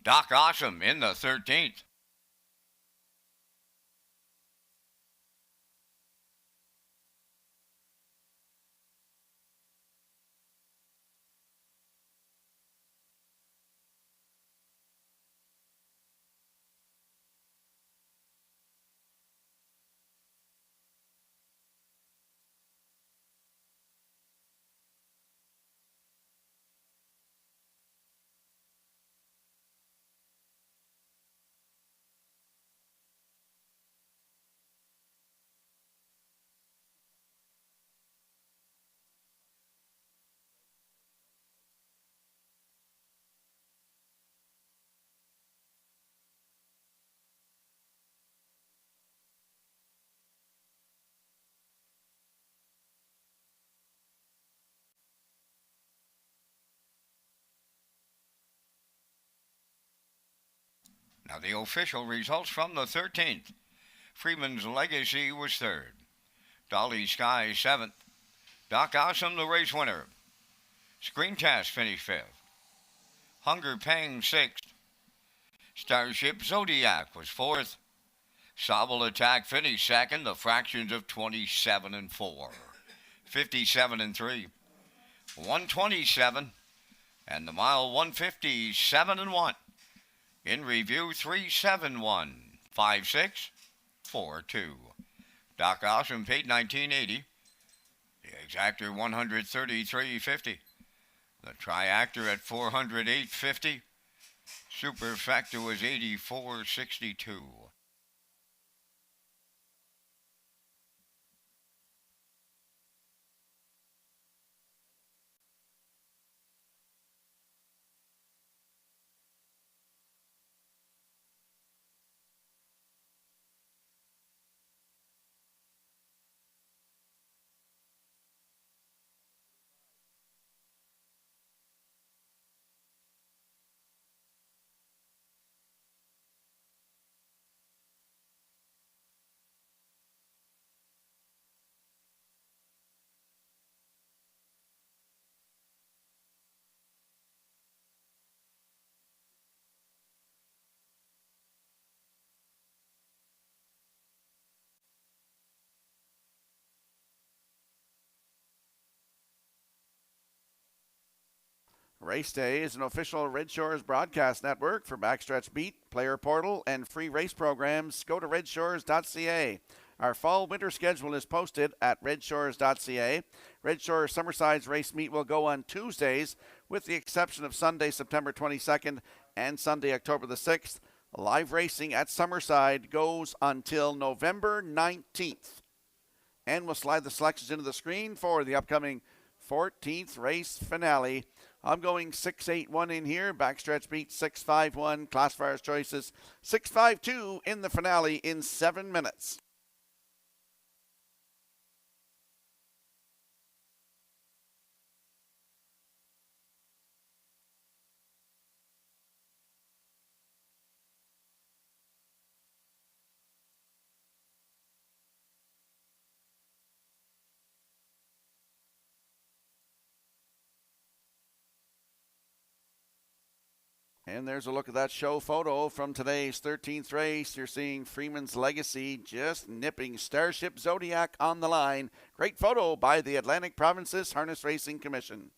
Doc Awesome in the 13th. Now the official results from the 13th. Freeman's Legacy was third. Dolly Sky 7th. Doc Awesome, the race winner. Screen Test finished 5th. Hunger Pang 6th. Starship Zodiac was 4th. Sabal Attack finished 2nd, the fractions of 27-4. 57-3. 127. And the mile 157-1. In review, 3-7-1. 5-6. 4-2. Doc Awesome paid $19.80. The exactor $133.50. The triactor at $408.50. Superfecta was $84.62. Race Day is an official Red Shores broadcast network for Backstretch Beat, Player Portal, and free race programs. Go to Redshores.ca. Our fall-winter schedule is posted at Redshores.ca. Red Shores Summerside's race meet will go on Tuesdays, with the exception of Sunday, September 22nd and Sunday, October the 6th. Live racing at Summerside goes until November 19th. And we'll slide the selections into the screen for the upcoming 14th race finale. I'm going 6-8-1 in here. Backstretch Beat 6-5-1. Classifier's choices 6-5-2 in the finale in 7 minutes. And there's a look at that show photo from today's 13th race. You're seeing Freeman's Legacy just nipping Starship Zodiac on the line. Great photo by the Atlantic Provinces Harness Racing Commission.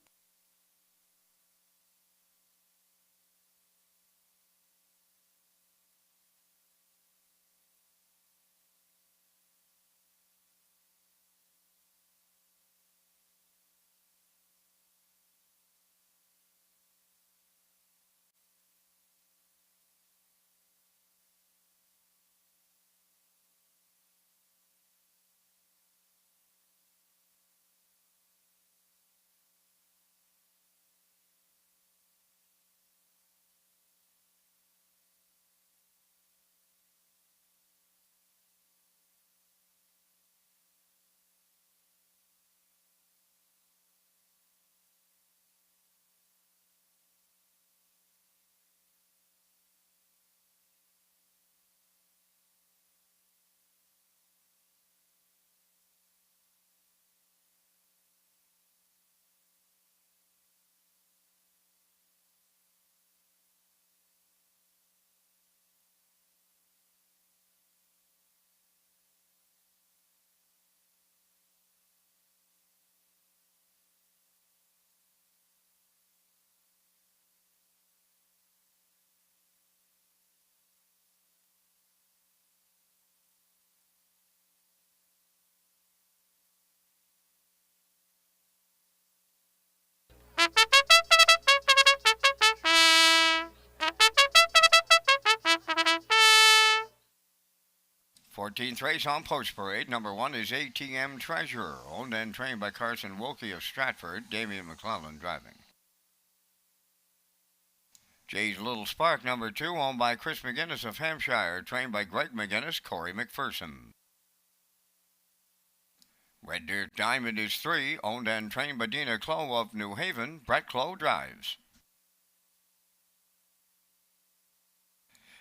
Fourteenth race on Post Parade. Number 1 is ATM Treasure, owned and trained by Carson Wilkie of Stratford, Damian McClellan driving. Jay's Little Spark, number 2, owned by Chris McGinnis of Hampshire, trained by Greg McGinnis, Corey McPherson. Red Dirt Diamond is 3, owned and trained by Dina Clow of New Haven, Brett Clow drives.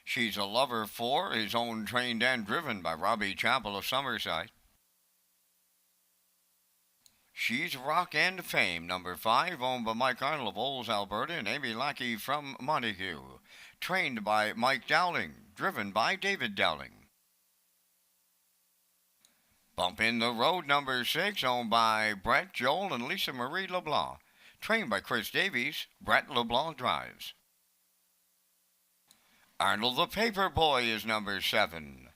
She's a Lover 4 is owned, trained, and driven by Robbie Chappell of Summerside. She's Rock and Fame, number 5, owned by Mike Arnold of Olds, Alberta, and Amy Lackey from Montague. Trained by Mike Dowling, driven by David Dowling. Bump in the Road, number 6, owned by Brett, Joel, and Lisa Marie LeBlanc. Trained by Chris Davies, Brett LeBlanc drives. Arnold the Paper Boy is number 7.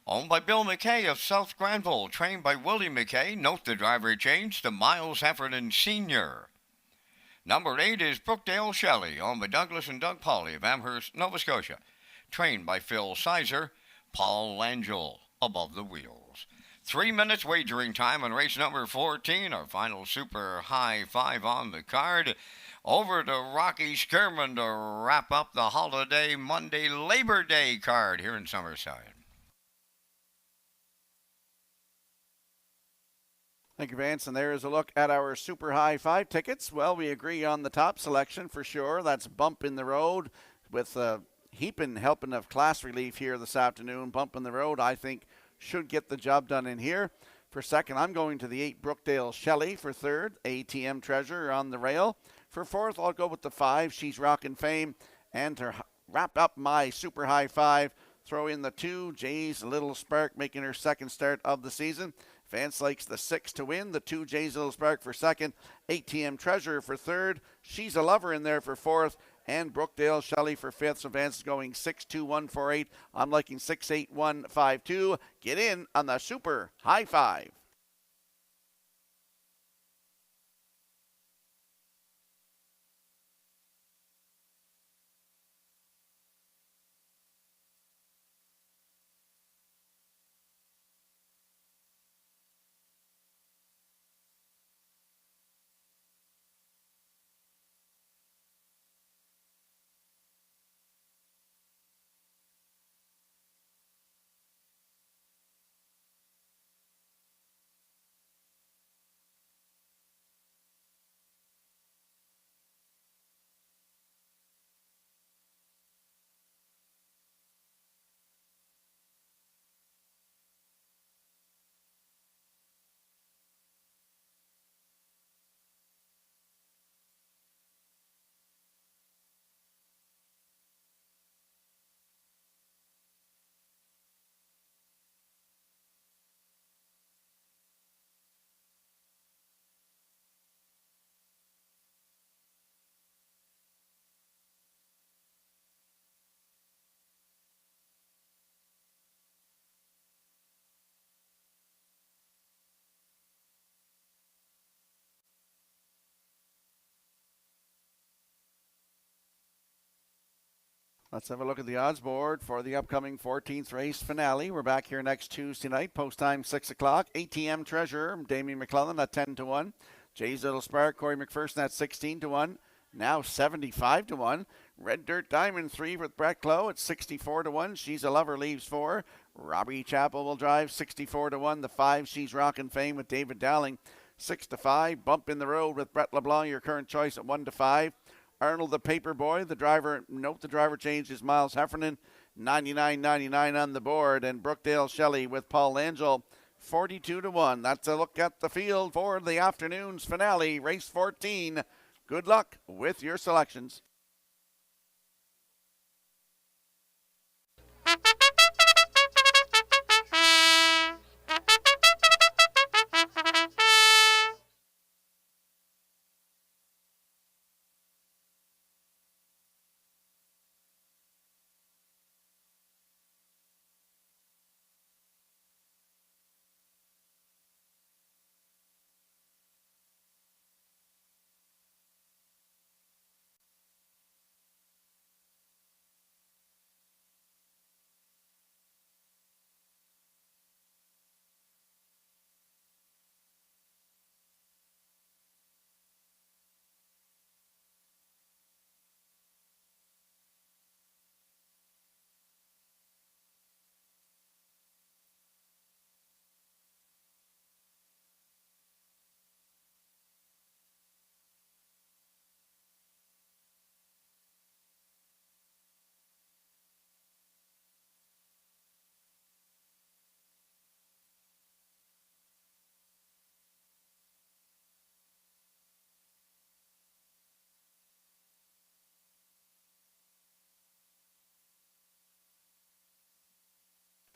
Owned by Bill McKay of South Granville, trained by Willie McKay. Note the driver changed to Miles Heffernan Sr. Number 8 is Brookdale Shelley, owned by Douglas and Doug Pauley of Amherst, Nova Scotia. Trained by Phil Sizer, Paul Langell, above the wheels. 3 minutes wagering time on race number 14, our final super high 5 on the card. Over to Rocky Skirman to wrap up the holiday Monday Labor Day card here in Summerside. Thank you, Vance. And there is a look at our Super High 5 tickets. Well, we agree on the top selection for sure. That's Bump in the Road with heaping helping of class relief here this afternoon. Bump in the Road, I think, should get the job done in here. For second, I'm going to the 8 Brookdale Shelley. For third, ATM Treasure on the rail. For fourth, I'll go with the 5, She's Rockin' Fame. And to wrap up my Super High 5, throw in the 2, Jay's Little Spark, making her second start of the season. Vance Lakes the 6 to win. The 2 Jay's Little Spark for second. ATM Treasure for third. She's a Lover in there for fourth. And Brookdale Shelley for fifth. So Vance is going 6-2-1-4-8. I'm liking 6-8-1-5-2. Get in on the Super High Five. Let's have a look at the odds board for the upcoming 14th race finale. We're back here next Tuesday night, post time 6 o'clock. ATM Treasure, Damien McClellan at 10 to 1. Jay's Little Spark, Corey McPherson at 16 to 1. Now 75 to 1. Red Dirt Diamond 3 with Brett Clough at 64 to 1. She's a Lover leaves 4. Robbie Chappell will drive 64 to 1. The 5 She's Rockin' Fame with David Dowling 6 to 5. Bump in the Road with Brett LeBlanc, your current choice at 1 to 5. Arnold the Paperboy, the driver changed is Miles Heffernan, 99.99 on the board, and Brookdale Shelley with Paul Angel, 42 to 1. That's a look at the field for the afternoon's finale, race 14. Good luck with your selections.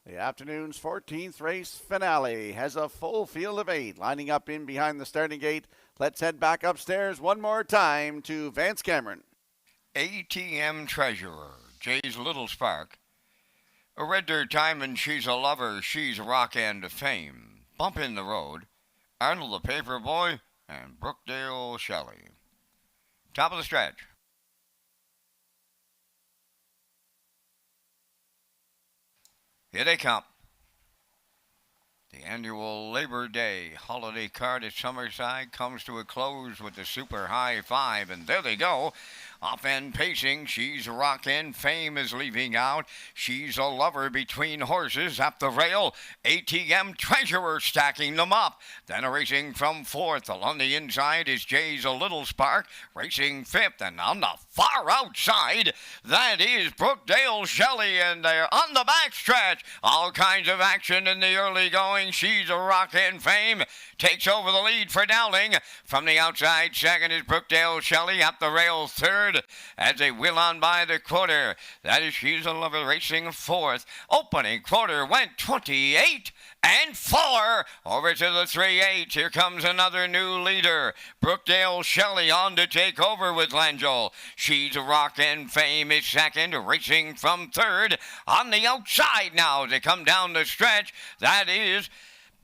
The afternoon's 14th race finale has a full field of 8 lining up in behind the starting gate. Let's head back upstairs one more time to Vance Cameron. ATM Treasurer, Jay's Little Spark. A Red Dirt Diamond, She's a Lover, She's Rock and Fame. Bump in the Road, Arnold the Paperboy, and Brookdale Shelley. Top of the stretch. Here they come. The annual Labor Day holiday card at Summerside comes to a close with the Super High Five, and there they go. Off-end pacing, She's Rockin' Fame is leaving out. She's a Lover between horses at the rail. ATM Treasurer stacking them up. Then racing from fourth. Along the inside is Jay's a Little Spark, racing fifth. And on the far outside, that is Brookdale Shelley, and they're on the backstretch. All kinds of action in the early going. She's a Rockin' Fame takes over the lead for Dowling. From the outside, second is Brookdale Shelley at the rail third as they wheel on by the quarter. That is She's a Lover racing fourth. Opening quarter went 28 and 4 over to the 3-8. Here comes another new leader. Brookdale Shelley on to take over with Langell. She's a Rock and Fame is second, racing from third. On the outside now, they come down the stretch. That is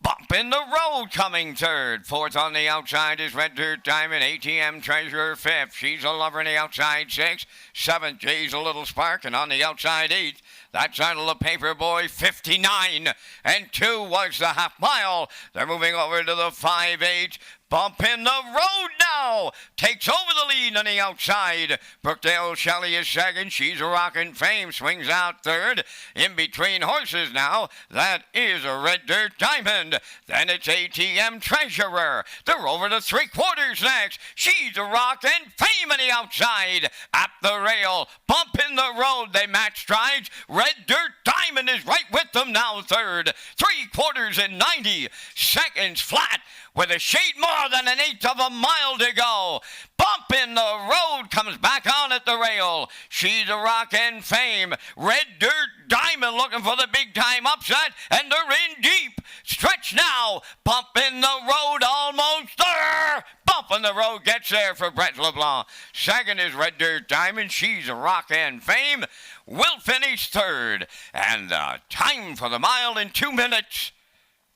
Bump in the Road coming third. Fourth on the outside is Red Dirt Diamond. ATM Treasure fifth. She's a Lover on the outside sixth. Seventh, Jay's a Little Spark. And on the outside eighth, that's Idle of Paperboy 59. And 2 was the half mile. They're moving over to the 5-8. Bump in the Road now takes over the lead on the outside. Brookdale Shelley is second. She's a Rockin' Fame swings out third. In between horses now, that is a Red Dirt Diamond. Then it's ATM Treasurer. They're over to 3/4 next. She's a Rockin' Fame on the outside. At the rail, Bump in the Road. They match strides. Red Dirt Diamond is right with them now third. 3/4 and 90 seconds flat, with a shade more than an eighth of a mile to go. Bump in the Road comes back on at the rail. She's a Rock and Fame. Red Dirt Diamond looking for the big time upset, and they're in deep. Stretch now. Bump in the Road almost there. Bump in the Road gets there for Brett LeBlanc. Second is Red Dirt Diamond. She's a Rock and Fame. Will finish third. And the time for the mile in 2 minutes,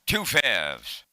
2/5.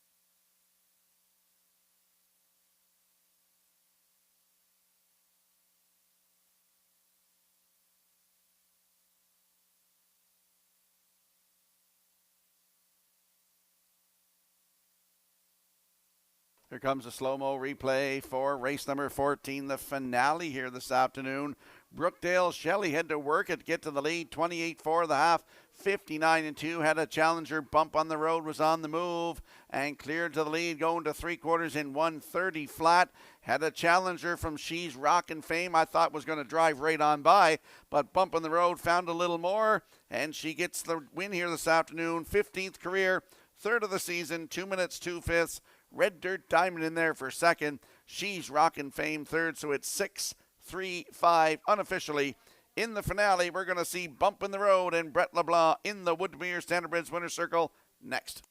Here comes a slow-mo replay for race number 14, the finale here this afternoon. Brookdale Shelley had to work it, get to the lead, 28-4 the half, 59-2. Had a challenger Bump on the Road, was on the move and cleared to the lead, going to 3/4 in 130 flat. Had a challenger from She's Rockin' Fame I thought was going to drive right on by, but Bump on the Road found a little more, and she gets the win here this afternoon. 15th career, third of the season, 2 minutes, 2/5. Red Dirt Diamond in there for second. She's Rockin' Fame third, so it's 6-3-5 unofficially. In the finale, we're going to see Bump in the Road and Brett LeBlanc in the Woodmere Standardbridge Winner's Circle next.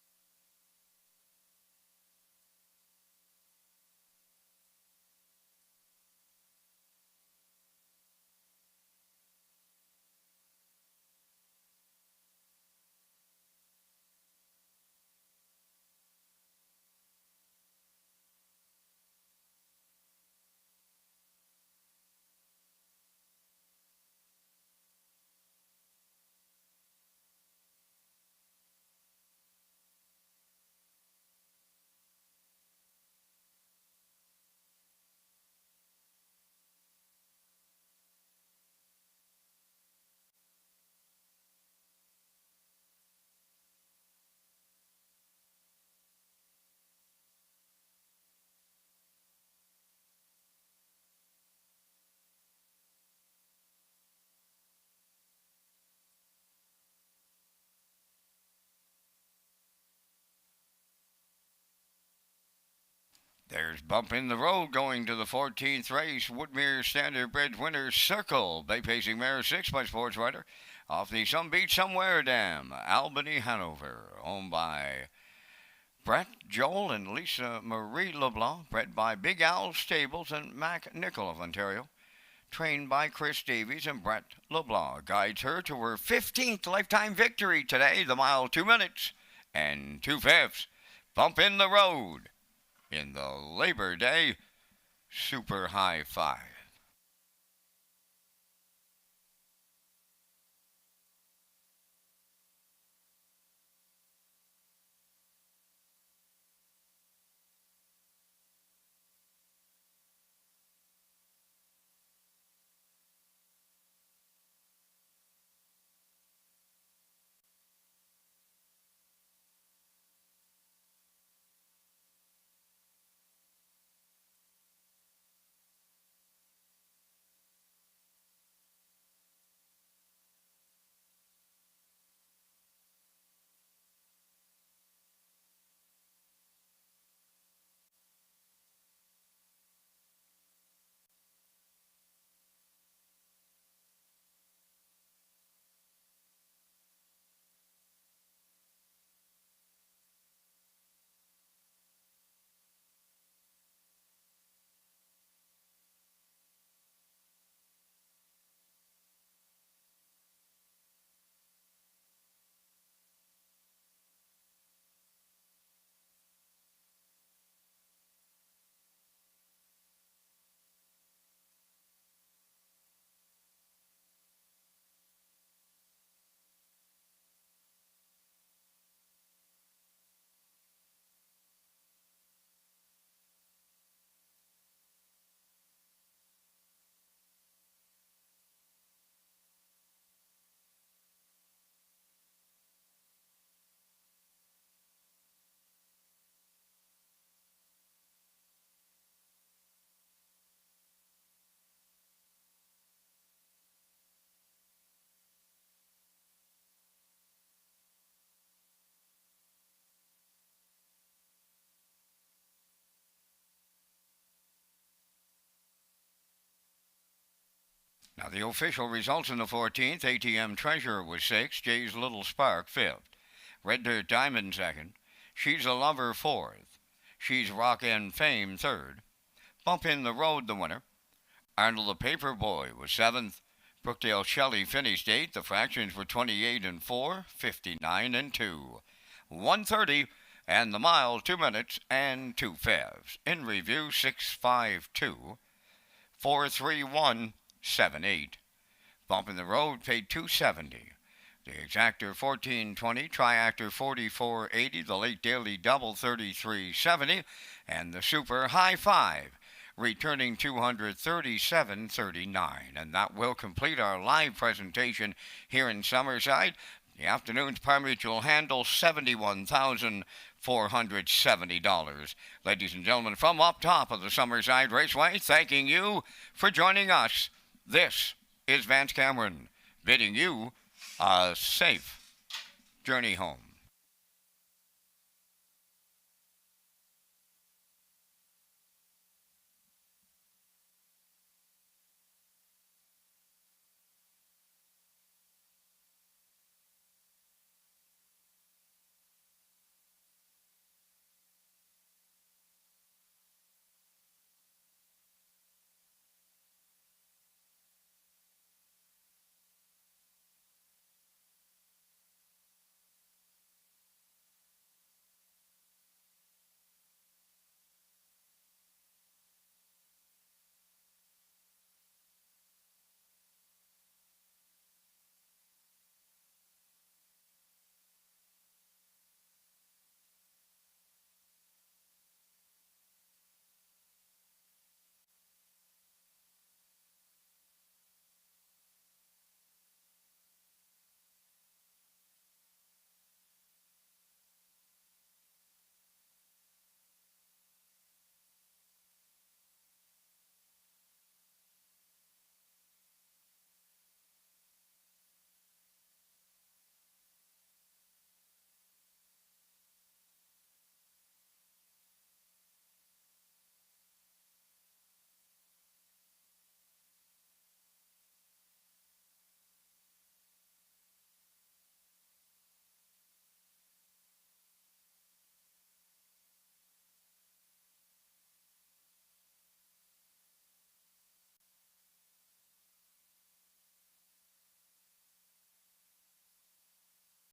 There's Bump in the Road going to the 14th race. Woodmere Standardbridge Winner's Circle. Bay Pacing Mare 6 by Sports Writer. Off the Some Beach Somewhere Dam. Albany, Hanover. Owned by Brett, Joel, and Lisa Marie LeBlanc. Bred by Big Owl Stables and Mac Nickel of Ontario. Trained by Chris Davies and Brett LeBlanc. Guides her to her 15th lifetime victory today. The mile 2 minutes and 2/5. Bump in the Road in the Labor Day Super High Five. Now, the official results in the 14th, ATM Treasure was 6th, Jay's Little Spark 5th, Red Dirt Diamond 2nd, She's a Lover 4th, She's Rock and Fame 3rd, Bump in the Road the winner, Arnold the Paperboy was 7th, Brookdale Shelley finished 8th, the fractions were 28 and 4, 59 and 2, 130, and the mile 2 minutes and 2 fifths. In review, 652, 431. 7-8. Bump in the Road paid $270. The Exactor $14.20, Triactor $44.80, the Late Daily Double $33.70, and the Super High Five returning $237.39. And that will complete our live presentation here in Summerside. The afternoon's par mutual handle $71,470. Ladies and gentlemen, from up top of the Summerside Raceway, thanking you for joining us. This is Vance Cameron bidding you a safe journey home.